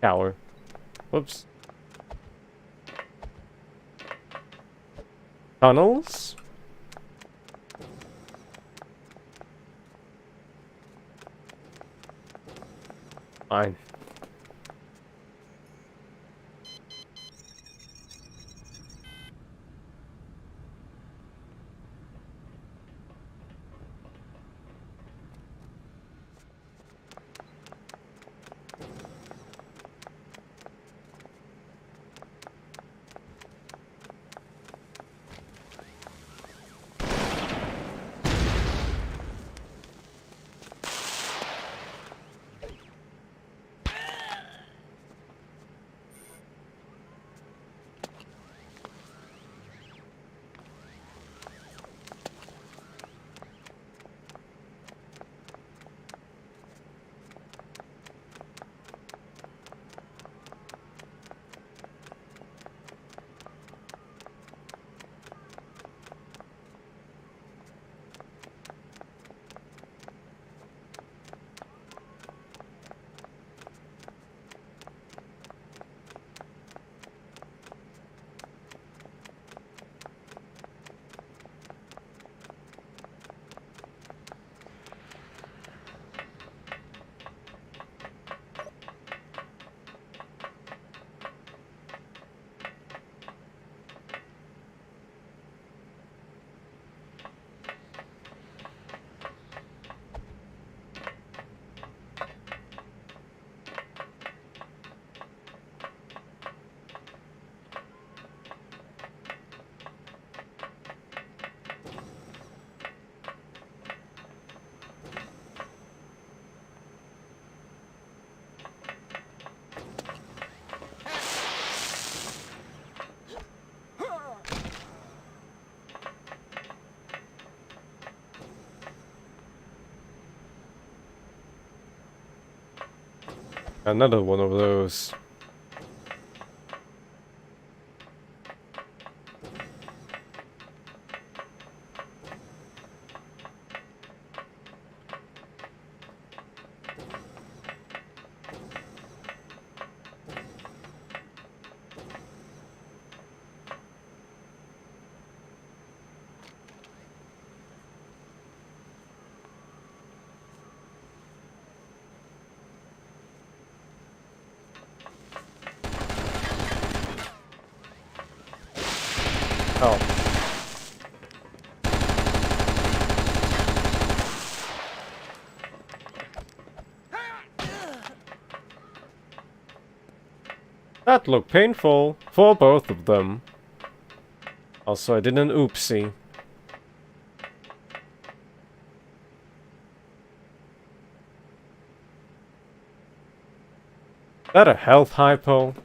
Cower. Whoops. Tunnels? Fine. Another one of those. Oh. That looked painful for both of them. Also, I did an oopsie. Is that a health hypo?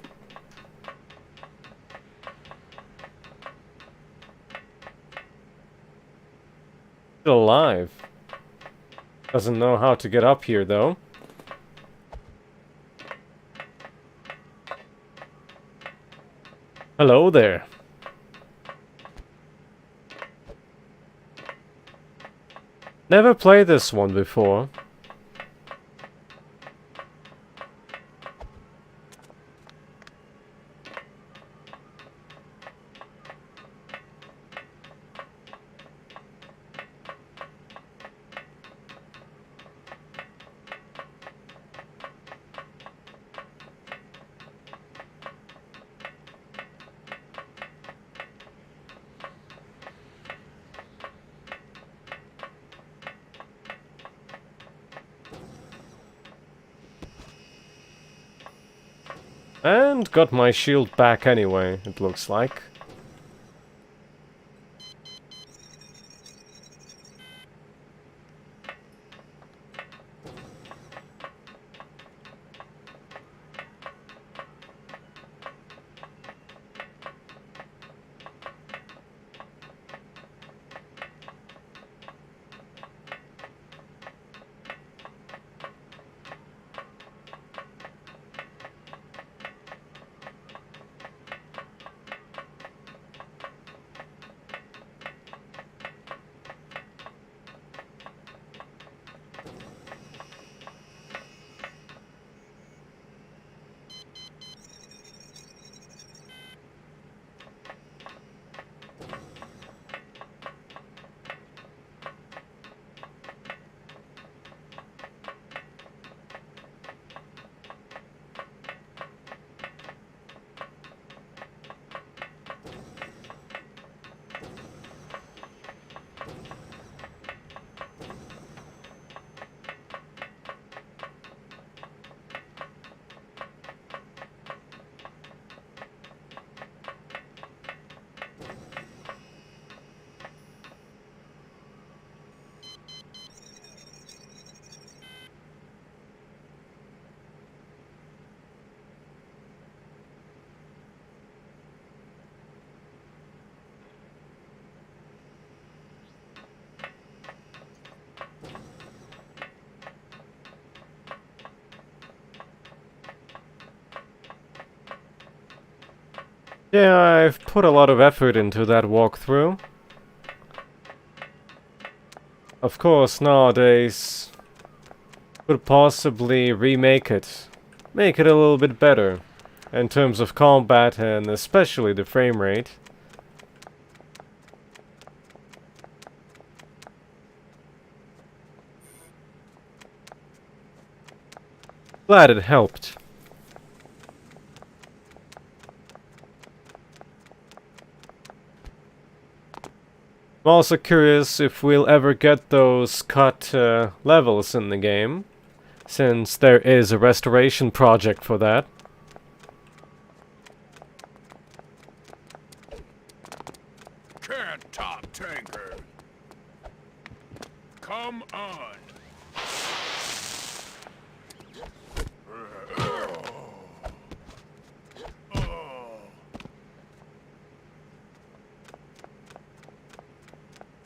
Still alive. Doesn't know how to get up here though. Hello there. Never played this one before. And got my shield back anyway, it looks like. Yeah, I've put a lot of effort into that walkthrough. Of course, nowadays, could possibly remake it. Make it a little bit better. In terms of combat and especially the frame rate. Glad it helped. I'm also curious if we'll ever get those cut levels in the game, since there is a restoration project for that. Can't top tanker. Come on.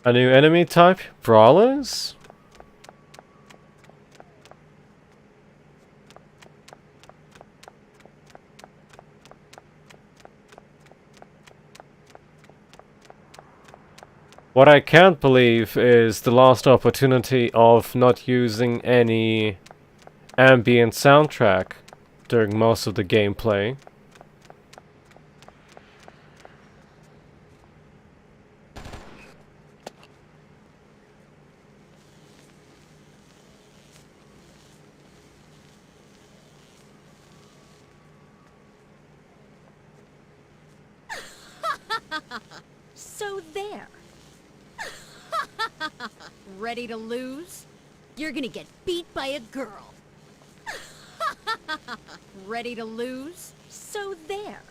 A new enemy type? Brawlers? What I can't believe is the lost opportunity of not using any ambient soundtrack during most of the gameplay. So there. Ready to lose? You're gonna get beat by a girl. Ready to lose? So there.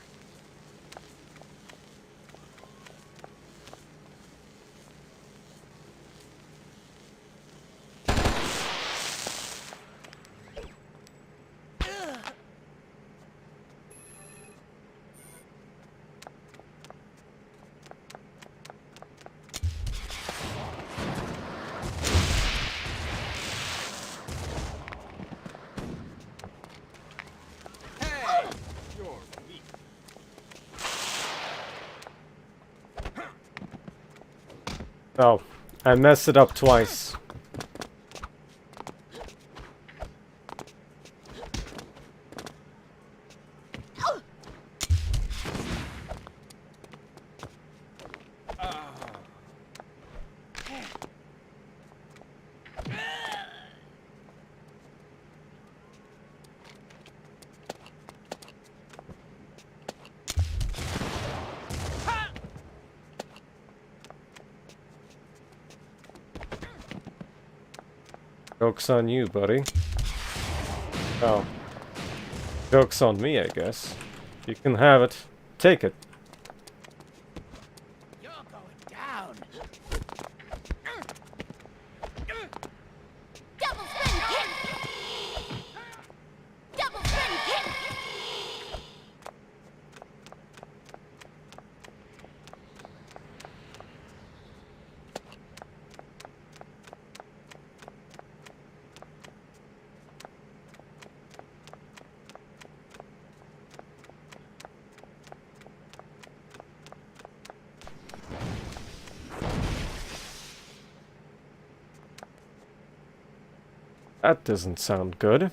Oh, I messed it up twice. Joke's on you, buddy. Oh. Joke's on me, I guess. You can have it. Take it. You're going down. Double spin kick! Double spin kick! That doesn't sound good.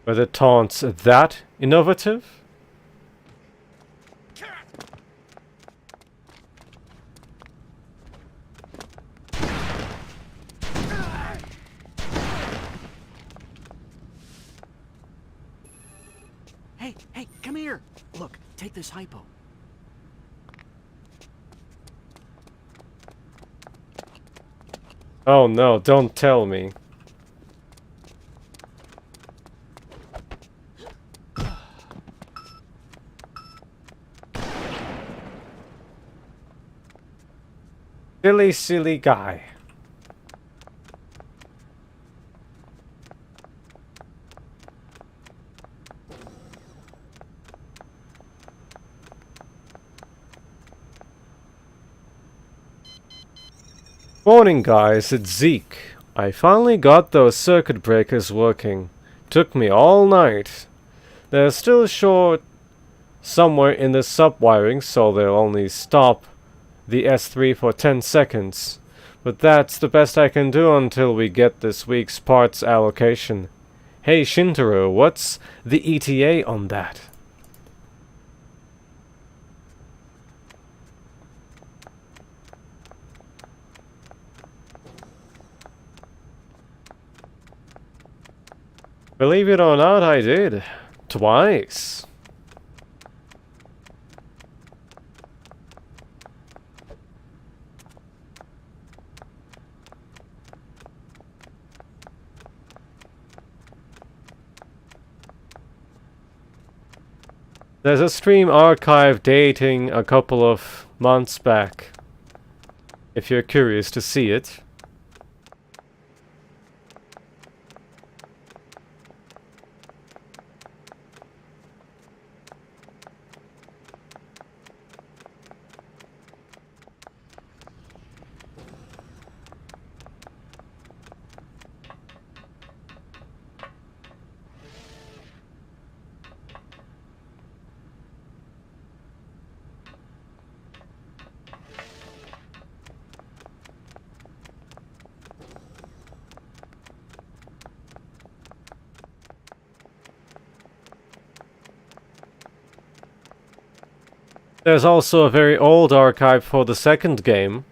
Were the taunts that innovative? Hey, come here! Look, take this Hypo. Oh no, don't tell me. Silly guy. Morning guys, it's Zeke. I finally got those circuit breakers working. Took me all night. They're still short somewhere in the sub-wiring, so they'll only stop the S3 for 10 seconds. But that's the best I can do until we get this week's parts allocation. Hey Shintaro, what's the ETA on that? Believe it or not, I did. Twice. There's a stream archive dating a couple of months back, if you're curious to see it. There's also a very old archive for the second game.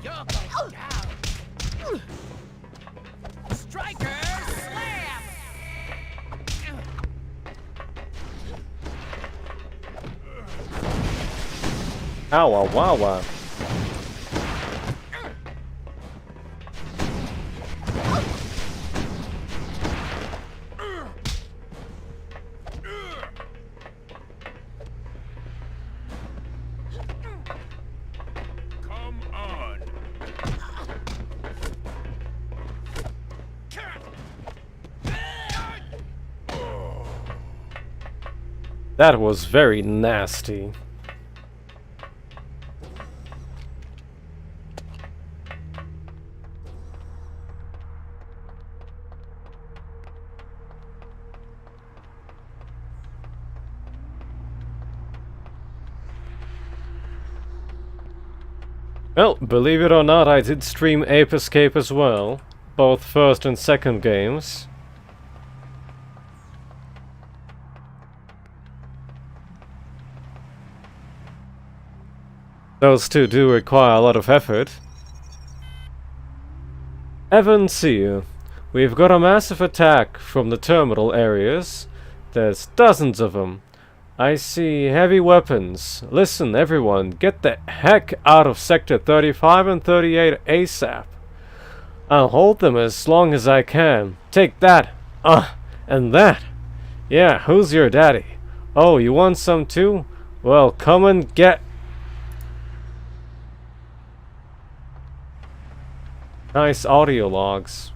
You're going down. Striker slam. Owa wawa. That was very nasty. Well, believe it or not, I did stream Ape Escape as well. Both first and second games. Those two do require a lot of effort. Evan, see you. We've got a massive attack from the terminal areas. There's dozens of them. I see heavy weapons. Listen, everyone, get the heck out of Sector 35 and 38 ASAP. I'll hold them as long as I can. Take that. And that. Yeah, who's your daddy? Oh, you want some too? Well, come and get... Nice audio logs.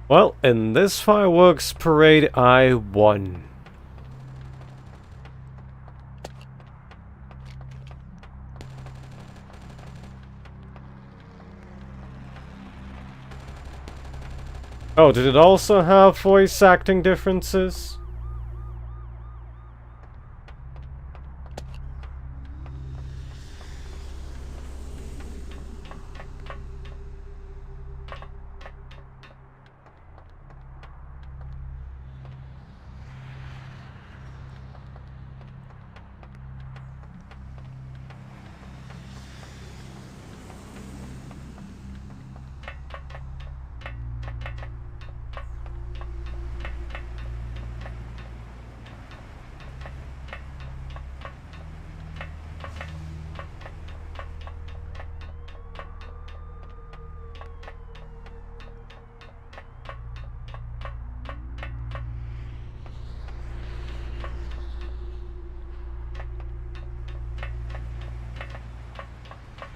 Well, in this fireworks parade, I won. Oh, did it also have voice acting differences?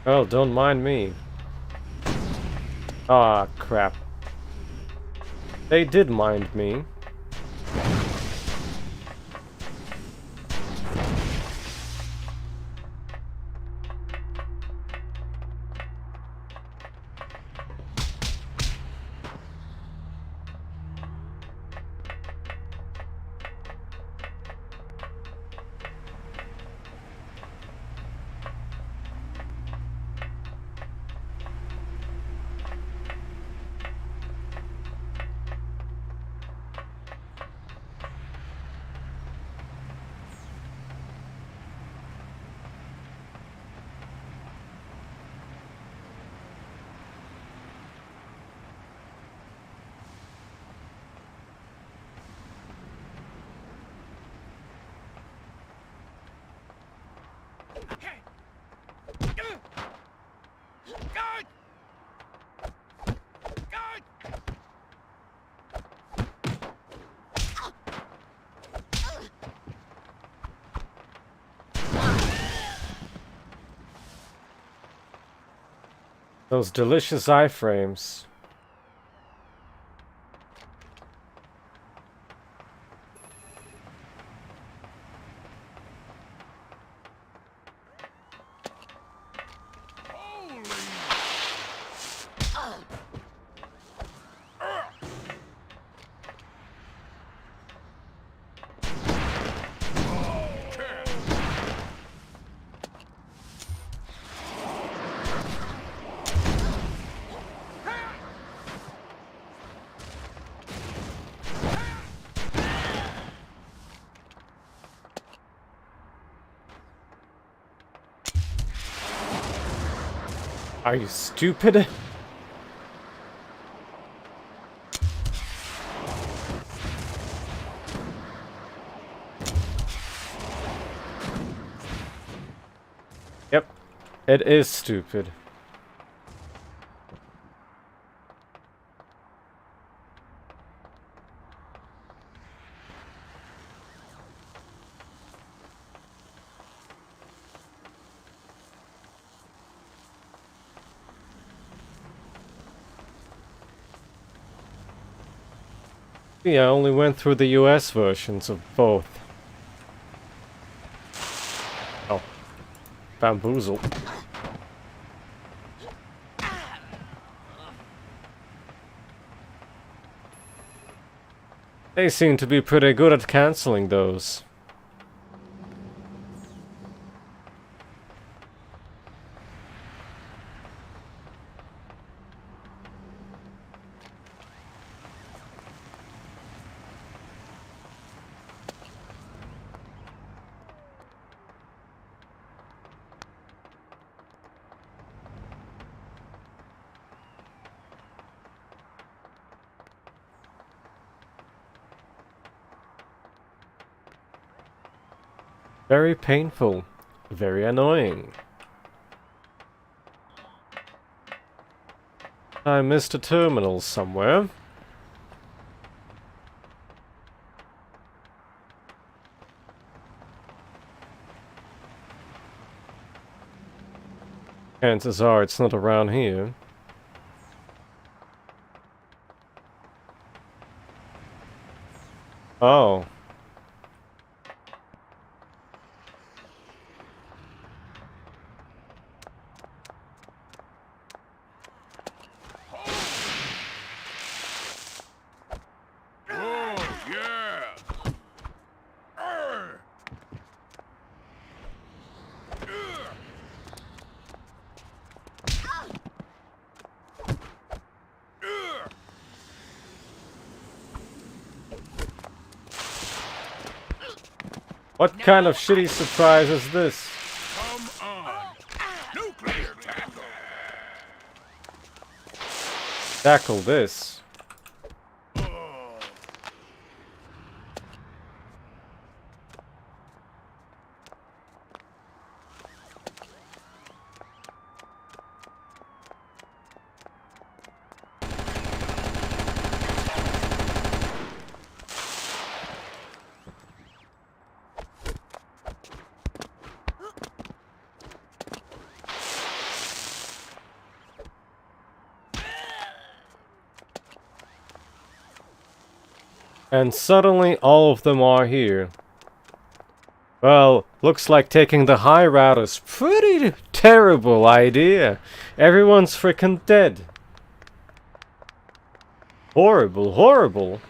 Oh, don't mind me. Ah, crap. They did mind me. Those delicious iframes. Are you stupid? Yep, it is stupid. Yeah, I only went through the US versions of both. Oh. Bamboozle. They seem to be pretty good at cancelling those. Very painful. Very annoying. I missed a terminal somewhere. Chances are it's not around here. Oh. What kind of shitty surprise is this? Come on. Nuclear tackle. Tackle this. And suddenly all of them are here. Well, looks like taking the high route is pretty terrible idea. Everyone's freaking dead. Horrible, horrible.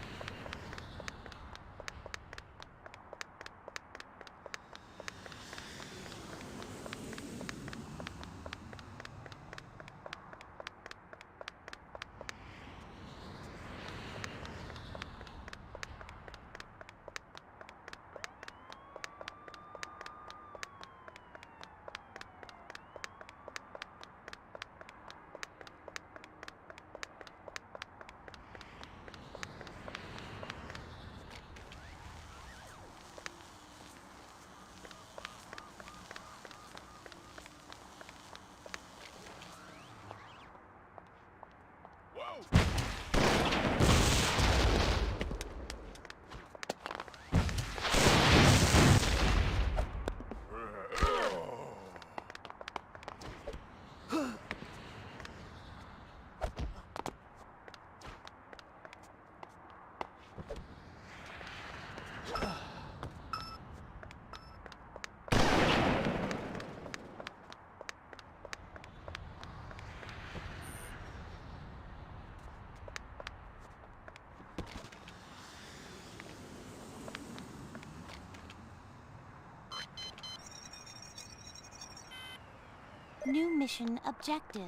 New mission objective.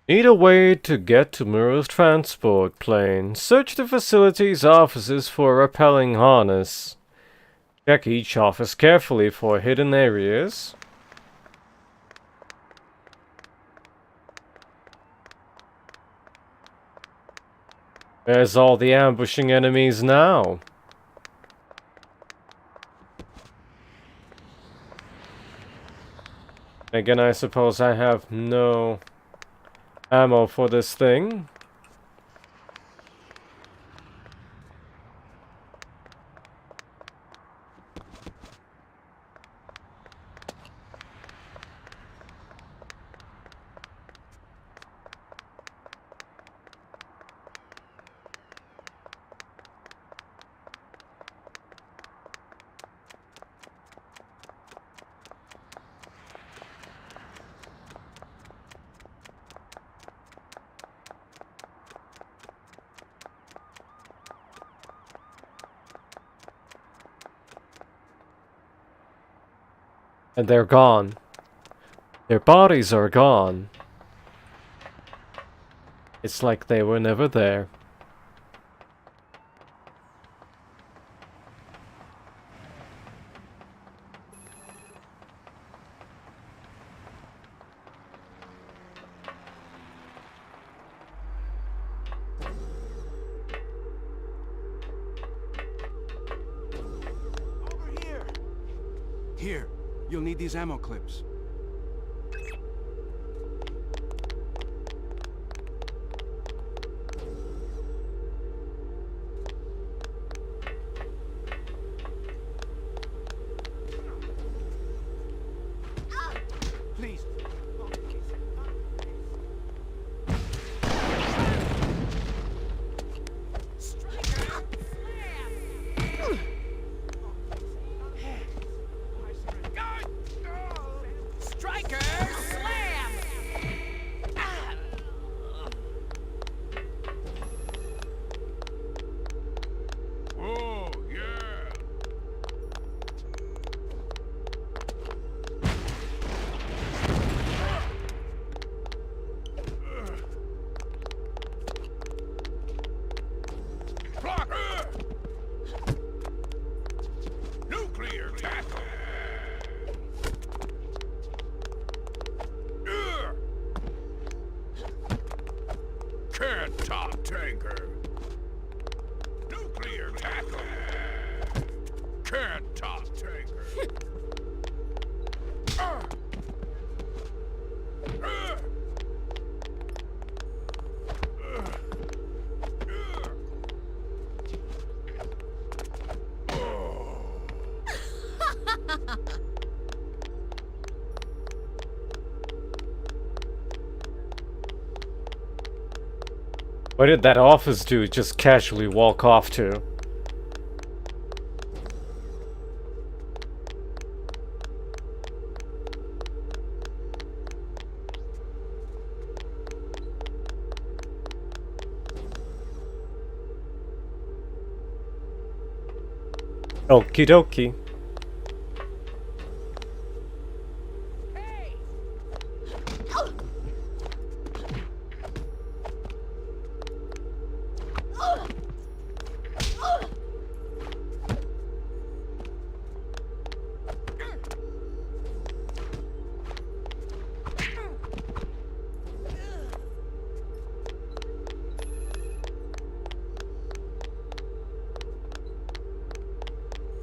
Need a way to get to Muro's transport plane. Search the facility's offices for a rappelling harness. Check each office carefully for hidden areas. Where's all the ambushing enemies now? Again, I suppose I have no ammo for this thing. And they're gone. Their bodies are gone. It's like they were never there. Here, you'll need these ammo clips. Please. Where did that office dude just casually walk off to? Okie dokie.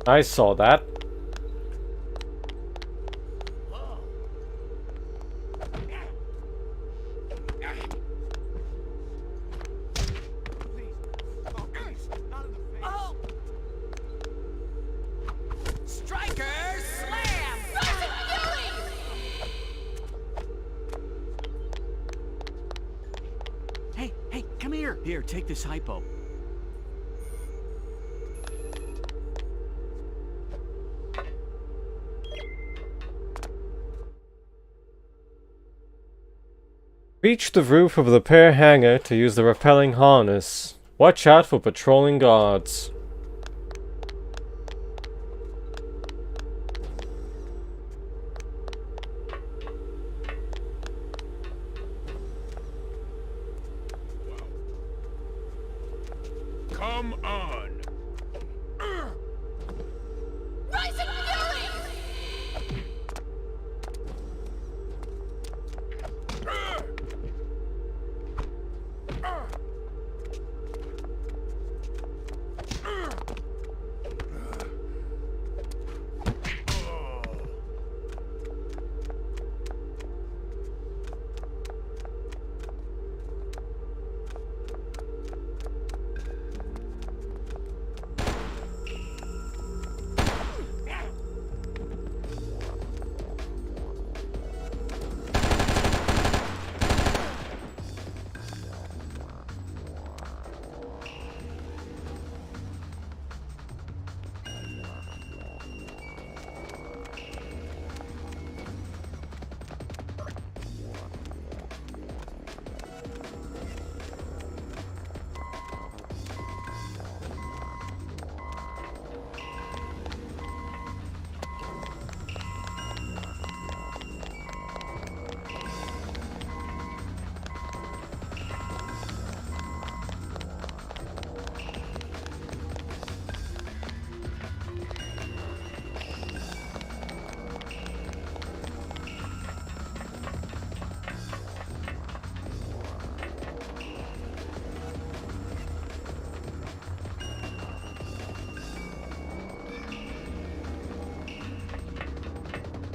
I saw that. Hey, come here. Here, take this Hypo. Reach the roof of the repair hangar to use the rappelling harness. Watch out for patrolling guards. Come on.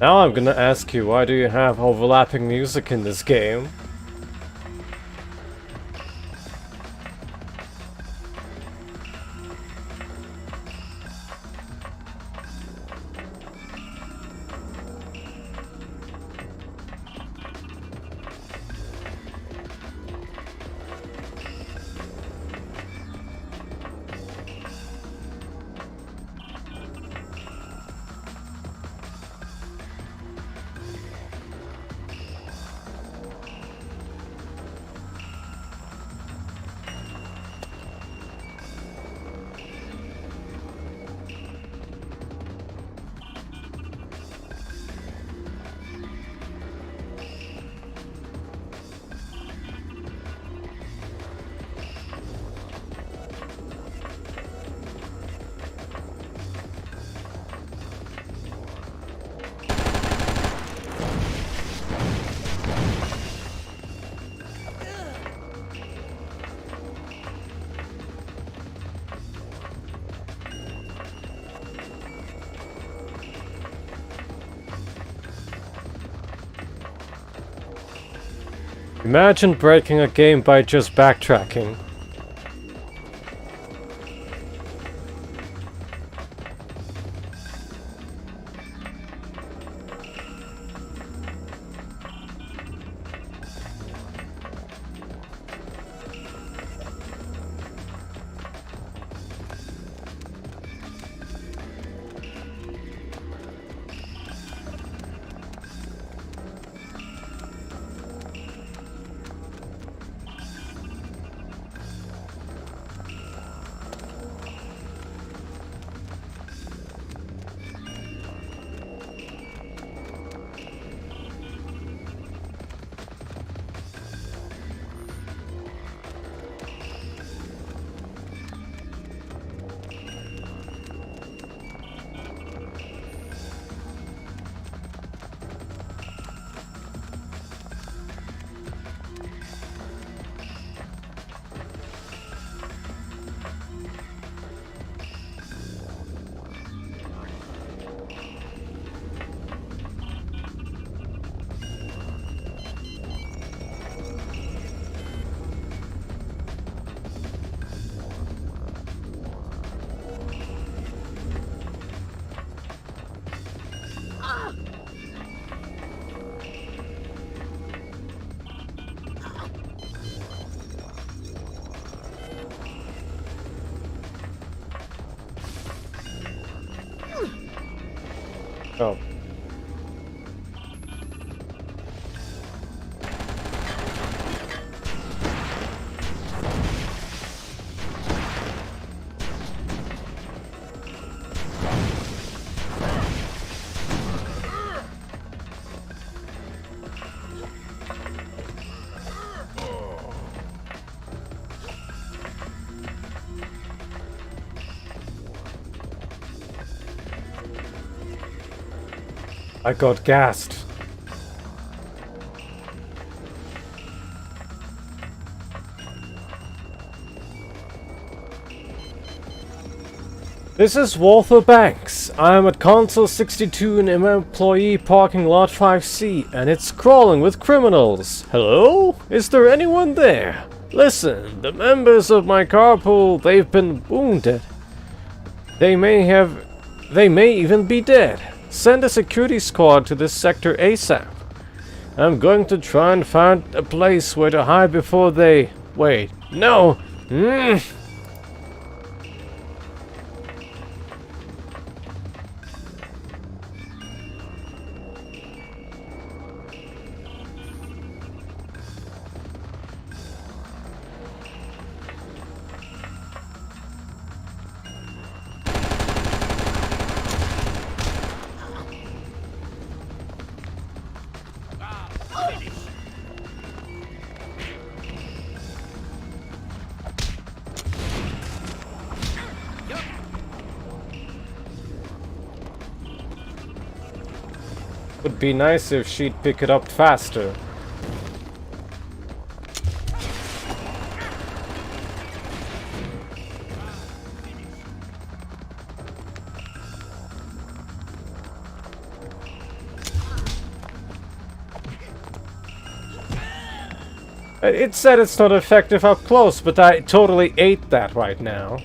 Now I'm gonna ask you, why do you have overlapping music in this game? Imagine breaking a game by just backtracking. Oh. I got gassed. This is Walther Banks. I am at Console 62 in Employee Parking Lot 5C, and it's crawling with criminals. Hello? Is there anyone there? Listen, the members of my carpool, they've been wounded. They may even be dead. Send a security squad to this sector ASAP. I'm going to try and find a place where to hide before they... Wait, no! Would be nice if she'd pick it up faster. It said it's not effective up close, but I totally ate that right now.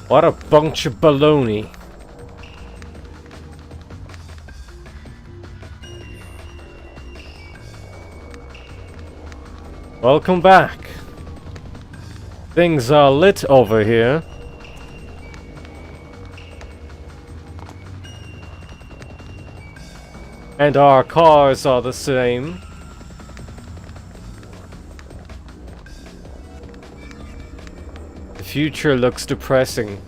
What a bunch of baloney. Welcome back. Things are lit over here. And our cars are the same. The future looks depressing.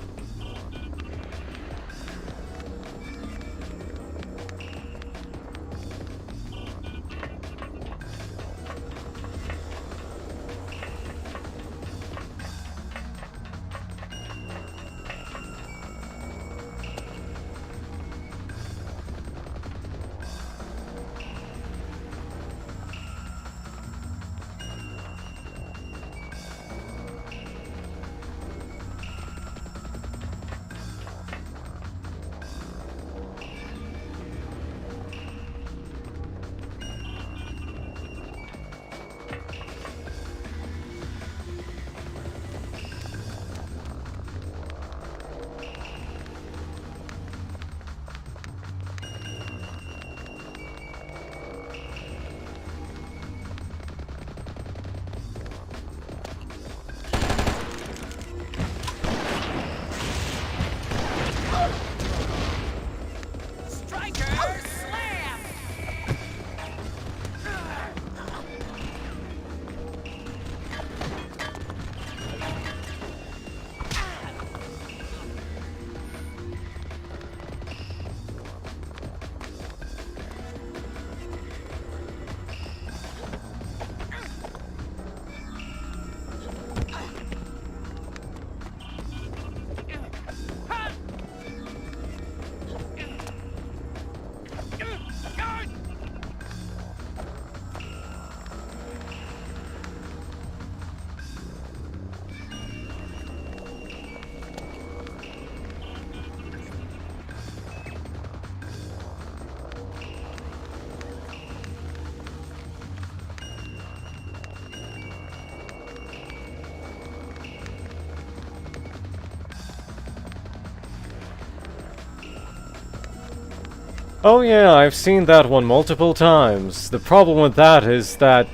Oh yeah, I've seen that one multiple times. The problem with that is that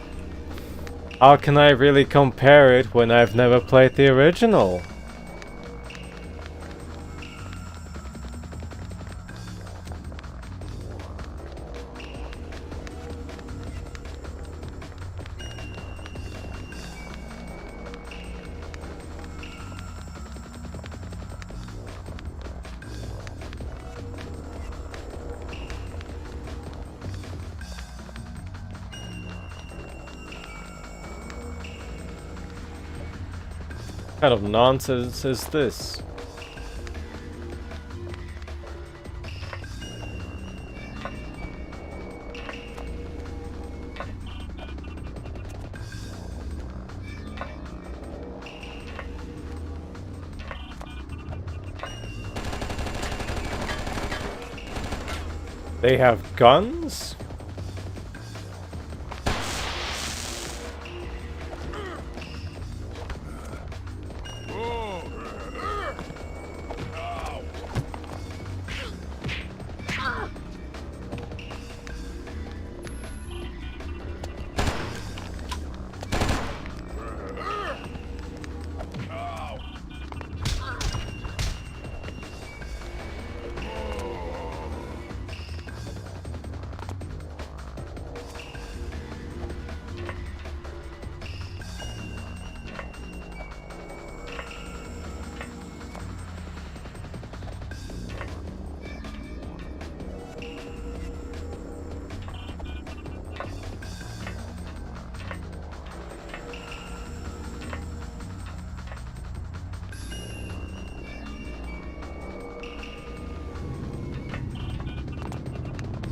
how can I really compare it when I've never played the original? What kind of nonsense is this? They have guns?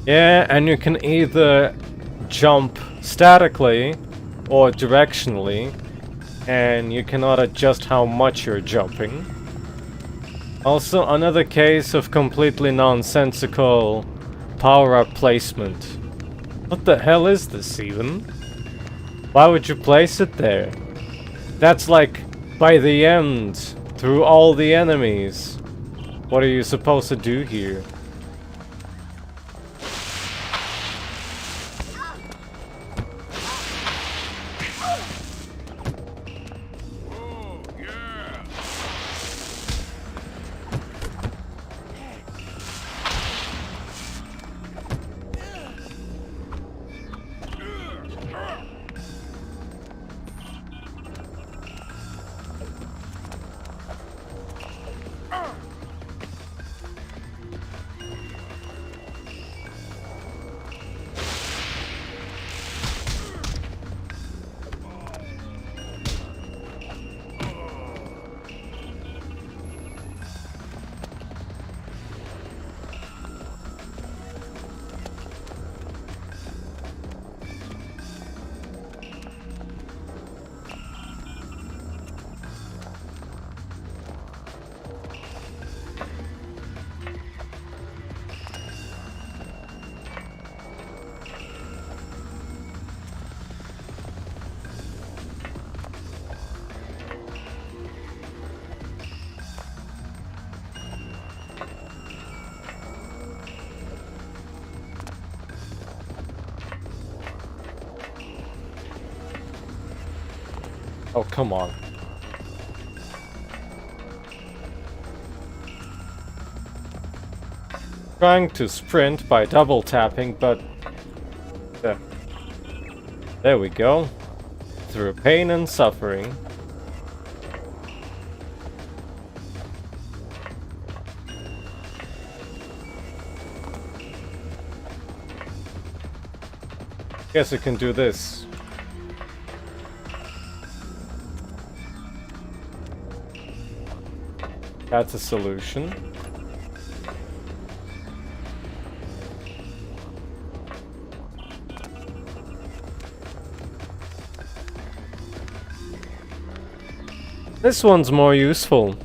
Yeah, and you can either jump statically or directionally. and you cannot adjust how much you're jumping. Also, another case of completely nonsensical power-up placement. What the hell is this even? Why would you place it there? That's like, by the end, through all the enemies. What are you supposed to do here? Oh, come on. Trying to sprint by double tapping, but... there we go. Through pain and suffering. Guess I can do this. That's a solution. This one's more useful.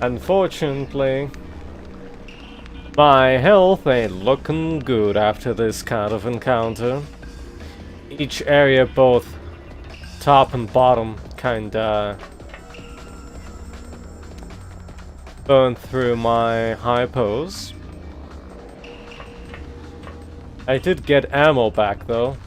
Unfortunately, my health ain't looking good after this kind of encounter. Each area, both top and bottom, kinda burned through my hypos. I did get ammo back though.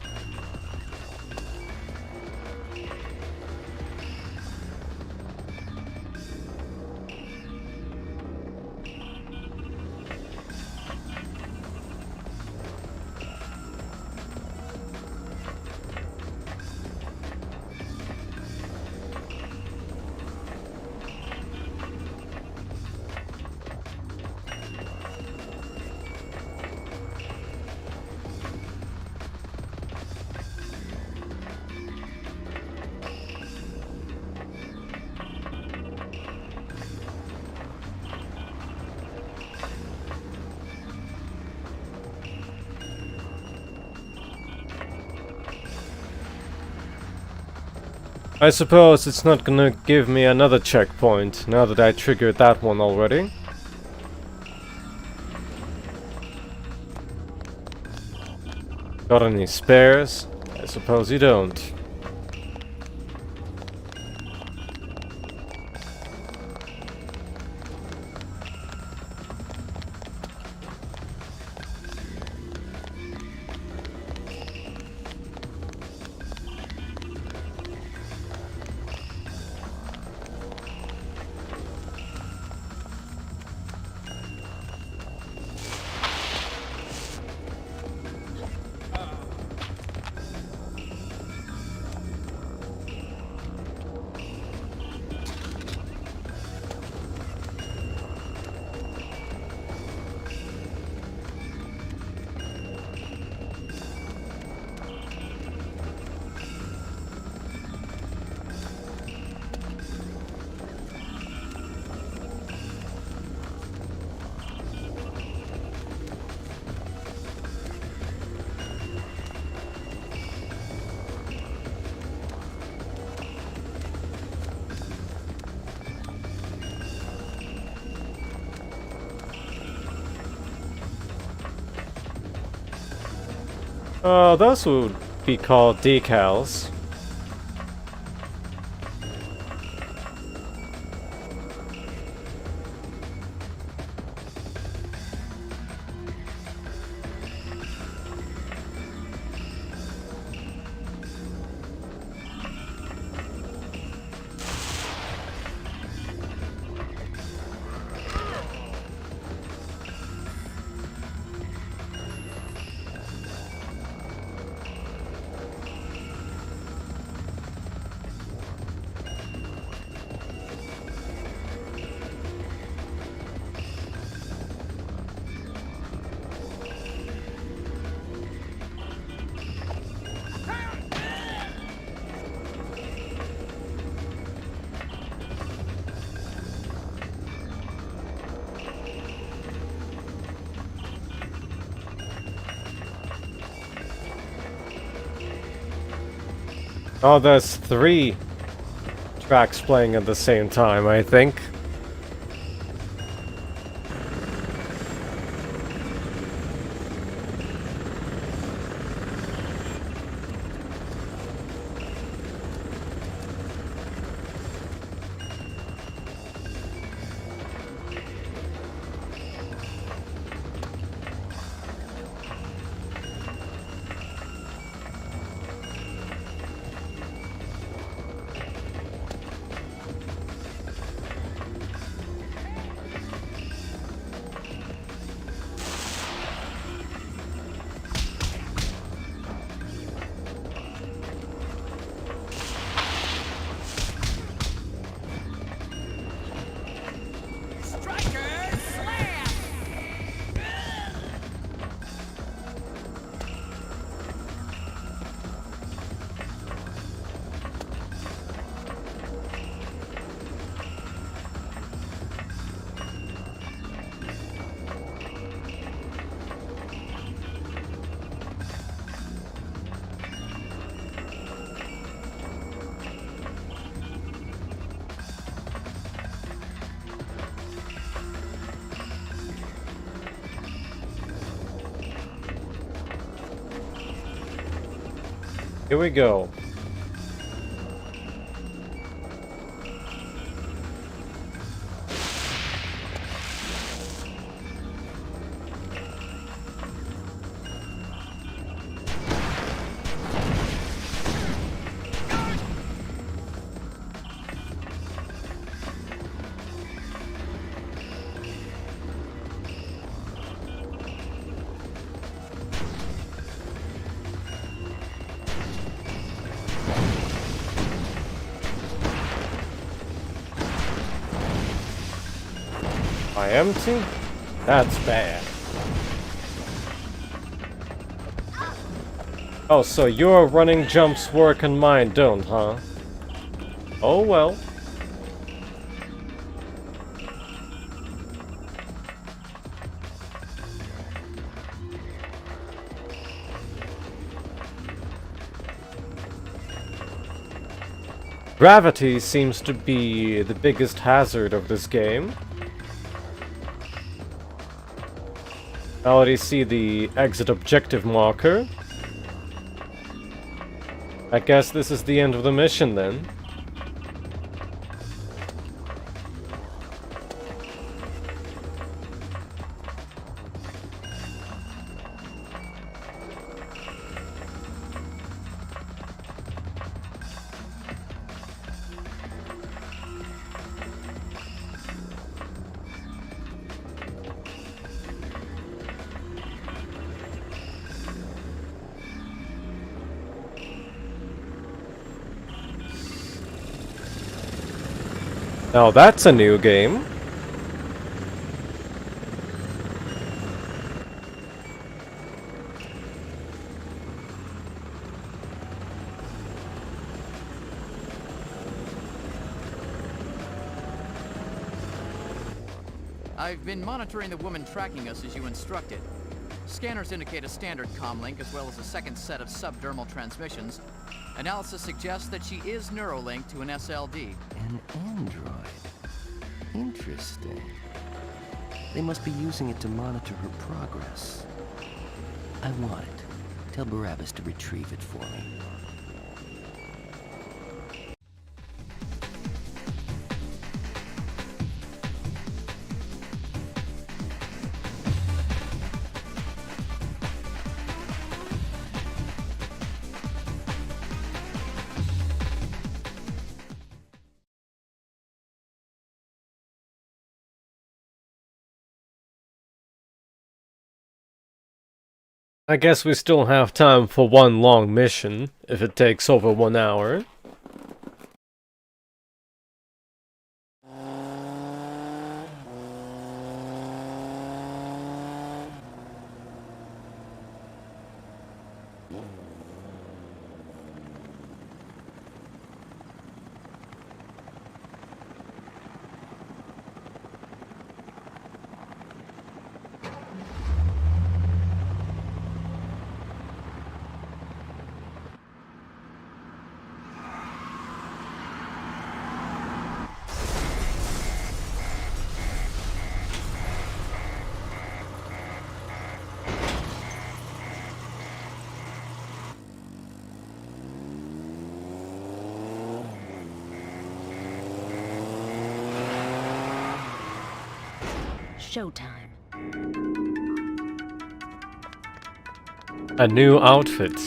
I suppose it's not gonna give me another checkpoint now that I triggered that one already. Got any spares? I suppose you don't. Those would be called decals. Oh, there's 3 tracks playing at the same time, I think. Here we go. Empty? That's bad. Oh, so your running jumps work and mine don't, huh? Oh well. Gravity seems to be the biggest hazard of this game. I already see the exit objective marker. I guess this is the end of the mission then. Now that's a new game. I've been monitoring the woman tracking us as you instructed. Scanners indicate a standard comlink as well as a second set of subdermal transmissions. Analysis suggests that she is neurolinked to an SLD. An android. Interesting. They must be using it to monitor her progress. I want it. Tell Barabas to retrieve it for me. I guess we still have time for one long mission, if it takes over 1 hour. Showtime. A new outfit.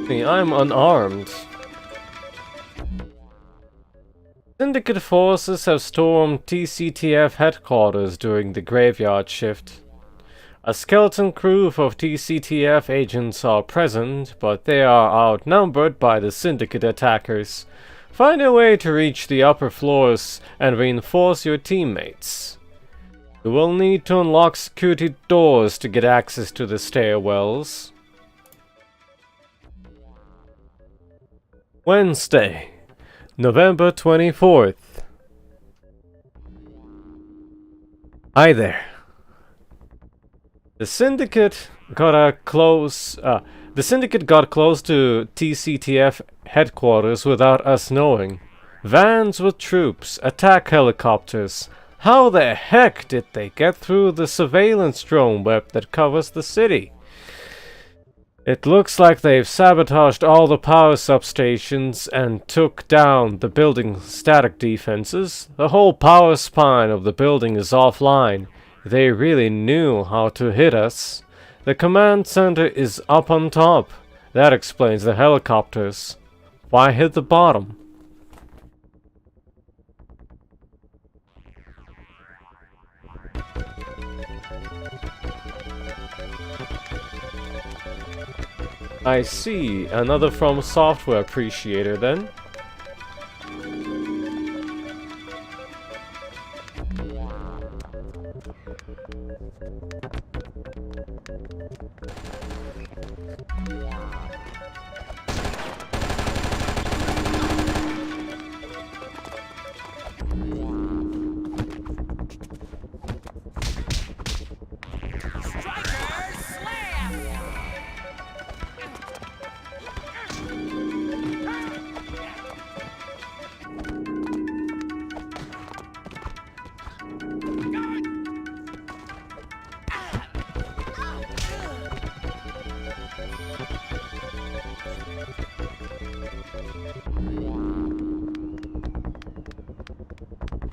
See, I'm unarmed. Syndicate forces have stormed TCTF Headquarters during the graveyard shift. A skeleton crew of TCTF agents are present, but they are outnumbered by the Syndicate attackers. Find a way to reach the upper floors and reinforce your teammates. You will need to unlock security doors to get access to the stairwells. Wednesday, November 24th. Hi there. The Syndicate got close to TCTF Headquarters without us knowing. Vans with troops, attack helicopters. How the heck did they get through the surveillance drone web that covers the city? It looks like they've sabotaged all the power substations and took down the building's static defenses. The whole power spine of the building is offline. They really knew how to hit us. The command center is up on top. That explains the helicopters. Why hit the bottom? I see. Another From Software appreciator then.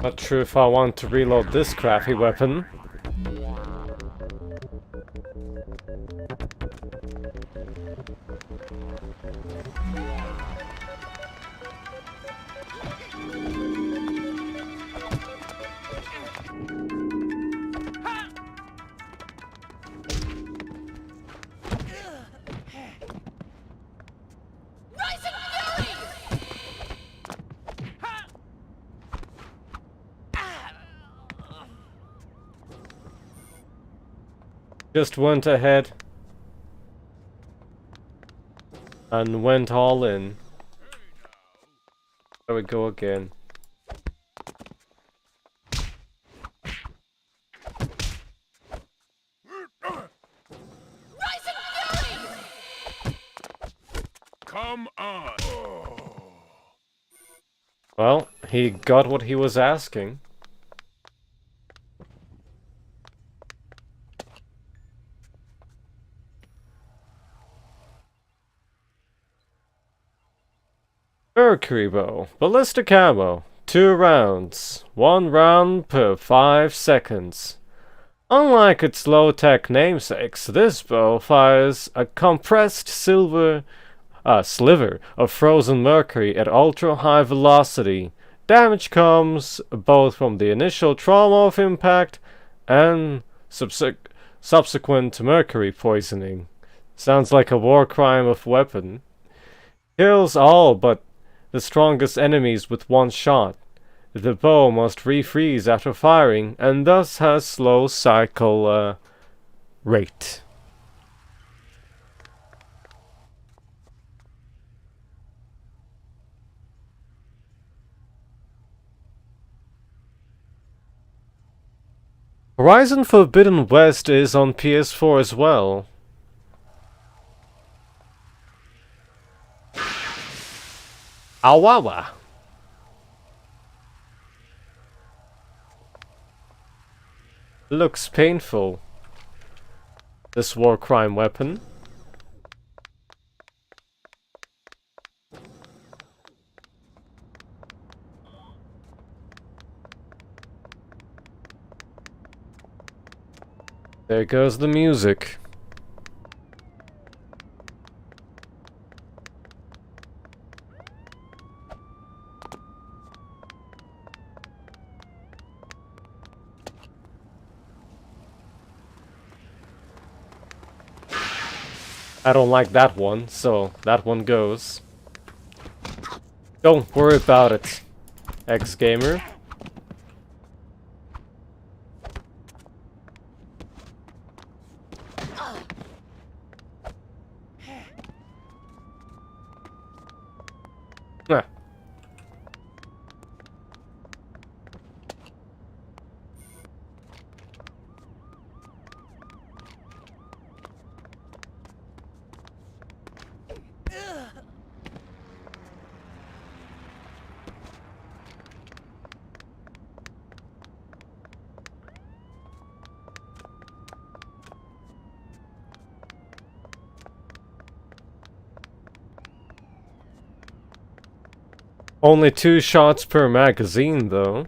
Not sure if I want to reload this crappy weapon. Just went ahead and went all in. There we go again. Come on. Well, he got what he was asking. Mercury bow. Ballistic ammo. 2 rounds. 1 round per 5 seconds. Unlike its low-tech namesakes, this bow fires a compressed sliver of frozen mercury at ultra-high velocity. Damage comes both from the initial trauma of impact and subsequent mercury poisoning. Sounds like a war crime of weapon. Kills all but the strongest enemies with 1 shot. The bow must refreeze after firing and thus has slow cycle rate. Horizon Forbidden West is on PS4 as well. Awawa. Looks painful. This war crime weapon. There goes the music. I don't like that one, so that one goes. Don't worry about it, ex-gamer. Nah. Only 2 shots per magazine, though.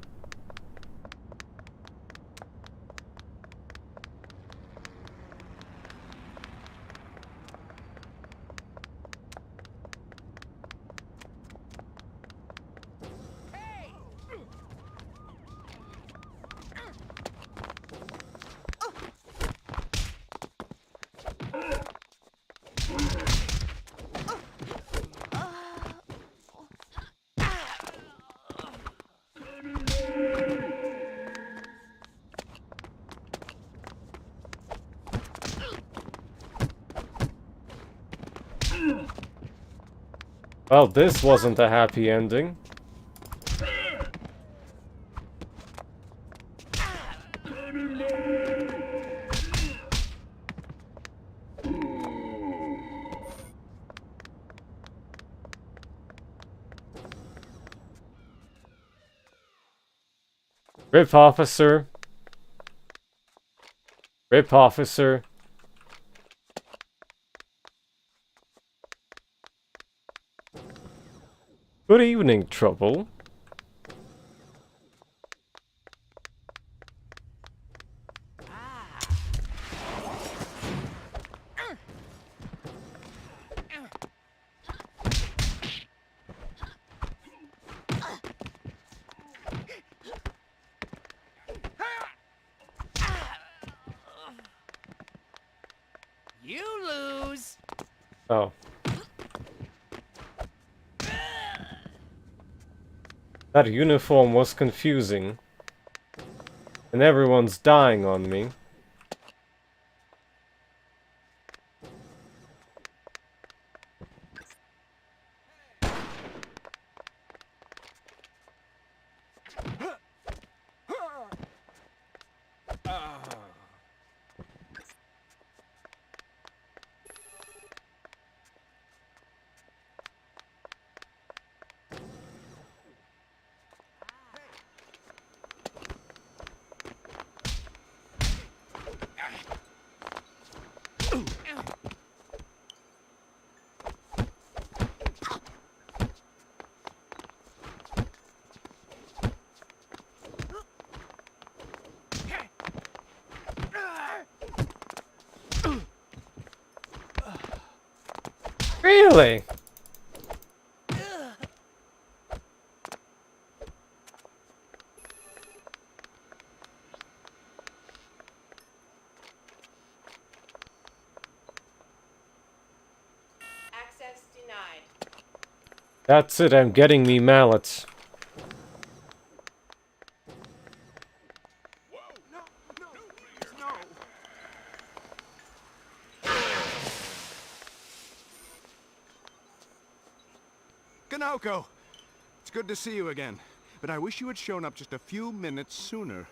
Well, this wasn't a happy ending. Rip, officer. Rip, officer. Good evening, Trouble. You lose. Oh. That uniform was confusing. And everyone's dying on me. Really? Access denied. That's it, I'm getting me mallets. Kanoko! It's good to see you again, but I wish you had shown up just a few minutes sooner.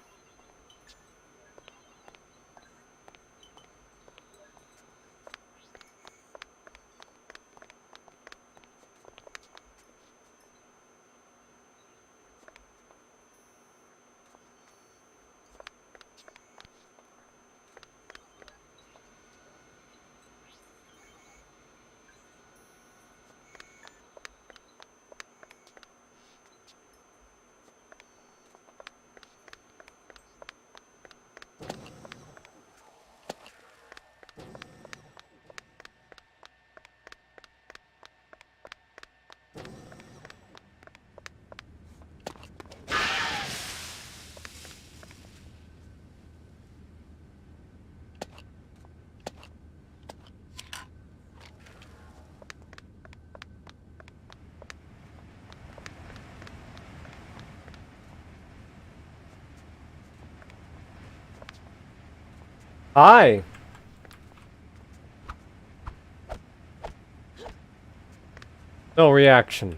Hi. No reaction.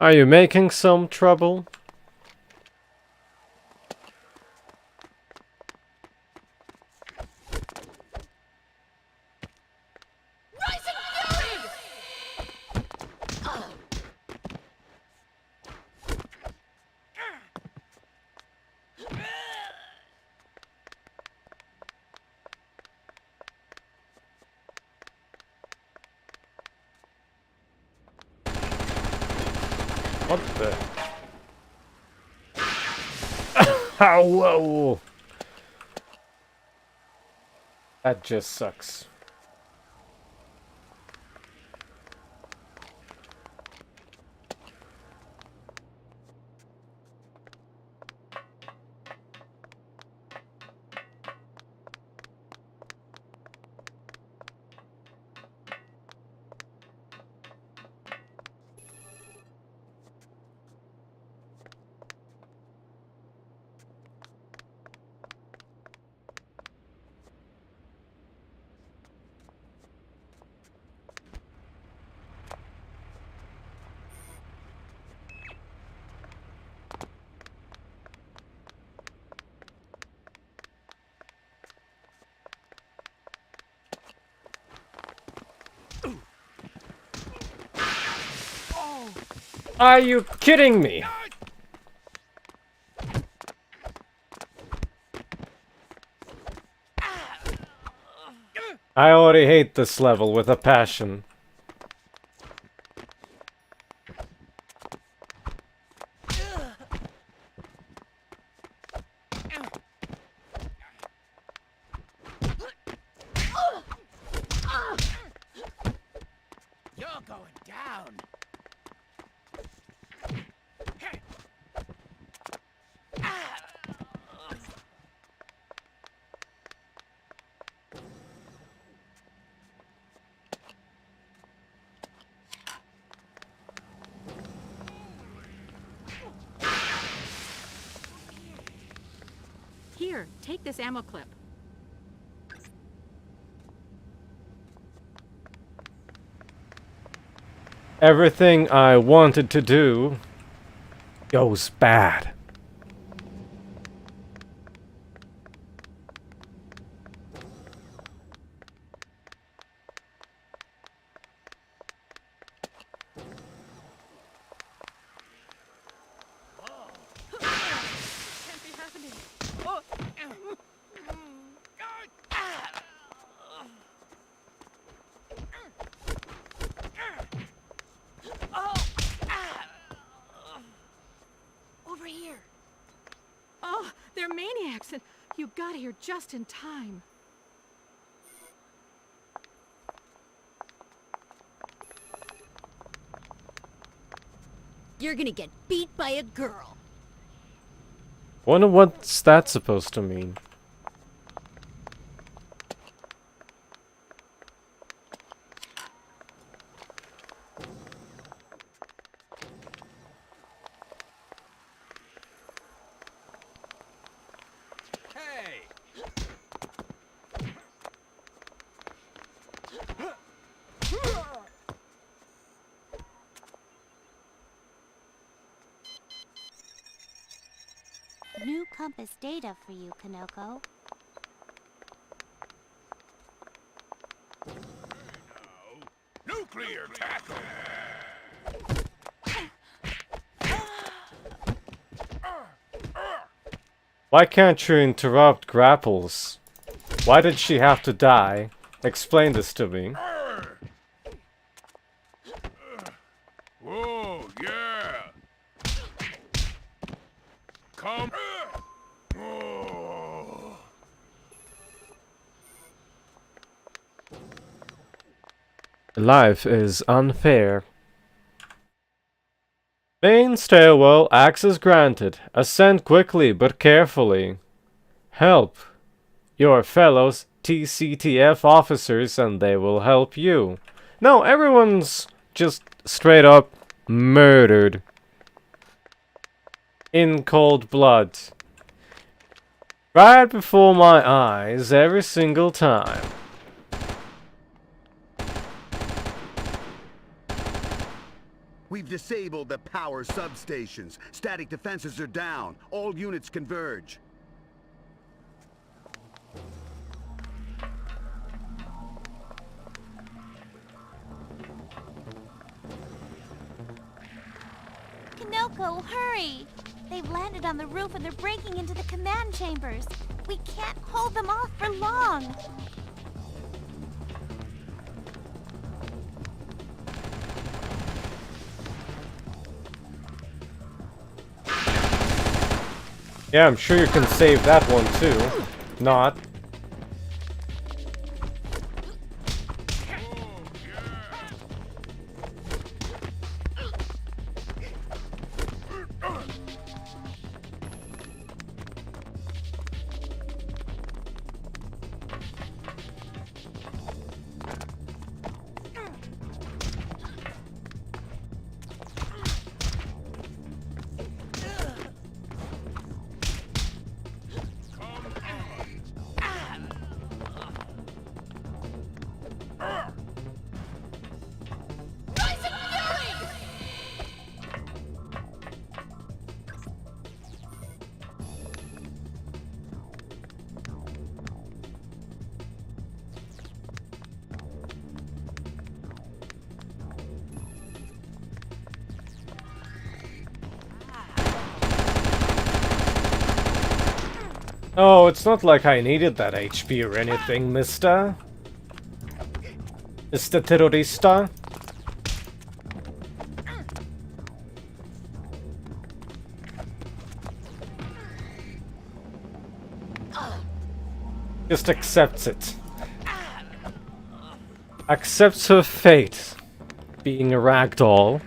Are you making some trouble? What the? Whoa! That just sucks. Are you kidding me? I already hate this level with a passion. You're going down. Here, take this ammo clip. Everything I wanted to do goes bad. They're maniacs, and you got here just in time. You're gonna get beat by a girl. Wonder what's that supposed to mean? New compass data for you, Kanoko. Nuclear tackle! Why can't you interrupt grapples? Why did she have to die? Explain this to me. Whoa, yeah! Come. Oh. Life is unfair. Main stairwell, access granted. Ascend quickly but carefully. Help your fellows TCTF officers and they will help you. No, everyone's just straight up murdered. In cold blood. Right before my eyes every single time. We've disabled the power substations. Static defenses are down. All units converge. Kanoko, hurry! They've landed on the roof and they're breaking into the command chambers. We can't hold them off for long. Yeah, I'm sure you can save that one too. Not. Oh, it's not like I needed that HP or anything, mister. Mr. Terrorista. Just accepts it. Accepts her fate. Being a ragdoll.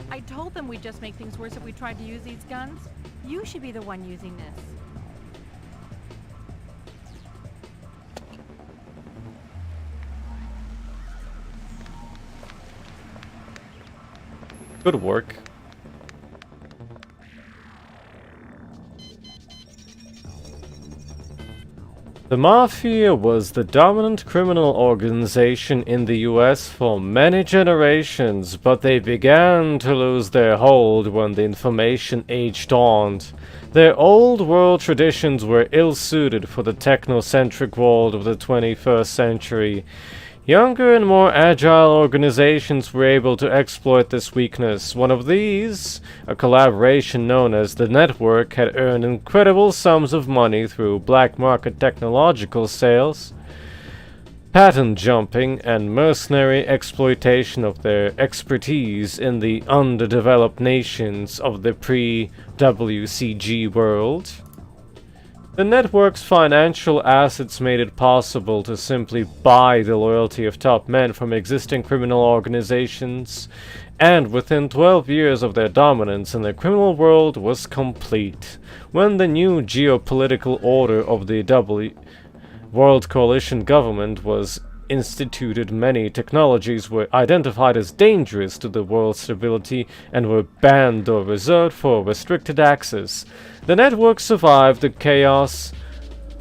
I told them we'd just make things worse if we tried to use these guns. You should be the one using this. Good work. The Mafia was the dominant criminal organization in the US for many generations, but they began to lose their hold when the information age dawned. Their old world traditions were ill-suited for the technocentric world of the 21st century. Younger and more agile organizations were able to exploit this weakness. One of these, a collaboration known as The Network, had earned incredible sums of money through black market technological sales. patent jumping and mercenary exploitation of their expertise in the underdeveloped nations of the pre-WCG world. The network's financial assets made it possible to simply buy the loyalty of top men from existing criminal organizations, and within 12 years of their dominance in the criminal world was complete, when the new geopolitical order of the World Coalition government was instituted. Many technologies were identified as dangerous to the world's stability and were banned or reserved for restricted access. The network survived the chaos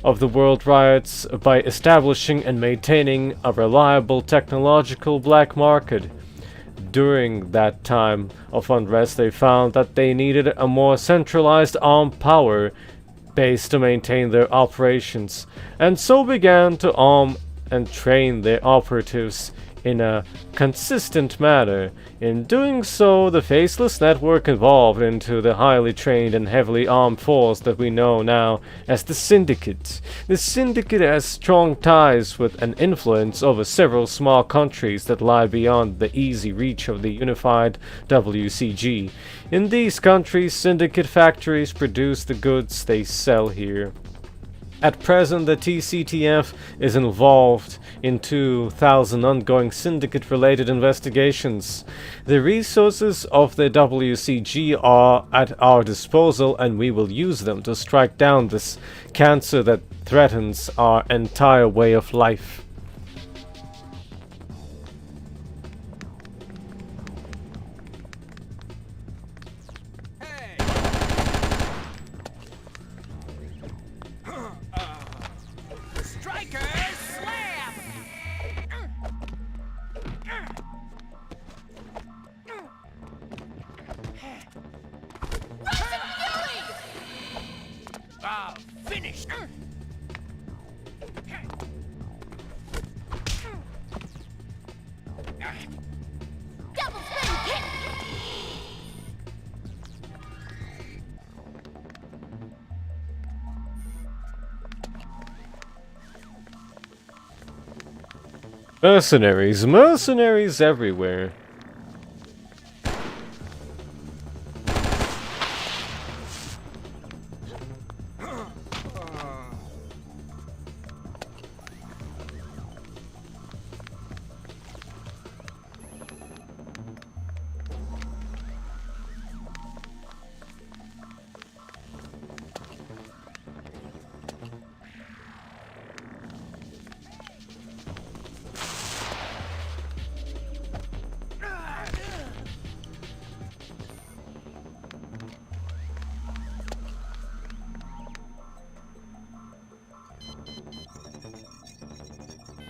of the world riots by establishing and maintaining a reliable technological black market. During that time of unrest, they found that they needed a more centralized armed power base to maintain their operations, and so began to arm and train their operatives in a consistent manner. In doing so, the Faceless Network evolved into the highly trained and heavily armed force that we know now as the Syndicate. The Syndicate has strong ties with and influence over several small countries that lie beyond the easy reach of the unified WCG. In these countries, Syndicate factories produce the goods they sell here. At present, the TCTF is involved in 2,000 ongoing Syndicate-related investigations. The resources of the WCG are at our disposal, and we will use them to strike down this cancer that threatens our entire way of life. Mercenaries everywhere.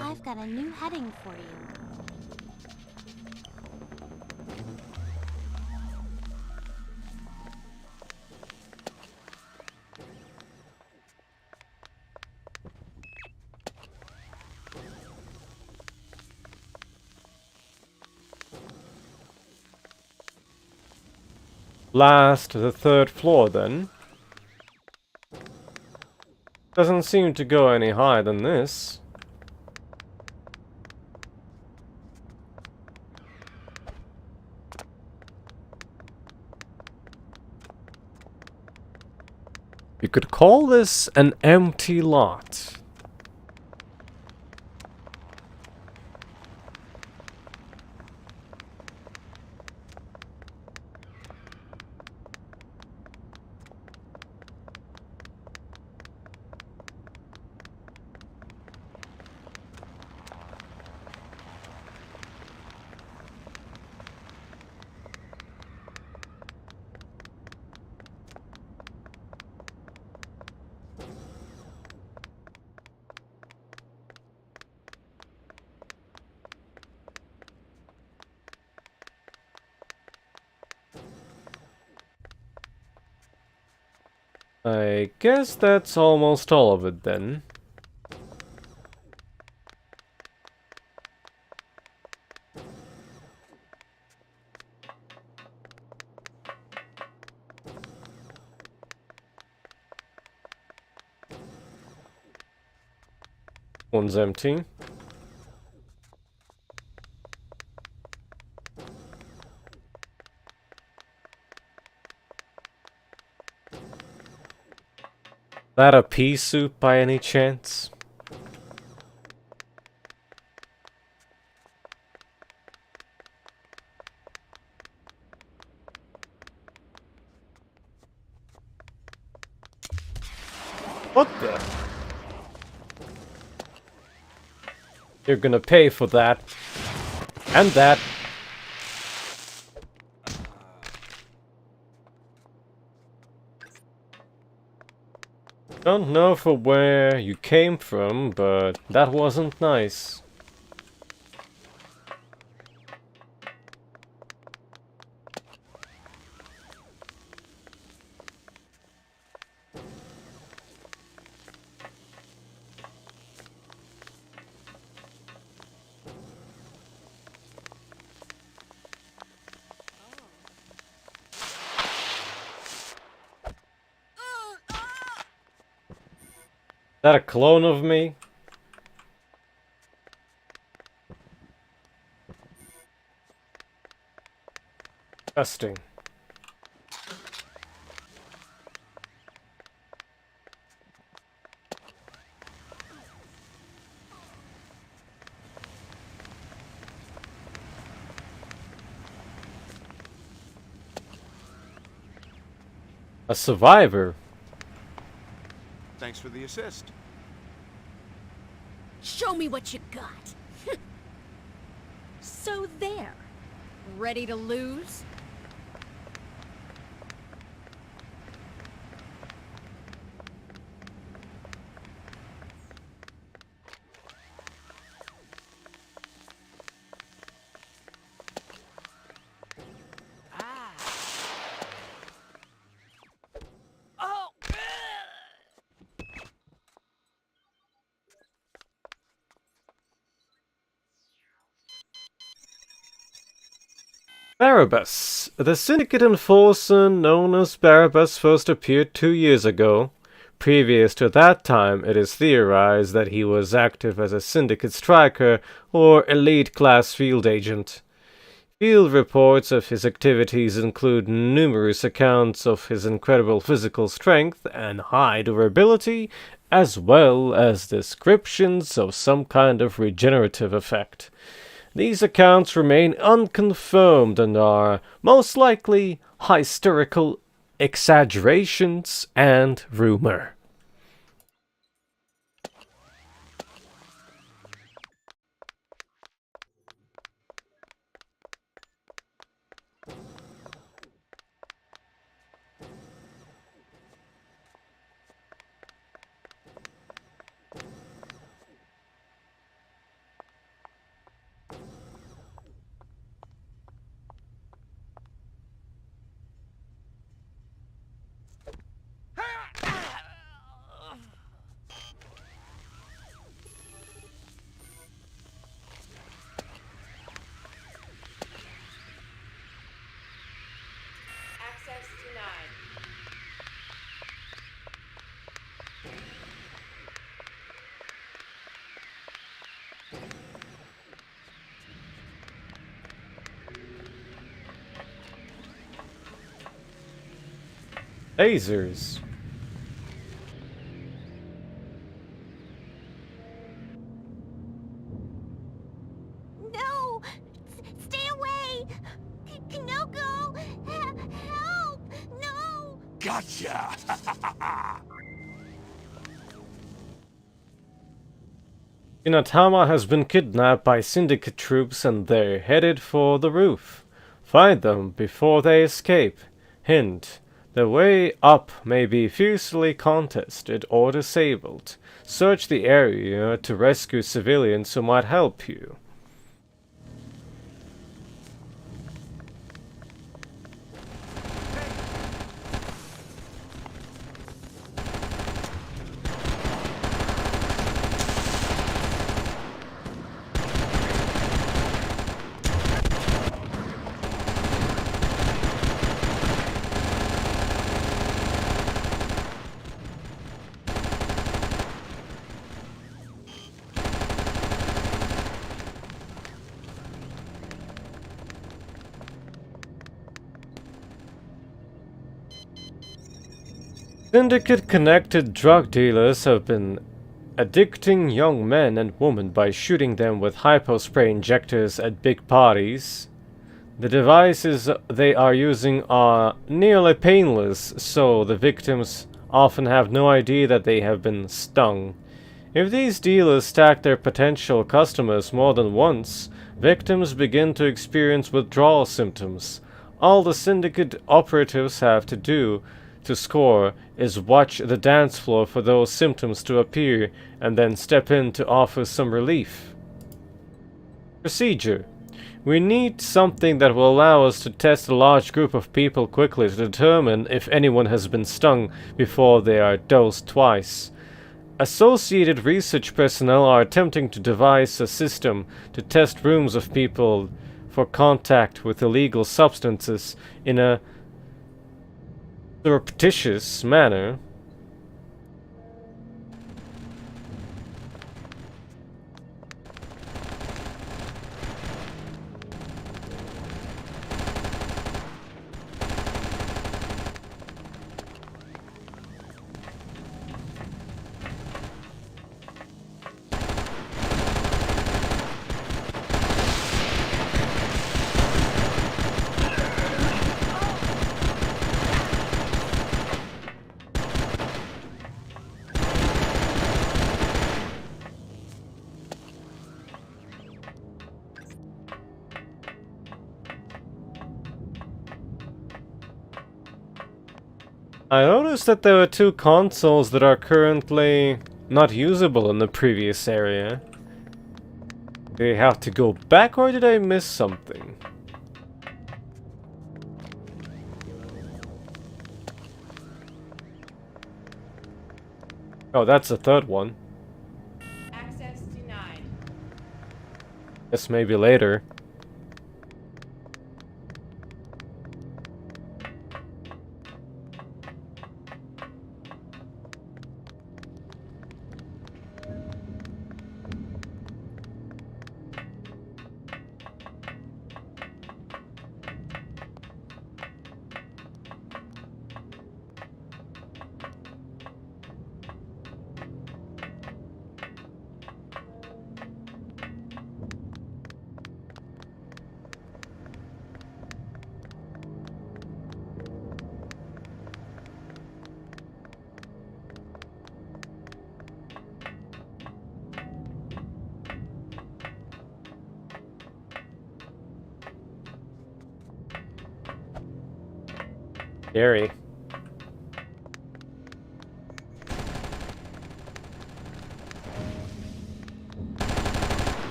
I've got a new heading for you. Last, the third floor then. Doesn't seem to go any higher than this. You could call this an empty lot. I guess that's almost all of it then. One's empty. That a pea soup by any chance? What the? You're gonna pay for that. And that. Don't know for where you came from, but that wasn't nice. That a clone of me? Disgusting. A survivor? Thanks for the assist. Show me what you got. So there. Ready to lose? Barabas. The Syndicate enforcer known as Barabas first appeared 2 years ago. Previous to that time, it is theorized that he was active as a Syndicate striker or elite-class field agent. Field reports of his activities include numerous accounts of his incredible physical strength and high durability, as well as descriptions of some kind of regenerative effect. These accounts remain unconfirmed and are most likely hysterical exaggerations and rumor. Access denied. Lasers. No! Stay away! Kinoko! Help! No! Gotcha! Shinotama has been kidnapped by Syndicate troops and they're headed for the roof. Find them before they escape. Hint: the way up may be fiercely contested or disabled. Search the area to rescue civilians who might help you. Syndicate-connected drug dealers have been addicting young men and women by shooting them with hypo spray injectors at big parties. The devices they are using are nearly painless, so the victims often have no idea that they have been stung. If these dealers stack their potential customers more than once, victims begin to experience withdrawal symptoms. All the Syndicate operatives have to do to score is watch the dance floor for those symptoms to appear and then step in to offer some relief. Procedure. We need something that will allow us to test a large group of people quickly to determine if anyone has been stung before they are dosed twice. Associated research personnel are attempting to devise a system to test rooms of people for contact with illegal substances in a surreptitious manner. I noticed that there are two consoles that are currently not usable in the previous area. Do I have to go back or did I miss something? Oh, that's the third one. Access denied. Guess maybe later. Scary.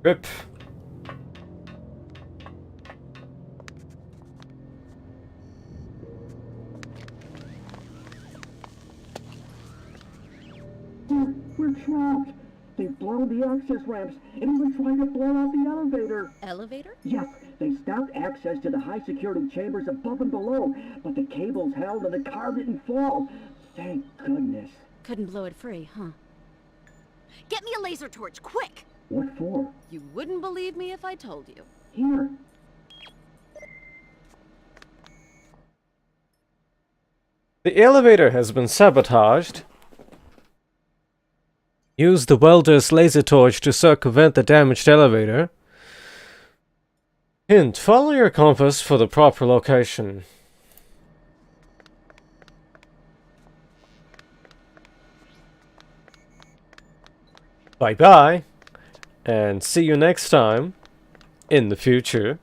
Rip. We're trapped. They've blown the access ramps and even trying to blow out the elevator. Elevator? Yes, they stopped access to the high security chambers above and below, but the cables held and the car didn't fall. Thank goodness. Couldn't blow it free, huh? Get me a laser torch, quick! What for? You wouldn't believe me if I told you. Here. The elevator has been sabotaged. Use the welder's laser torch to circumvent the damaged elevator. Hint, follow your compass for the proper location. Bye-bye, and see you next time, in the future.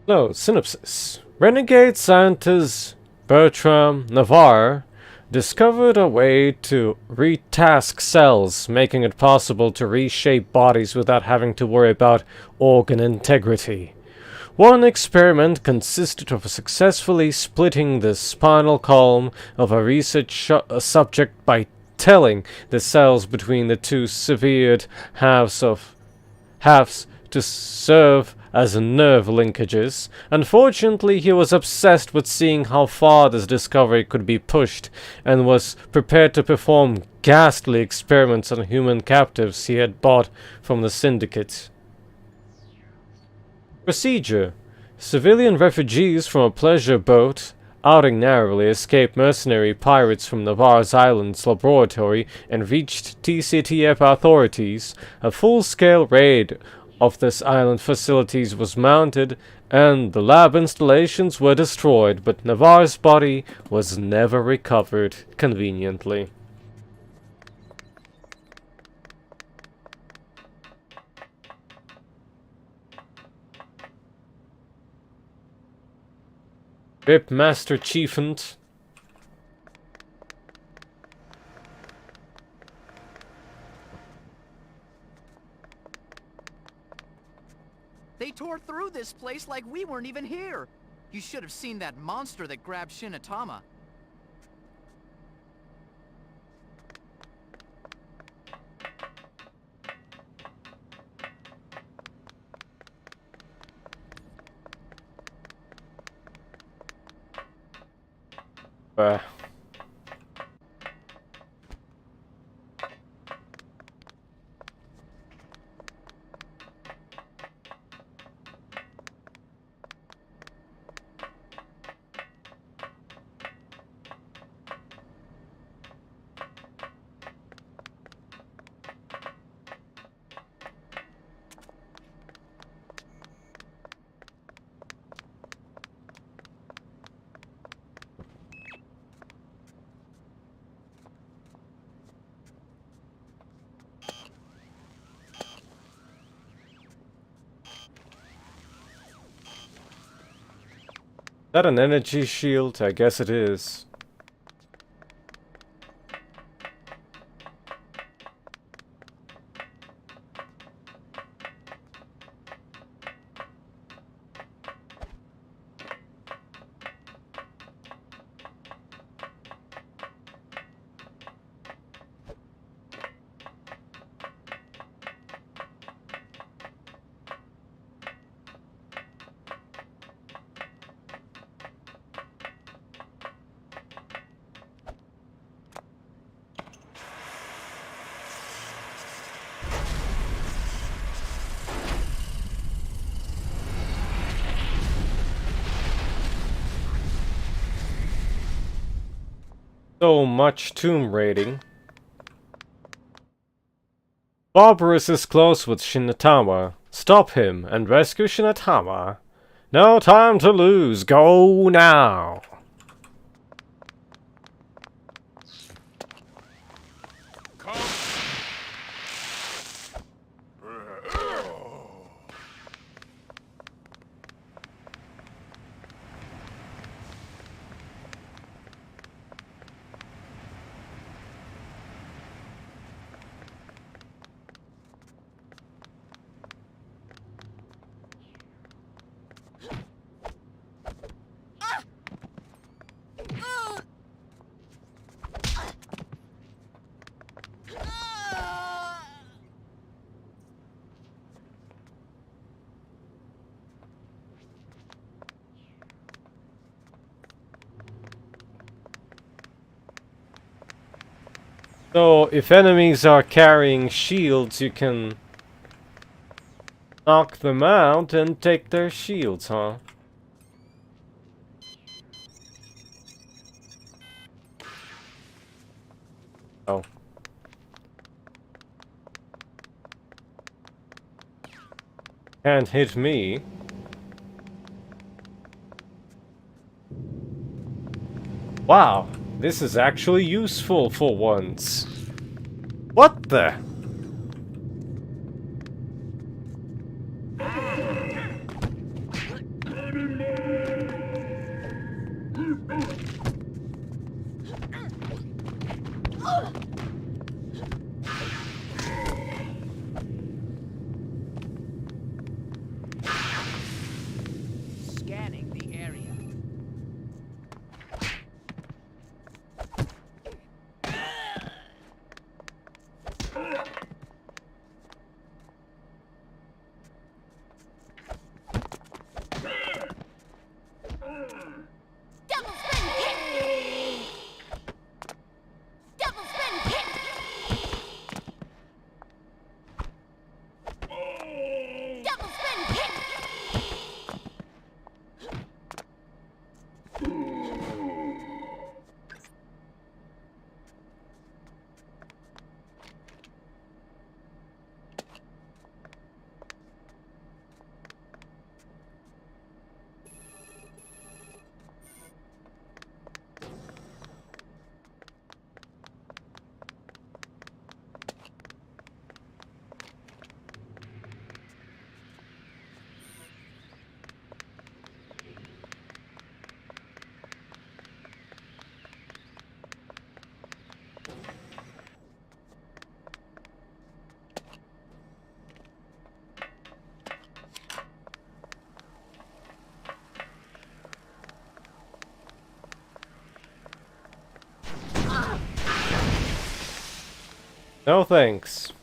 No, synopsis. Renegade scientist Bertram Navarre discovered a way to retask cells, making it possible to reshape bodies without having to worry about organ integrity. One experiment consisted of successfully splitting the spinal column of a research subject by telling the cells between the two severed halves to serve as nerve linkages. Unfortunately, he was obsessed with seeing how far this discovery could be pushed, and was prepared to perform ghastly experiments on human captives he had bought from the Syndicate. Procedure. Civilian refugees from a pleasure boat outing narrowly escaped mercenary pirates from Navarre's Island's laboratory and reached TCTF authorities. A full-scale raid of this island facilities was mounted, and the lab installations were destroyed, but Navarre's body was never recovered, conveniently. Rip Master Chiefant. They tore through this place like we weren't even here. You should have seen that monster that grabbed Shinotama. That an energy shield? I guess it is. So much tomb raiding. Barabas is close with Shinotama. Stop him and rescue Shinotama. No time to lose. Go now. So, if enemies are carrying shields, you can knock them out and take their shields, huh? Oh. Can't hit me. Wow. This is actually useful for once. What the? No thanks.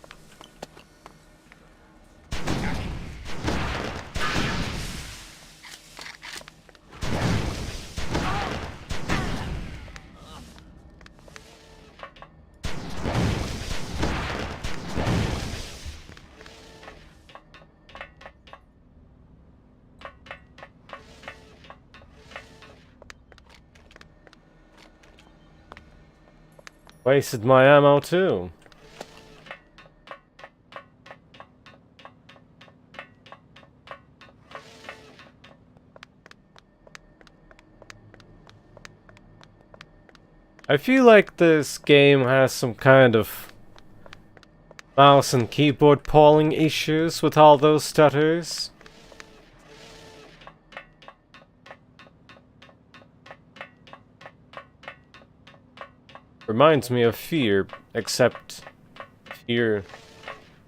Wasted my ammo too. I feel like this game has some kind of mouse and keyboard polling issues with all those stutters. Reminds me of Fear, except Fear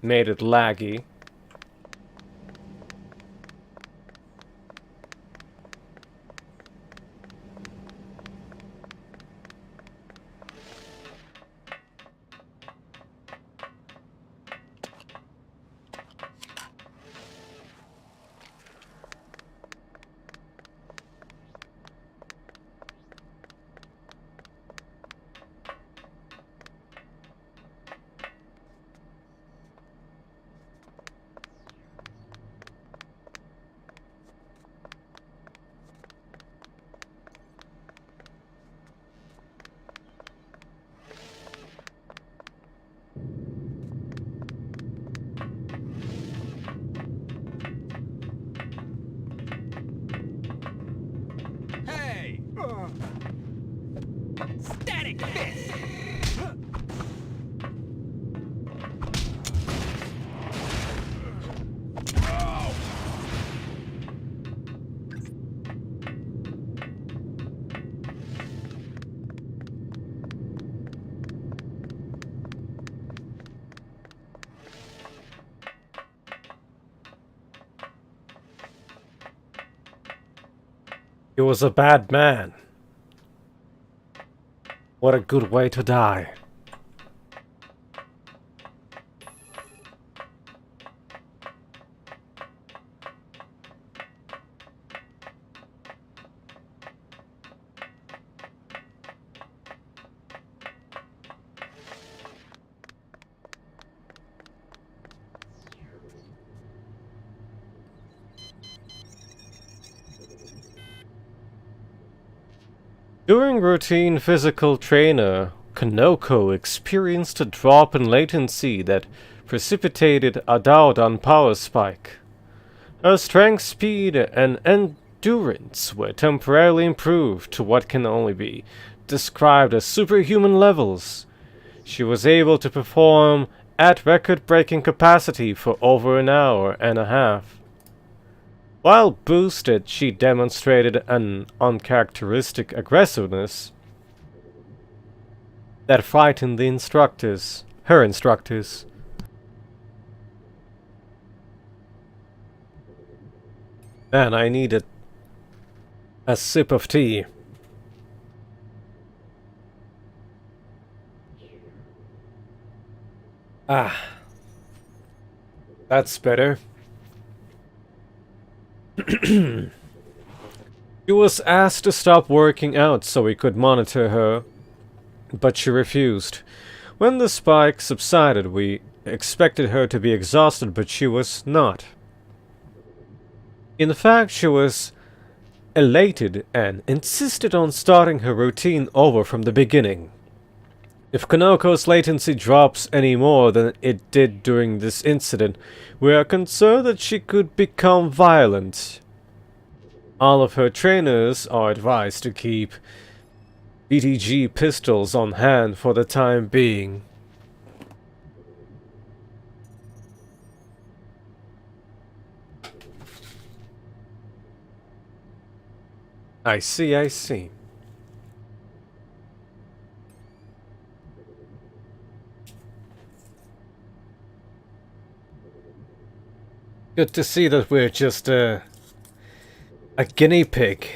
made it laggy. Static fist! He was a bad man. What a good way to die. During routine physical trainer, Konoko experienced a drop in latency that precipitated a down power spike. Her strength, speed, and endurance were temporarily improved to what can only be described as superhuman levels. She was able to perform at record-breaking capacity for over an hour and a half. While boosted, she demonstrated an uncharacteristic aggressiveness that frightened the instructors, her instructors. Man, I needed a sip of tea. Ah, that's better. She was asked to stop working out so we could monitor her, but she refused. When the spike subsided, we expected her to be exhausted, but she was not. In fact, she was elated and insisted on starting her routine over from the beginning. If Konoko's latency drops any more than it did during this incident, we are concerned that she could become violent. All of her trainers are advised to keep BTG pistols on hand for the time being. I see, I see. Good to see that we're just a guinea pig.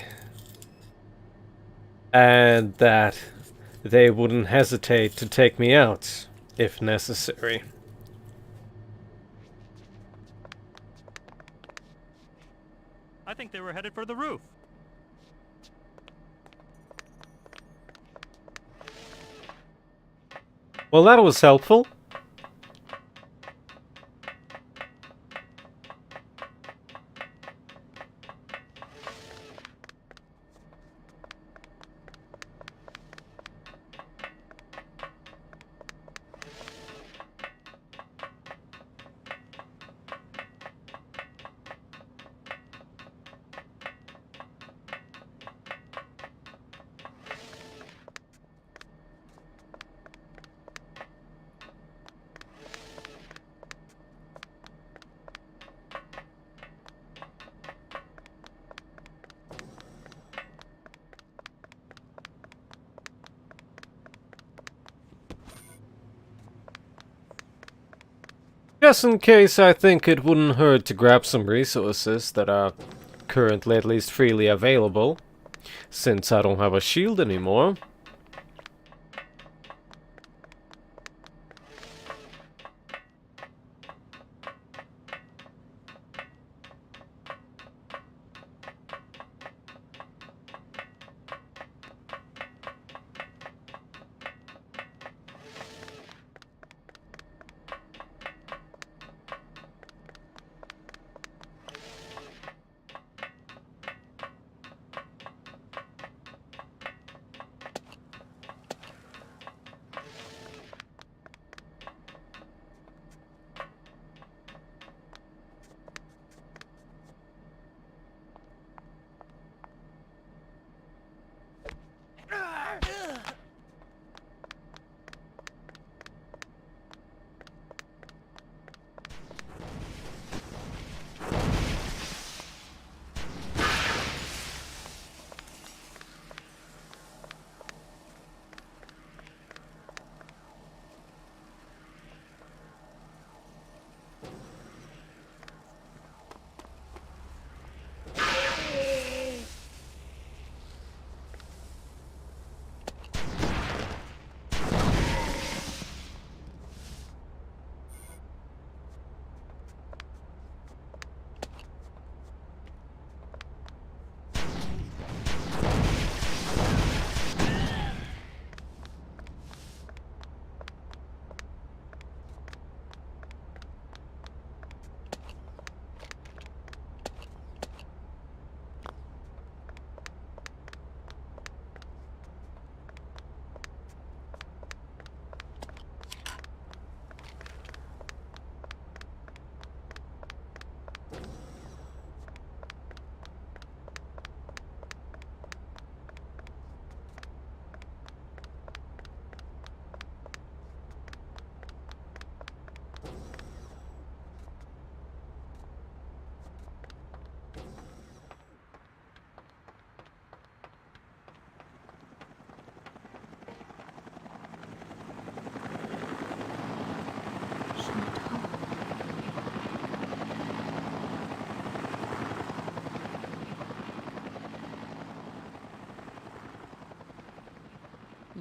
And that they wouldn't hesitate to take me out. if necessary. I think they were headed for the roof. Well, that was helpful. Just in case, I think it wouldn't hurt to grab some resources that are currently at least freely available, since I don't have a shield anymore.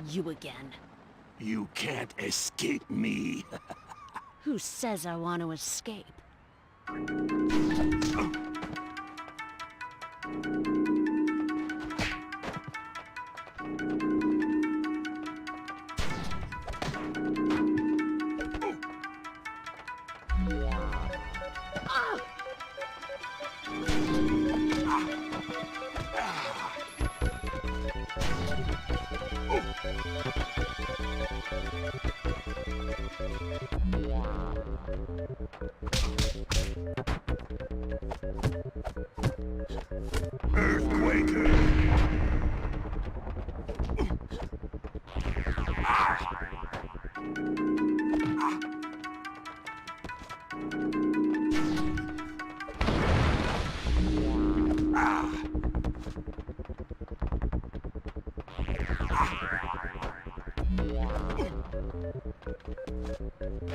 You again. You can't escape me. Who says I want to escape?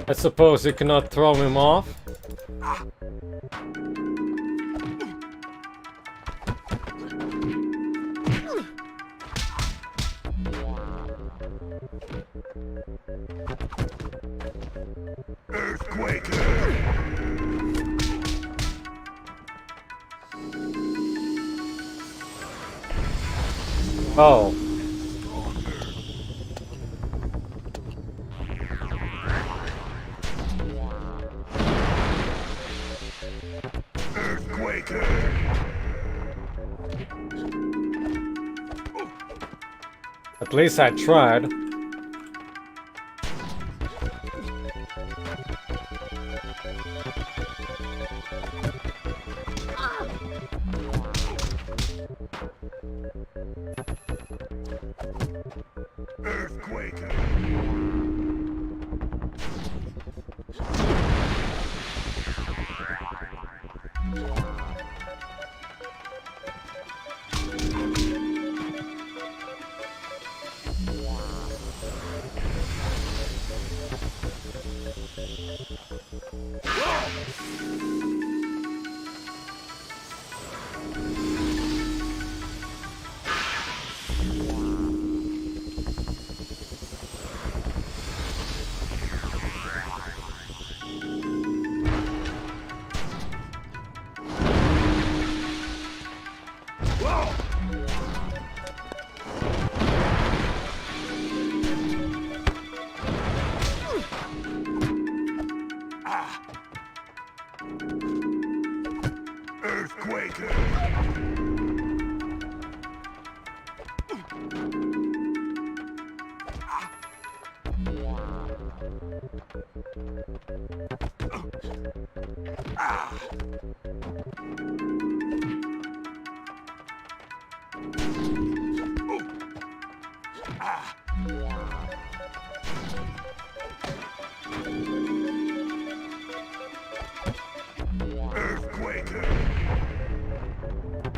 I suppose you cannot throw him off? Oh. At least I tried.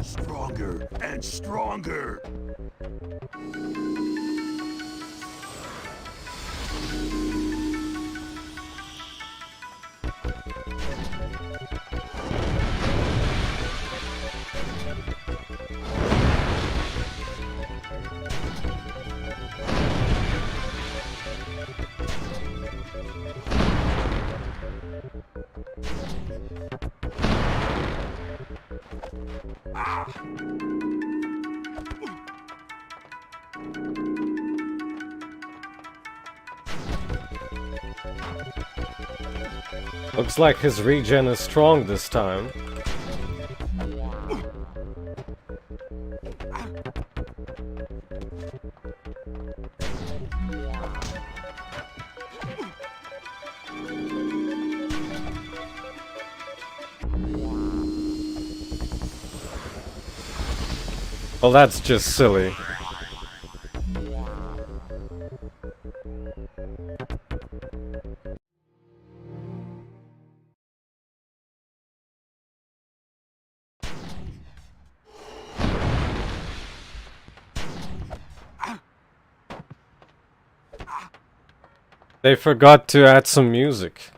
Stronger and stronger. Looks like his regen is strong this time. Well, that's just silly. They forgot to add some music.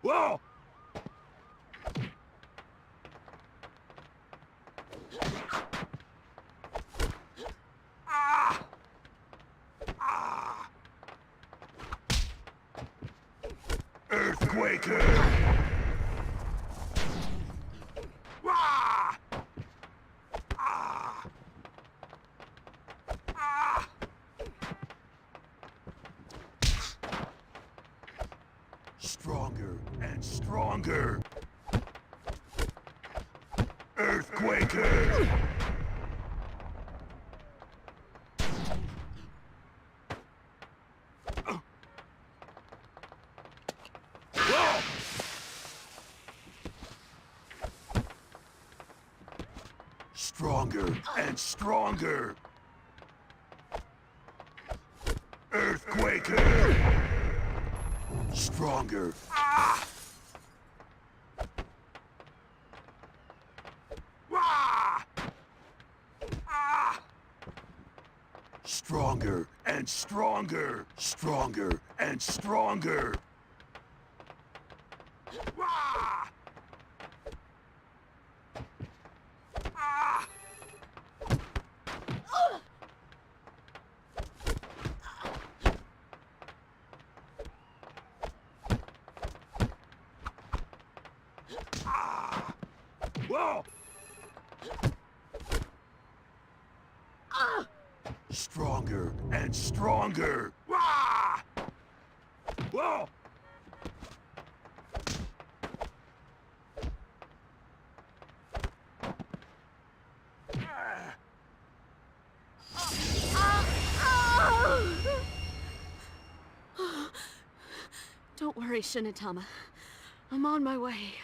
Whoa! Earthquaker! Stronger and stronger! Earthquaker! Stronger and stronger! Earthquaker! Stronger! Stronger and stronger! Stronger and stronger! Stronger and stronger. Ah! Whoa! Don't worry, Shinotama. I'm on my way.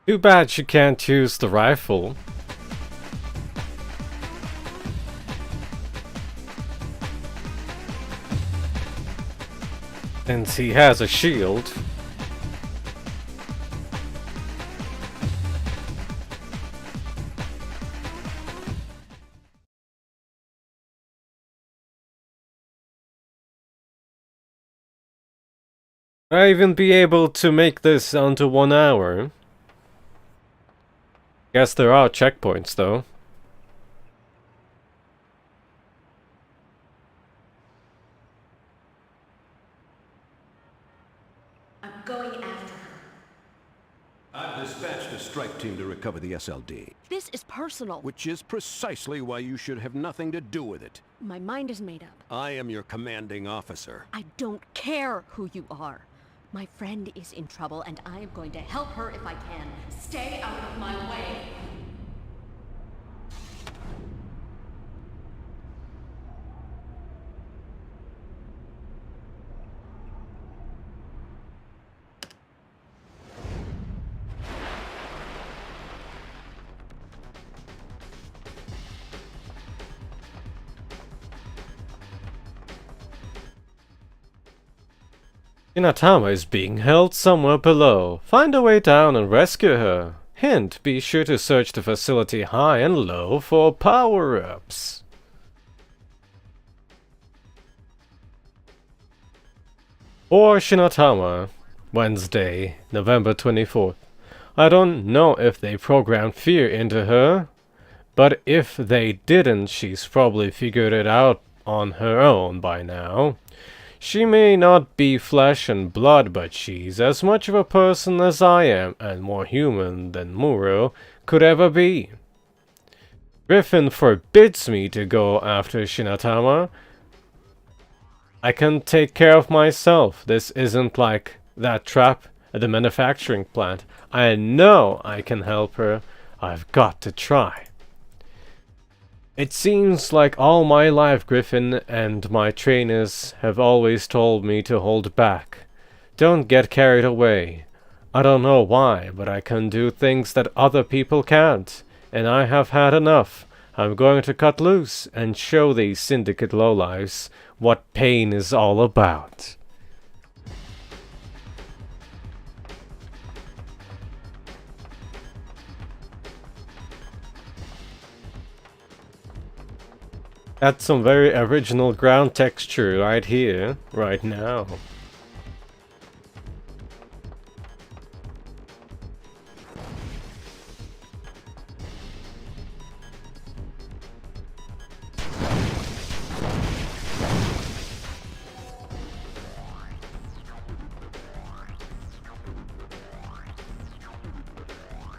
Too bad she can't use the rifle. Since he has a shield. Will I even be able to make this under 1 hour? Guess there are checkpoints though. I'm going after her. I've dispatched a strike team to recover the SLD. This is personal. Which is precisely why you should have nothing to do with it. My mind is made up. I am your commanding officer. I don't care who you are. My friend is in trouble, and I am going to help her if I can. Stay out of my way. Shinotama is being held somewhere below. Find a way down and rescue her. Hint, be sure to search the facility high and low for power-ups. Or Shinotama, Wednesday, November 24th. I don't know if they programmed fear into her, but if they didn't, she's probably figured it out on her own by now. She may not be flesh and blood, but she's as much of a person as I am, and more human than Muro could ever be. Griffin forbids me to go after Shinotama. I can take care of myself. This isn't like that trap at the manufacturing plant. I know I can help her. I've got to try. It seems like all my life Griffin and my trainers have always told me to hold back. Don't get carried away. I don't know why, but I can do things that other people can't, and I have had enough. I'm going to cut loose and show these Syndicate lowlifes what pain is all about. That's some very original ground texture right here, right now.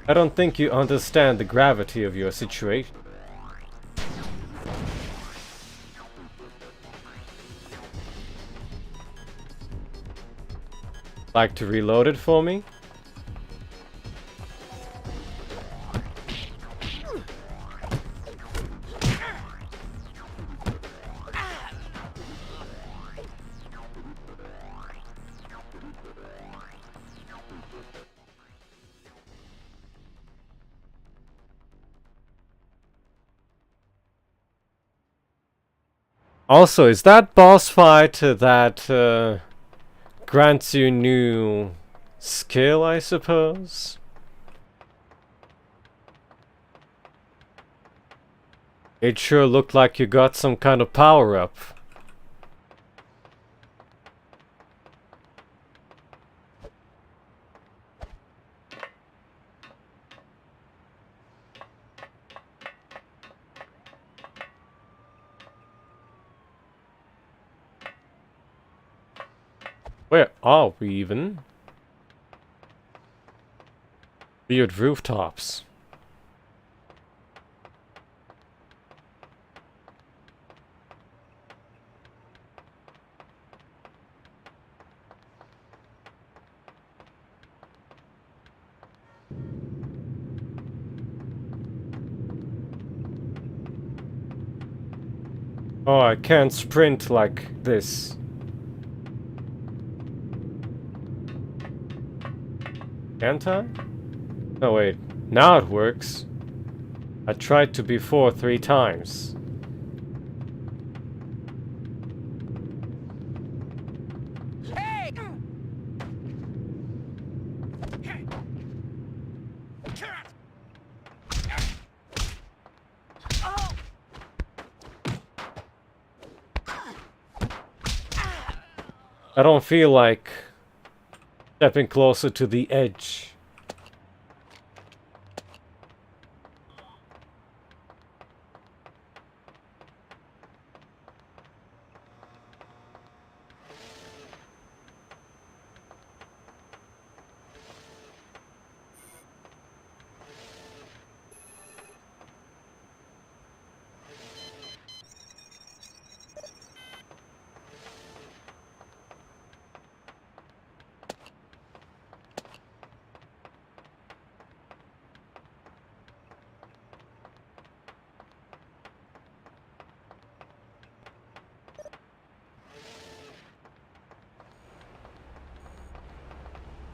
I don't think you understand the gravity of your situation. Like to reload it for me? Also, is that boss fight that grants you new skill, I suppose? It sure looked like you got some kind of power-up. Where are we even? Weird rooftops. Oh, I can't sprint like this. Can't I? No, wait. Now it works. I tried to before 3 times. I don't feel like stepping closer to the edge.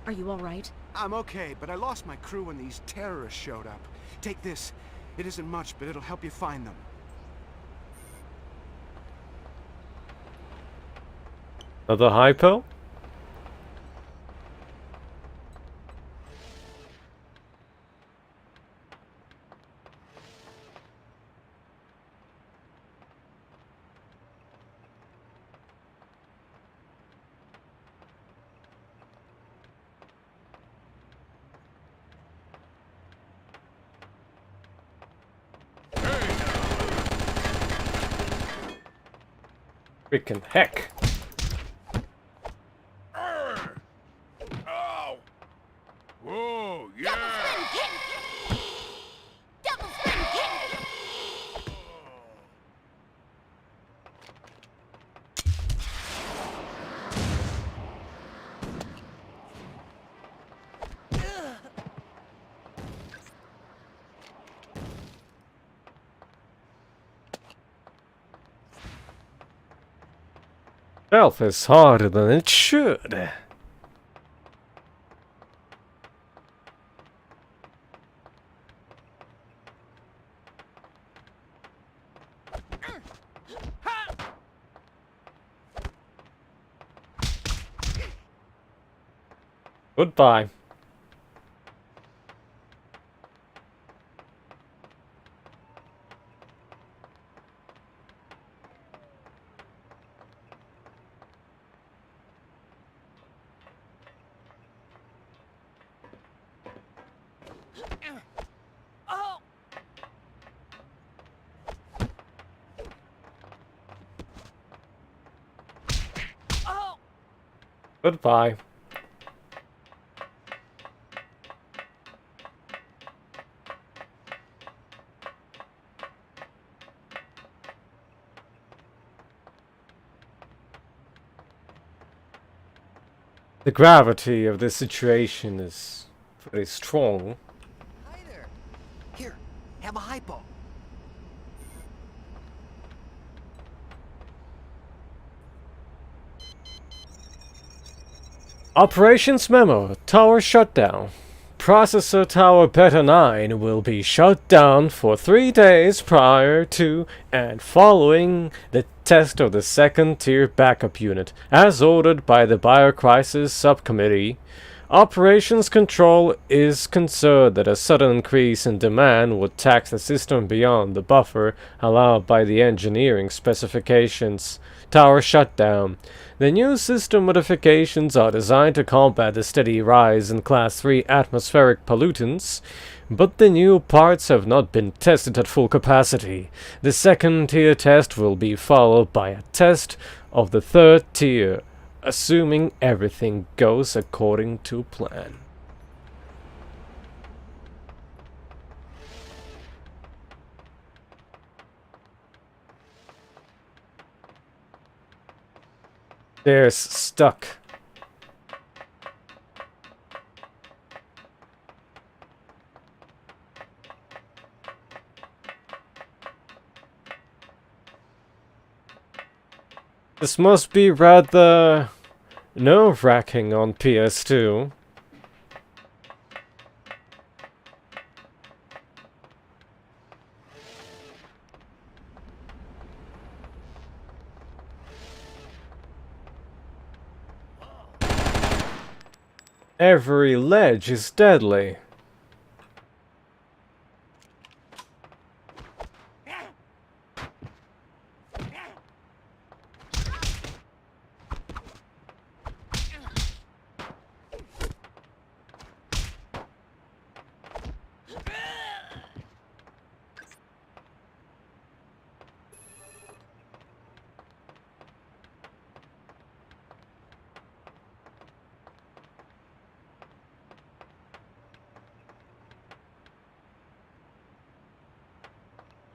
Are you all right? I'm okay, but I lost my crew when these terrorists showed up. Take this. It isn't much, but it'll help you find them. Another hypo? Freaking heck. Oh! Whoa, yeah! Stealth is harder than it should. Goodbye. Goodbye. The gravity of this situation is pretty strong. Hi there. Here, have a hypo. Operations memo, tower shutdown. Processor tower Beta 9 will be shut down for 3 days prior to and following the test of the second tier backup unit, as ordered by the Biocrisis Subcommittee. Operations Control is concerned that a sudden increase in demand would tax the system beyond the buffer allowed by the engineering specifications. Tower shutdown. The new system modifications are designed to combat the steady rise in Class 3 atmospheric pollutants, but the new parts have not been tested at full capacity. The second tier test will be followed by a test of the third tier, assuming everything goes according to plan. There's stuck. This must be rather nerve-wracking on PS2. Every ledge is deadly.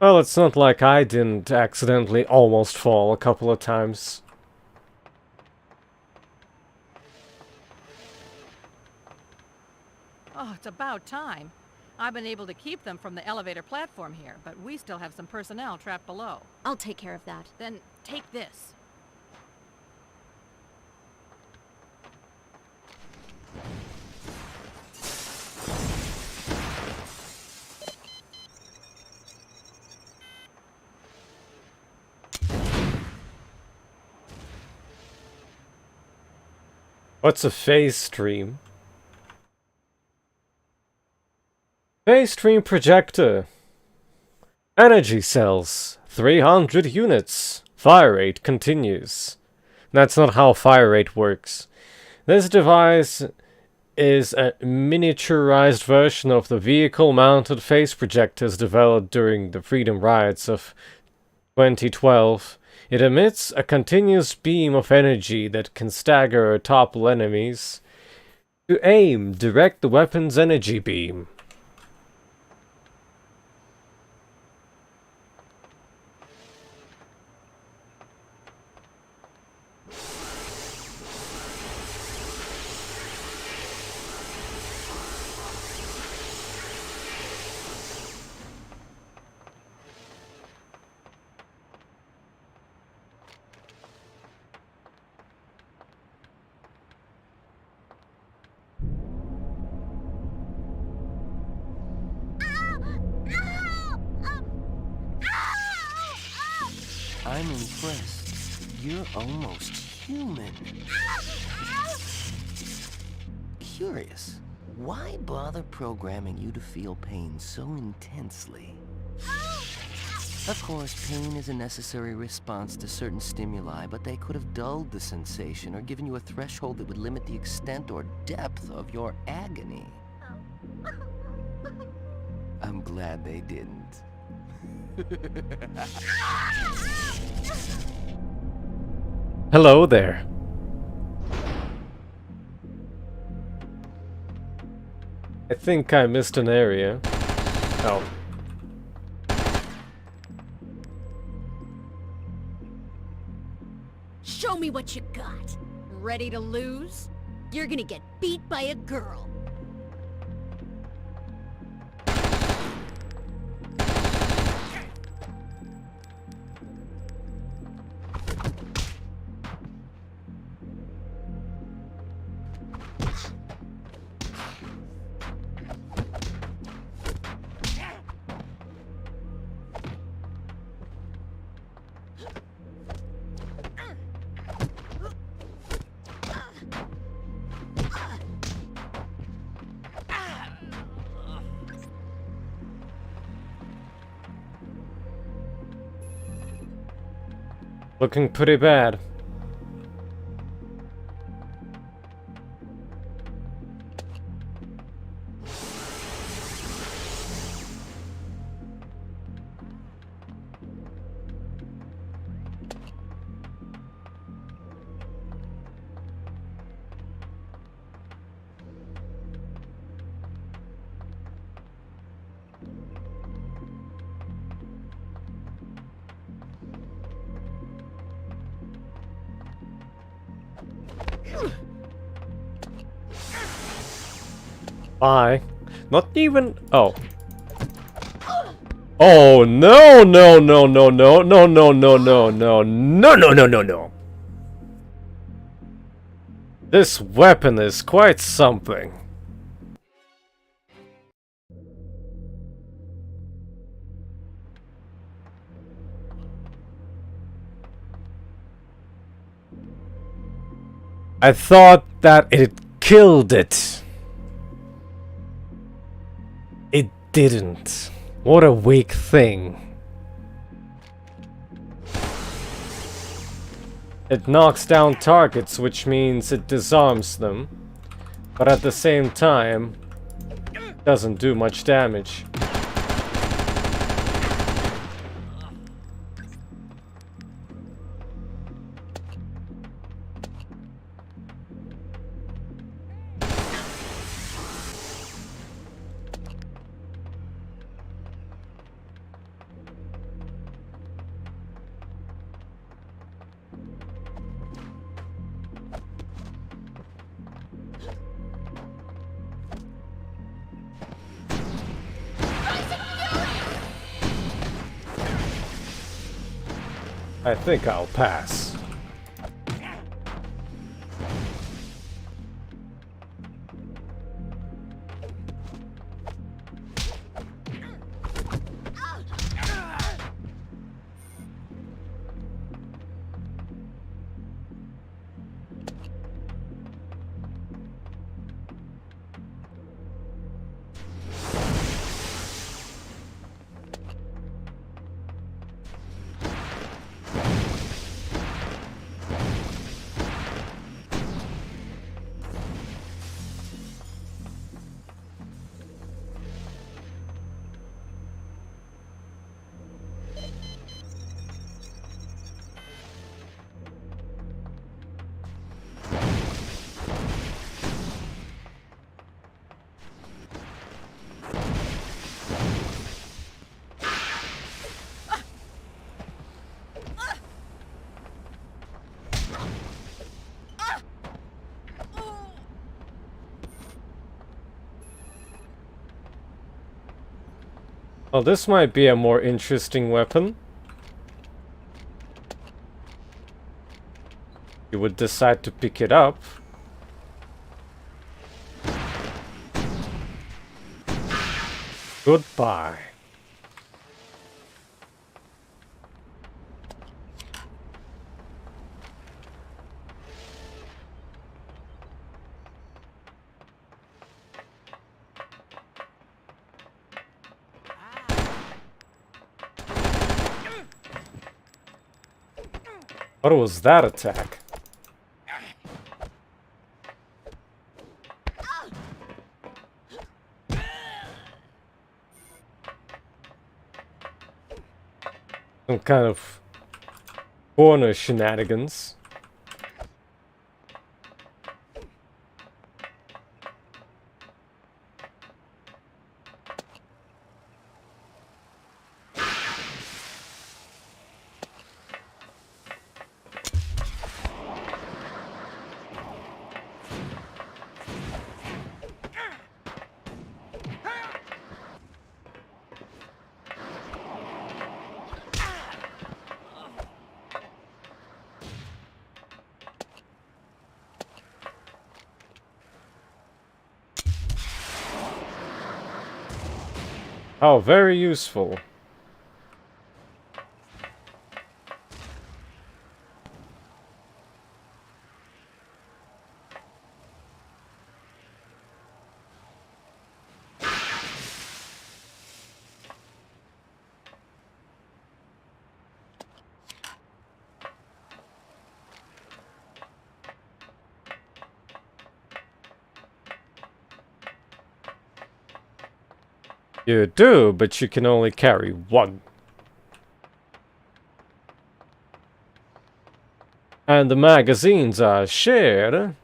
Well, it's not like I didn't accidentally almost fall a couple of times. Oh, it's about time. I've been able to keep them from the elevator platform here, but we still have some personnel trapped below. I'll take care of that. Then take this. What's a phase stream? Phase stream projector. Energy cells. 300 units. Fire rate continues. That's not how fire rate works. This device is a miniaturized version of the vehicle-mounted phase projectors developed during the Freedom Riots of 2012. It emits a continuous beam of energy that can stagger or topple enemies. To aim, direct the weapon's energy beam. I'm impressed. You're almost human. Curious. Why bother programming you to feel pain so intensely? Of course, pain is a necessary response to certain stimuli, but they could have dulled the sensation or given you a threshold that would limit the extent or depth of your agony. I'm glad they didn't. Hello there. I think I missed an area. Oh. Show me what you got. Ready to lose? You're gonna get beat by a girl. Looking pretty bad. Bye. Not even... Oh. Oh, no, no, no, no, no, no, no, no, no, no, no, no, no, no, no. This weapon is quite something. I thought that it killed it. It didn't. What a weak thing. It knocks down targets, which means it disarms them, but at the same time, doesn't do much damage. I think I'll pass. Well, this might be a more interesting weapon. You would decide to pick it up. Goodbye. What was that attack? Some kind of corner shenanigans. Oh, very useful. You do, but you can only carry one. And the magazines are shared.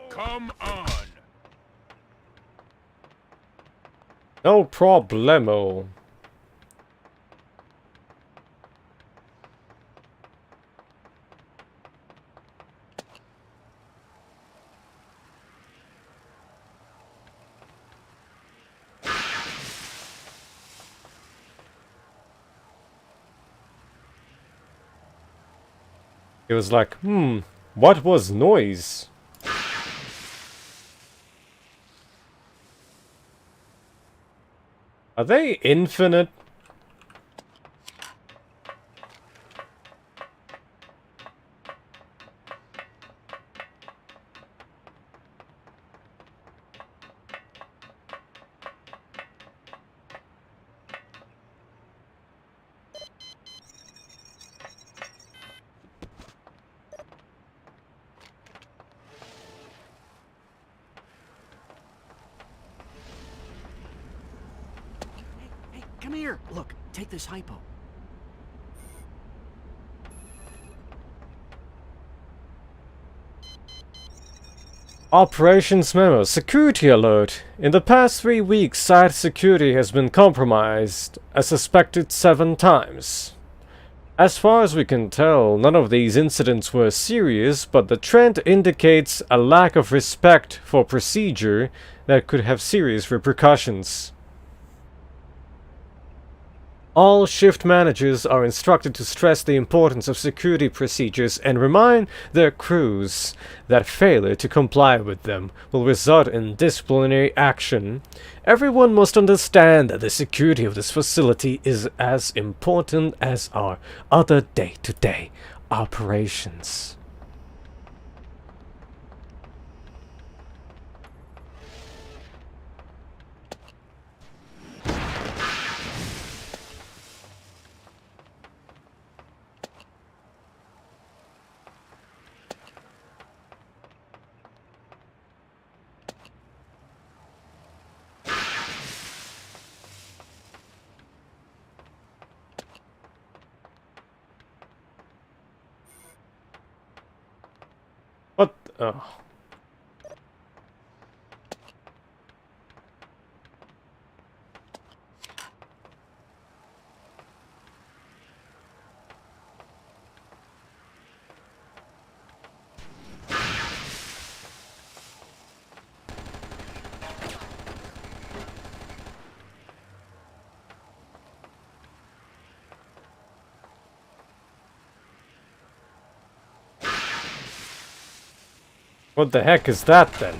Come on. No problemo. He was like, what was noise? Are they infinite? Come here. Look, take this Hypo. Operations memo. Security alert. In the past 3 weeks, site security has been compromised, as suspected 7 times. As far as we can tell, none of these incidents were serious, but the trend indicates a lack of respect for procedure that could have serious repercussions. All shift managers are instructed to stress the importance of security procedures and remind their crews that failure to comply with them will result in disciplinary action. Everyone must understand that the security of this facility is as important as our other day-to-day operations. What? Oh. What the heck is that then?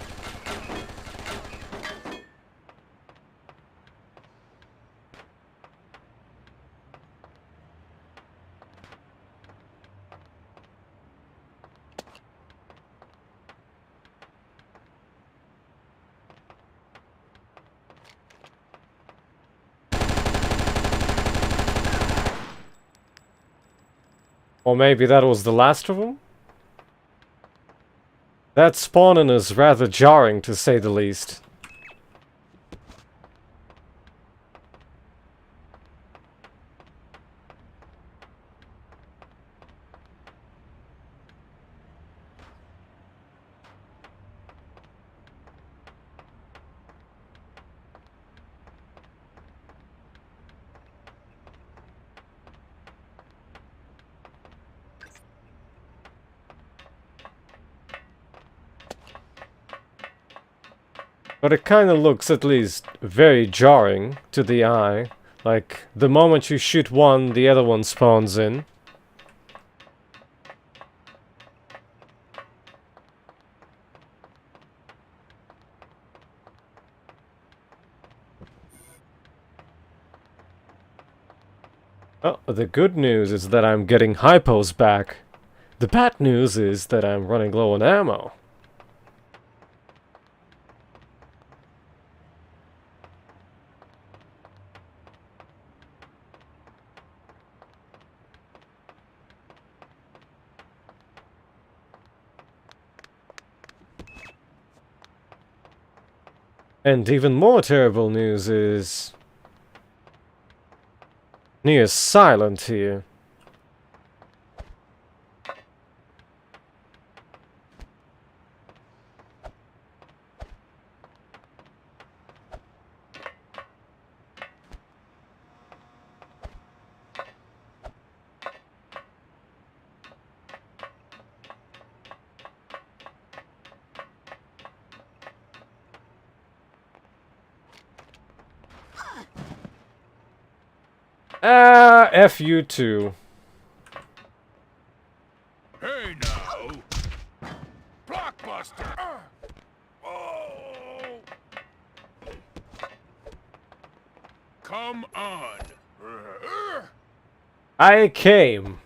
Or maybe that was the last of them? That spawning is rather jarring, to say the least. But it kind of looks at least very jarring to the eye. Like, the moment you shoot one, the other one spawns in. Oh, the good news is that I'm getting hypos back. The bad news is that I'm running low on ammo. And even more terrible news is... Near silent here. Ah, F you too. Hey, Come on. I came.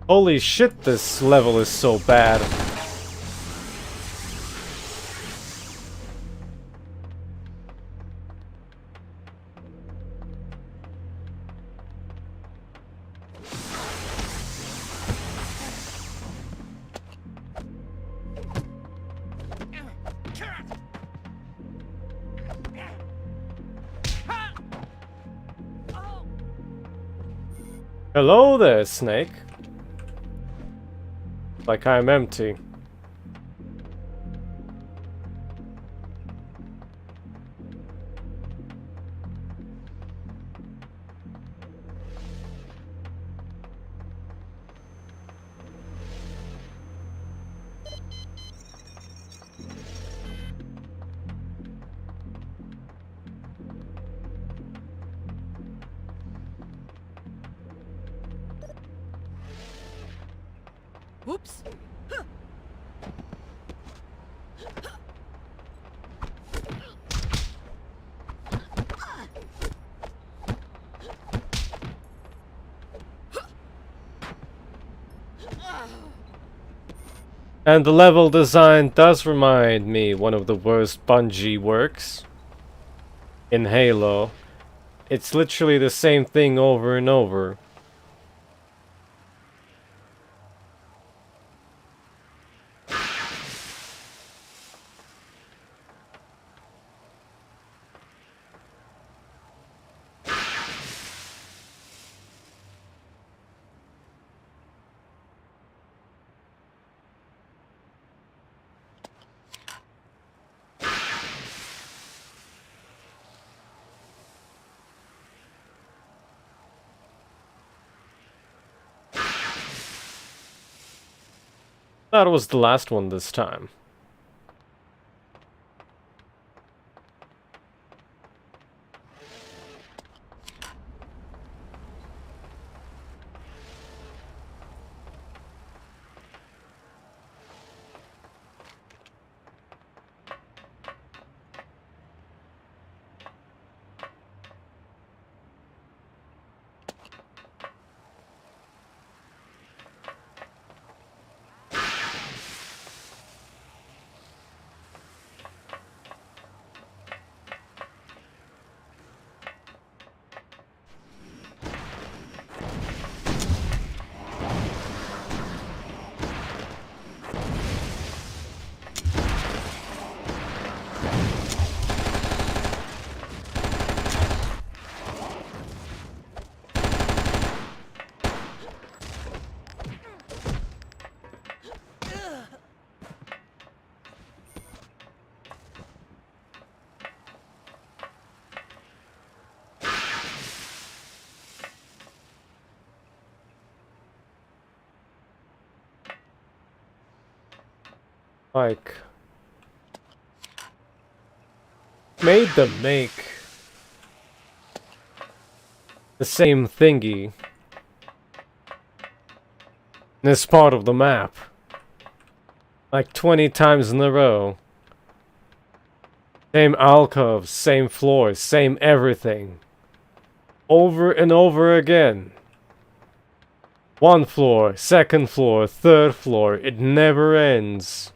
Holy shit, this level is so bad. Hello there, Snake. Like I'm empty. Whoops. And the level design does remind me one of the worst Bungie works in Halo. It's literally the same thing over and over. That was the last one this time. Like, made them make the same thingy this part of the map like 20 times in a row. Same alcoves, same floors, same everything. Over and over again. One floor, second floor, third floor, it never ends.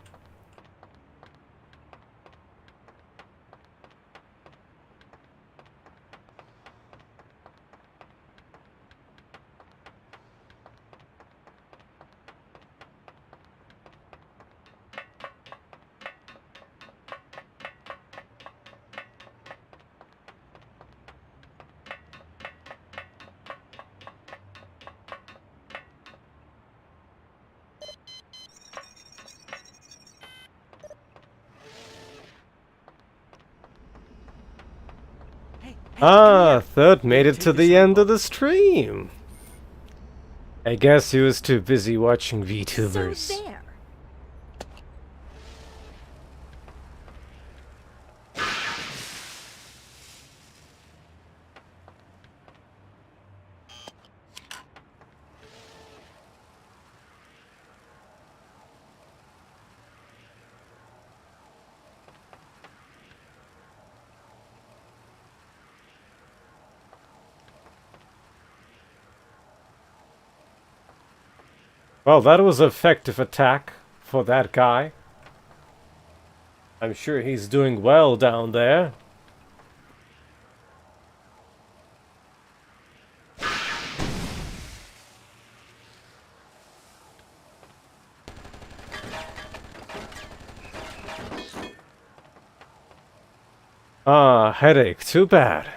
Third made it to the end of the stream. I guess he was too busy watching VTubers. So there. Well, that was an effective attack for that guy. I'm sure he's doing well down there. Headache. Too bad.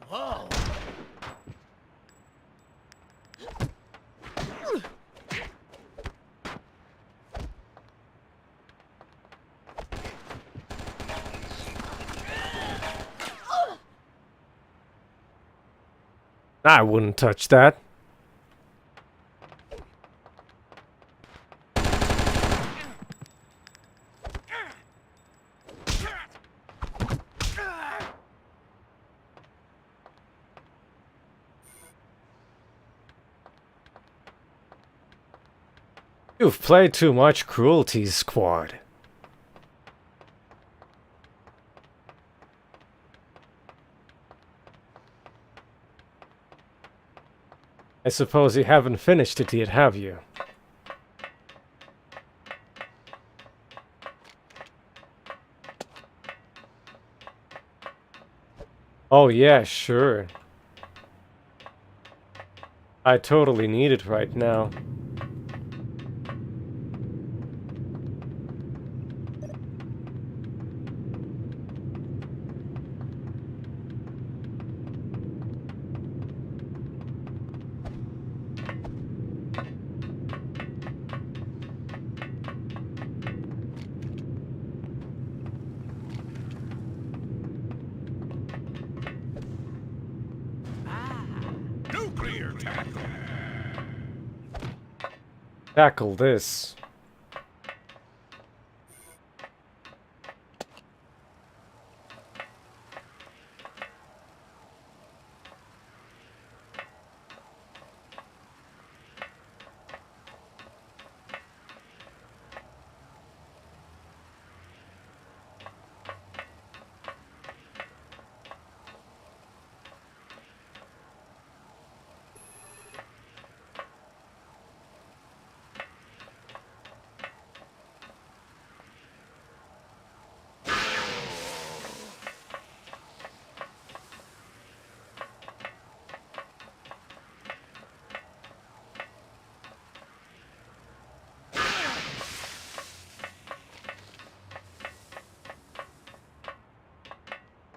Whoa! I wouldn't touch that. You've played too much Cruelty Squad. I suppose you haven't finished it yet, have you? Oh yeah, sure. I totally need it right now. Nuclear tackle. Tackle this.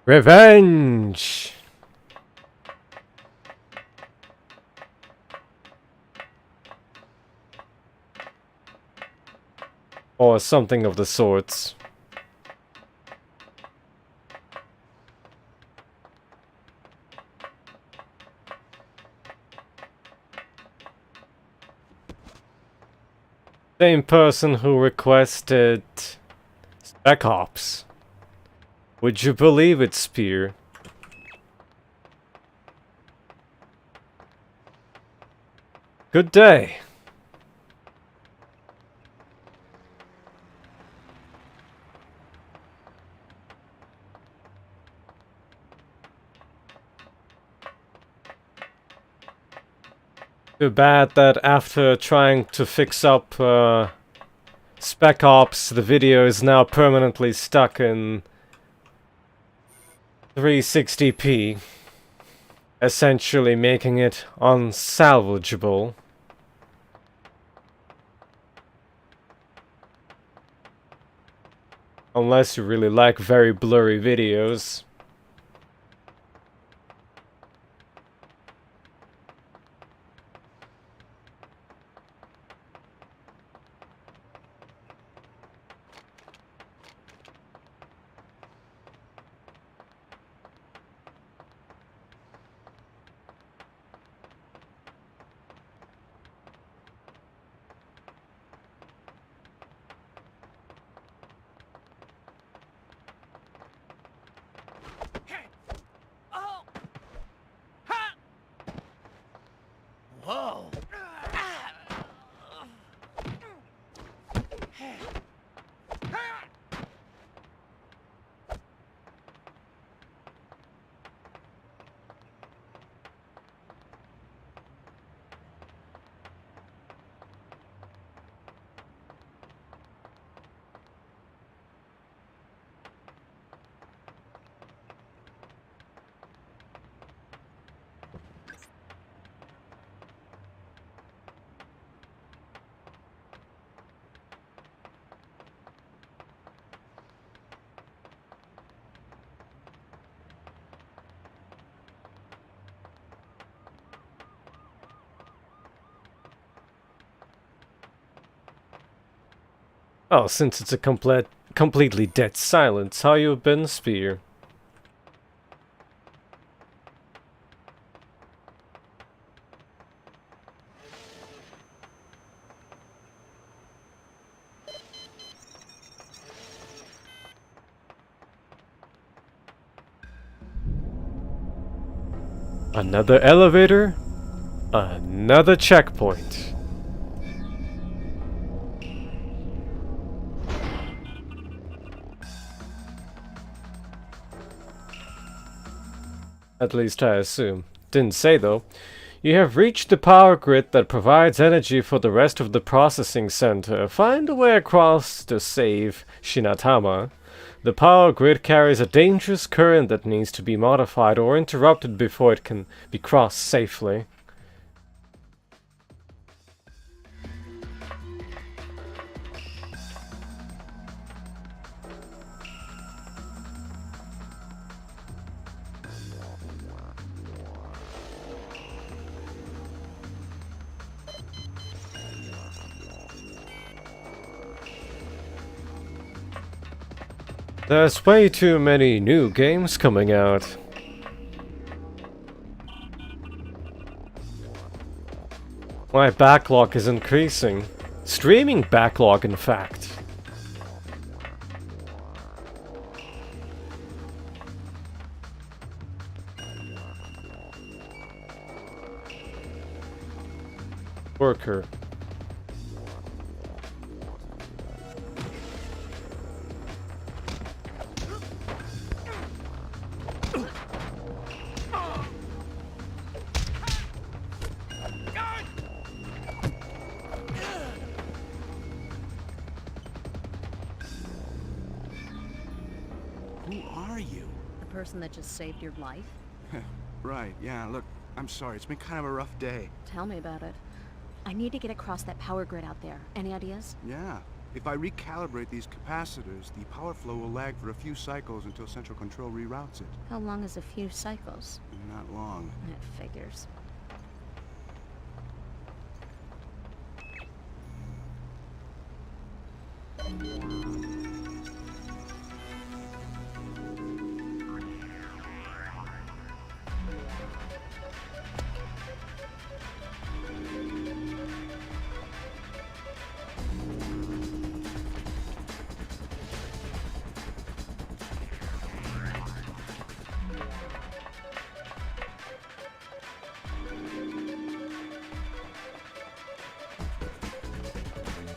Revenge! Or something of the sorts. Same person who requested Spec Ops. Would you believe it, Spear? Good day. Too bad that after trying to fix up Spec Ops, the video is now permanently stuck in 360p, essentially making it unsalvageable. Unless you really like very blurry videos. Whoa! Oh, since it's a completely dead silence, how you been, Spear? Another elevator? Another checkpoint. At least I assume. Didn't say though. You have reached the power grid that provides energy for the rest of the processing center. Find a way across to save Shinotama. The power grid carries a dangerous current that needs to be modified or interrupted before it can be crossed safely. There's way too many new games coming out. My backlog is increasing. Streaming backlog, in fact. Worker. That just saved your life? Right, yeah, look, I'm sorry, it's been kind of a rough day. Tell me about it. I need to get across that power grid out there. Any ideas? Yeah, if I recalibrate these capacitors, the power flow will lag for a few cycles until central control reroutes it. How long is a few cycles? Not long. It figures.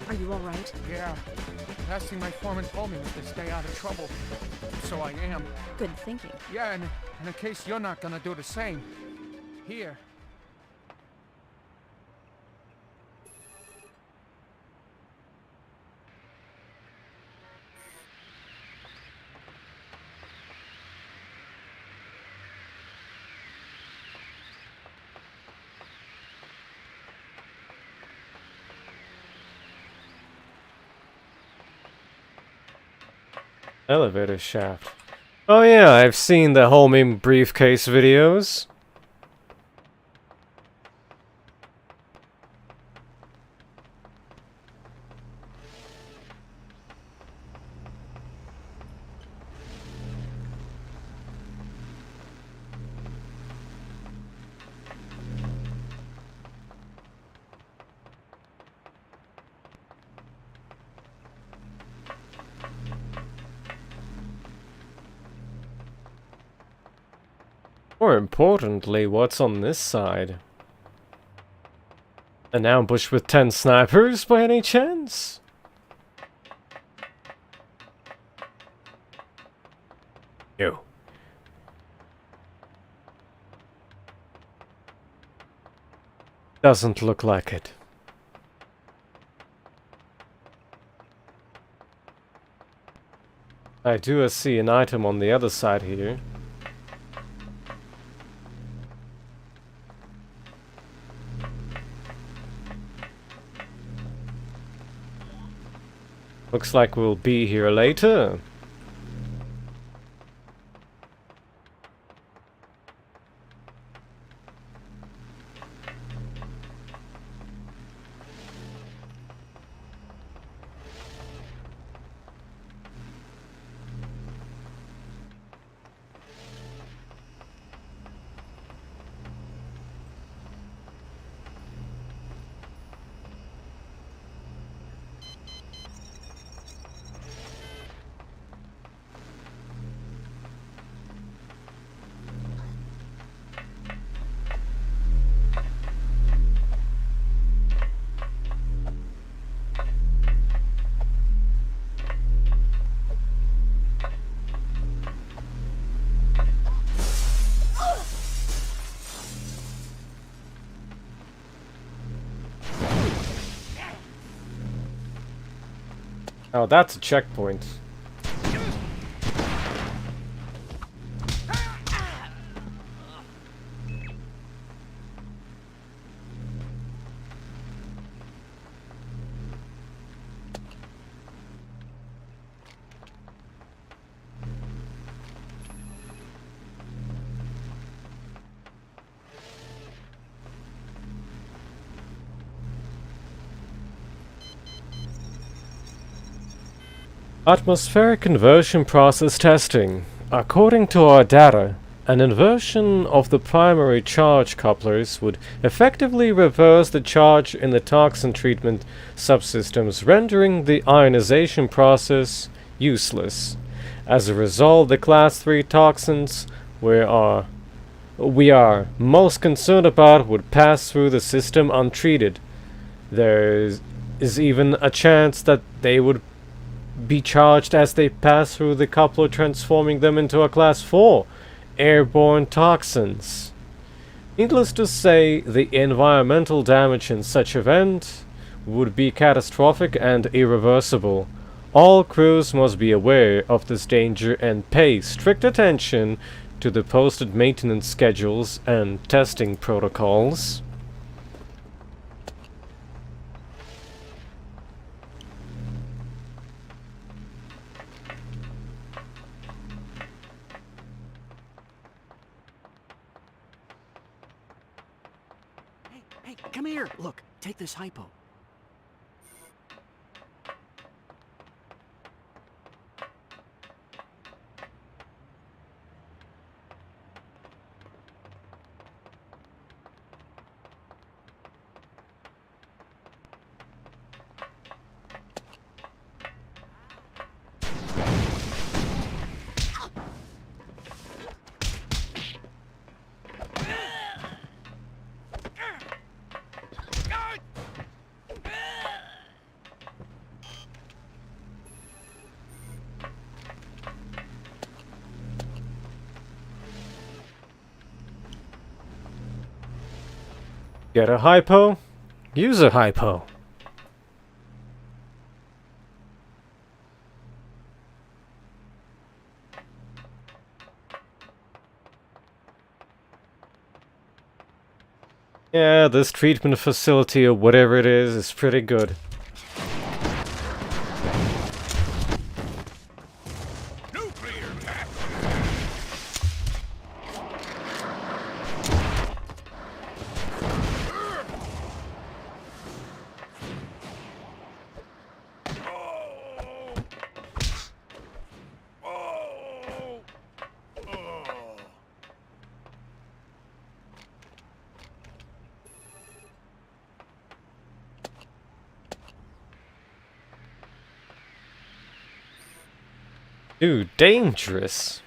Are you all right? Yeah. Last thing my foreman told me was to stay out of trouble. So I am. Good thinking. Yeah, and in case you're not gonna do the same. Here. Elevator shaft. Oh yeah, I've seen the homing briefcase videos. More importantly, what's on this side? An ambush with 10 snipers by any chance? No. Doesn't look like it. I do see an item on the other side here. Looks like we'll be here later. Oh, that's a checkpoint. Atmospheric conversion process testing. According to our data, an inversion of the primary charge couplers would effectively reverse the charge in the toxin treatment subsystems, rendering the ionization process useless. As a result, the Class 3 toxins we are most concerned about would pass through the system untreated. There is even a chance that they would be charged as they pass through the coupler, transforming them into a Class 4 airborne toxins. Needless to say, the environmental damage in such event would be catastrophic and irreversible. All crews must be aware of this danger and pay strict attention to the posted maintenance schedules and testing protocols. Hey, come here. Look, take this Hypo. Get a Hypo? Use a Hypo. Yeah, this treatment facility or whatever it is pretty good. Dude, dangerous.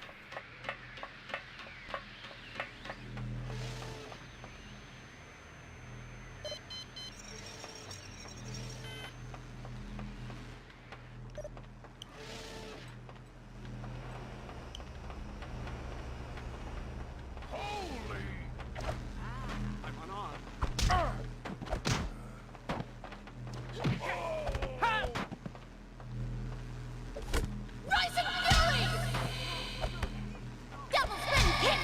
Rising Fury! Double spin kick!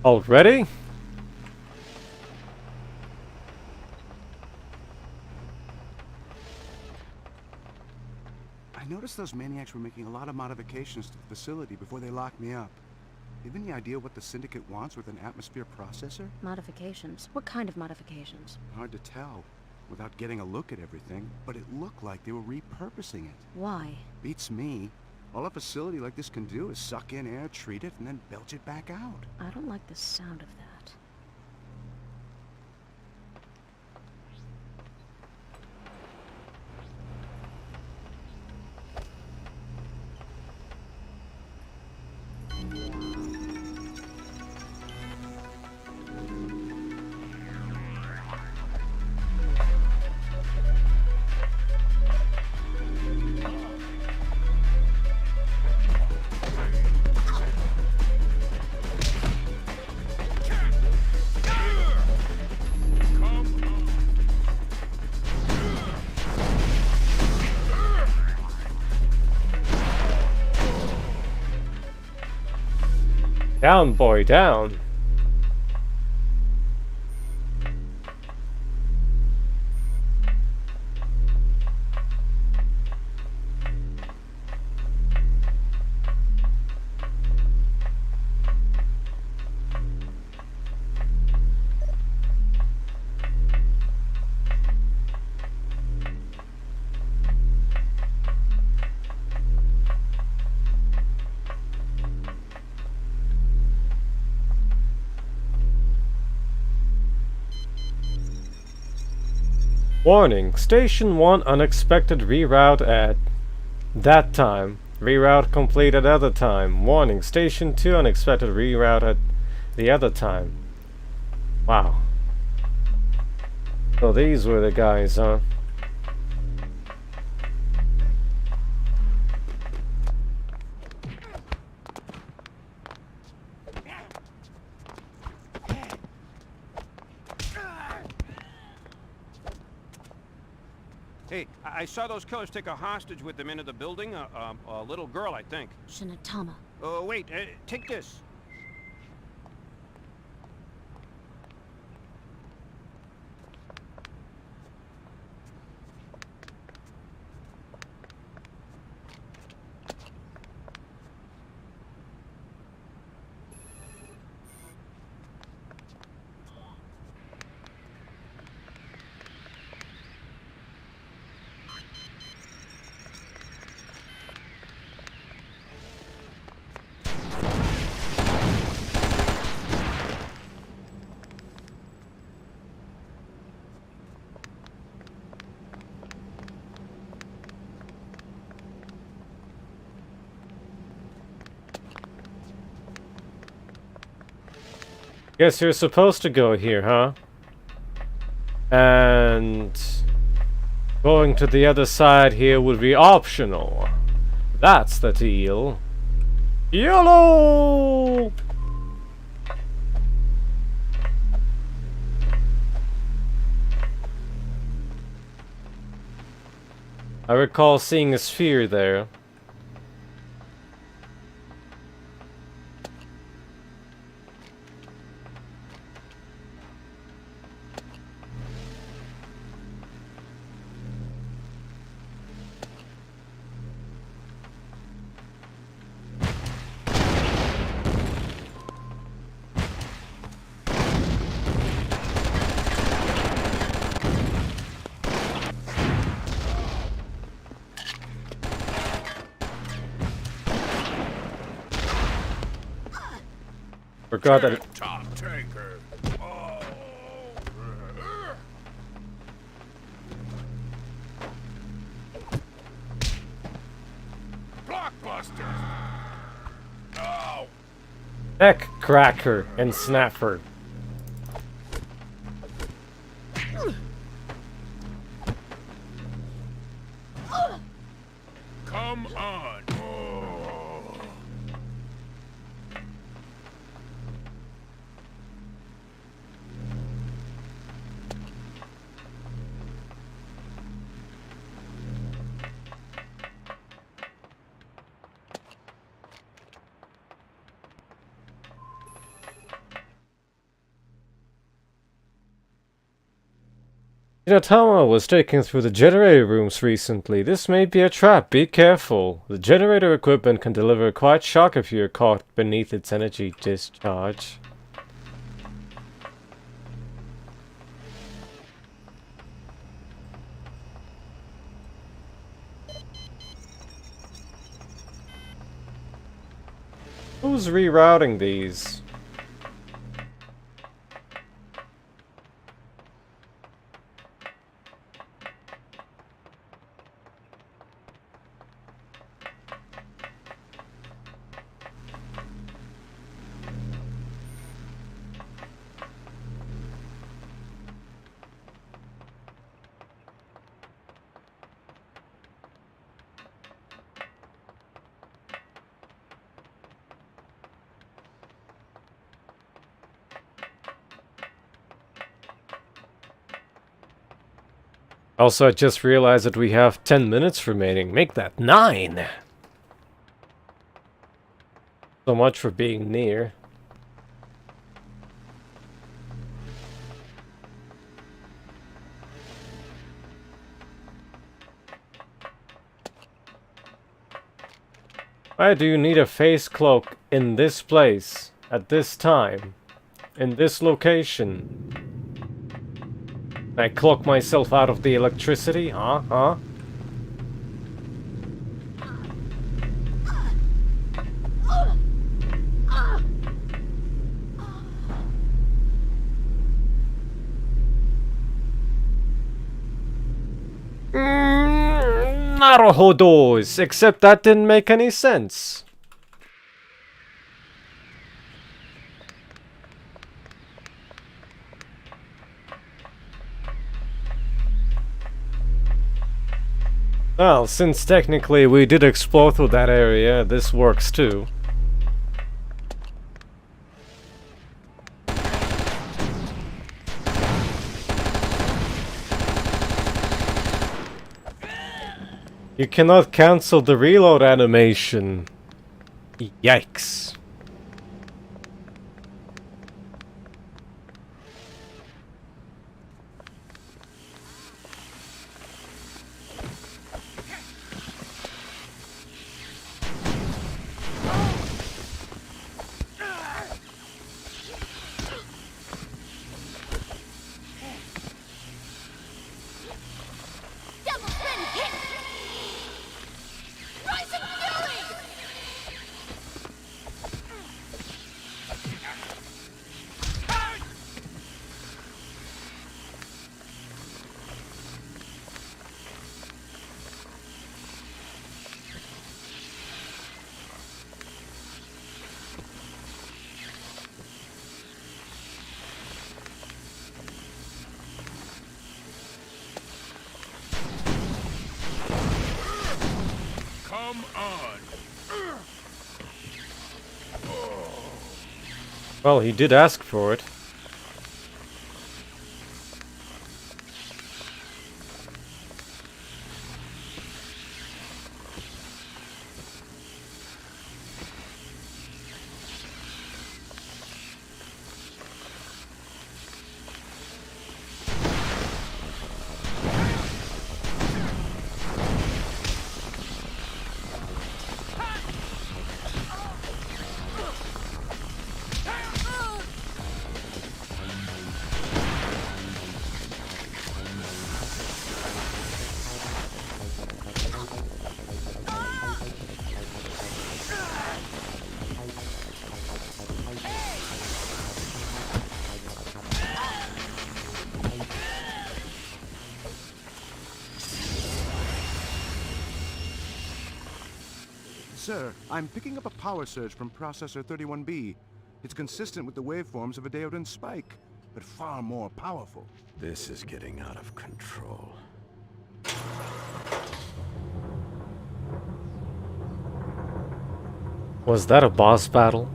Already? I noticed those maniacs were making a lot of modifications to the facility before they locked me up. You have any idea what the Syndicate wants with an atmosphere processor? Modifications? What kind of modifications? Hard to tell without getting a look at everything, but it looked like they were repurposing it. Why? Beats me. All a facility like this can do is suck in air, treat it, and then belch it back out. I don't like the sound of that. Down, boy, down. Warning, Station 1 unexpected reroute at that time. Reroute complete at other time. Warning, Station 2 unexpected reroute at the other time. Wow. So these were the guys, huh? Hey, I saw those killers take a hostage with them into the building. A little girl, I think. Shinotama. Oh, wait. Take this. Guess you're supposed to go here, huh? And going to the other side here would be optional. That's the deal. YOLO! I recall seeing a sphere there. Forgot that. Top tanker. Oh. Blockbuster. No. Neck cracker and snapper. Come on. Oh. Shinotama was taken through the generator rooms recently. This may be a trap. Be careful. The generator equipment can deliver quite shock if you're caught beneath its energy discharge. Who's rerouting these? Also, I just realized that we have 10 minutes remaining. Make that 9! So much for being near. Why do you need a face cloak in this place, at this time, in this location? I cloak myself out of the electricity? Huh? Naruhodos! Except that didn't make any sense. Well, since technically we did explore through that area, this works too. You cannot cancel the reload animation. Yikes. Come on. Well, he did ask for it. Sir, I'm picking up a power surge from processor 31B. It's consistent with the waveforms of a Deodan spike, but far more powerful. This is getting out of control. Was that a boss battle?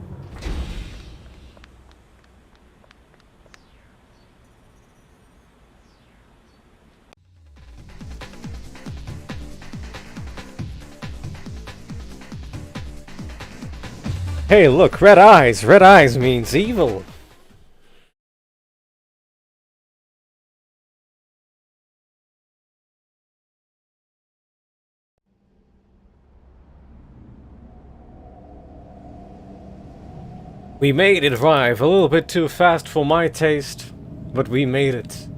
Hey, look, red eyes! Red eyes means evil! We made it, Rive. A little bit too fast for my taste, but we made it.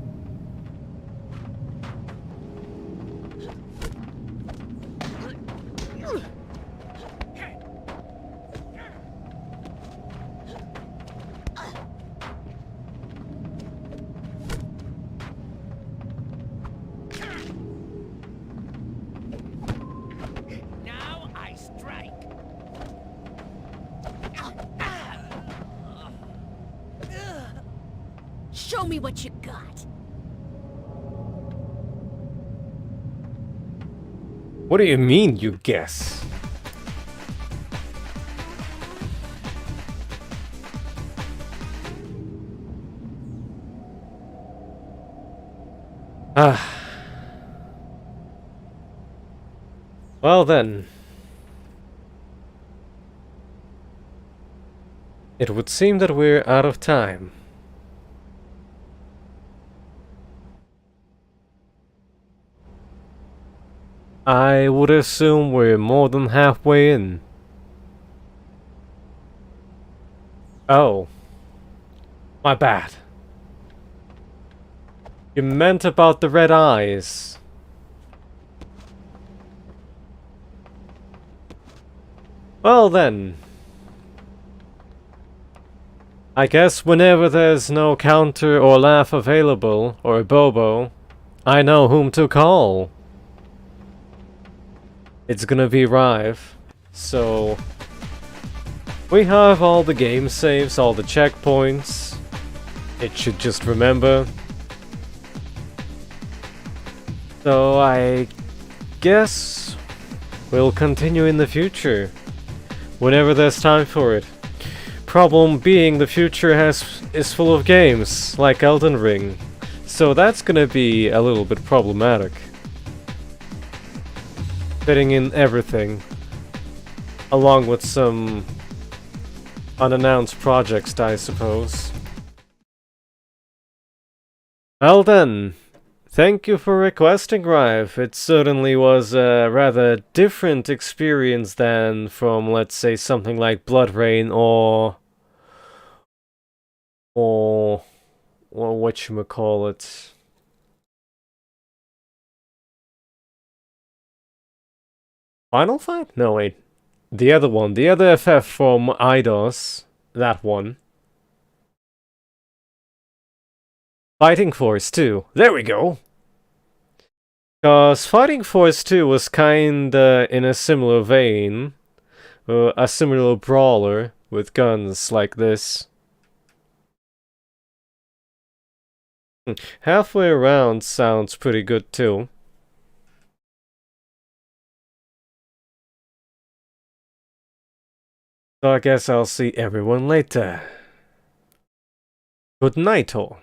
Now I strike. Show me what you got. What do you mean, you guess? Ah. Well then. It would seem that we're out of time. I would assume we're more than halfway in. Oh. My bad. You meant about the red eyes. Well then. I guess whenever there's no counter or laugh available, or a Bobo, I know whom to call. It's gonna be Rive. So we have all the game saves, all the checkpoints. It should just remember. So I guess we'll continue in the future. Whenever there's time for it. Problem being the future is full of games, like Elden Ring. So that's gonna be a little bit problematic. Fitting in everything. Along with some unannounced projects, I suppose. Well then, thank you for requesting Rive. It certainly was a rather different experience than from, let's say, something like Blood Rain or whatchamacallit. Final Fight? No, wait. The other one. The other FF from Eidos. That one. Fighting Force 2. There we go! Cause Fighting Force 2 was kinda in a similar vein. A similar brawler with guns like this. Halfway around sounds pretty good too. So I guess I'll see everyone later. Good night all.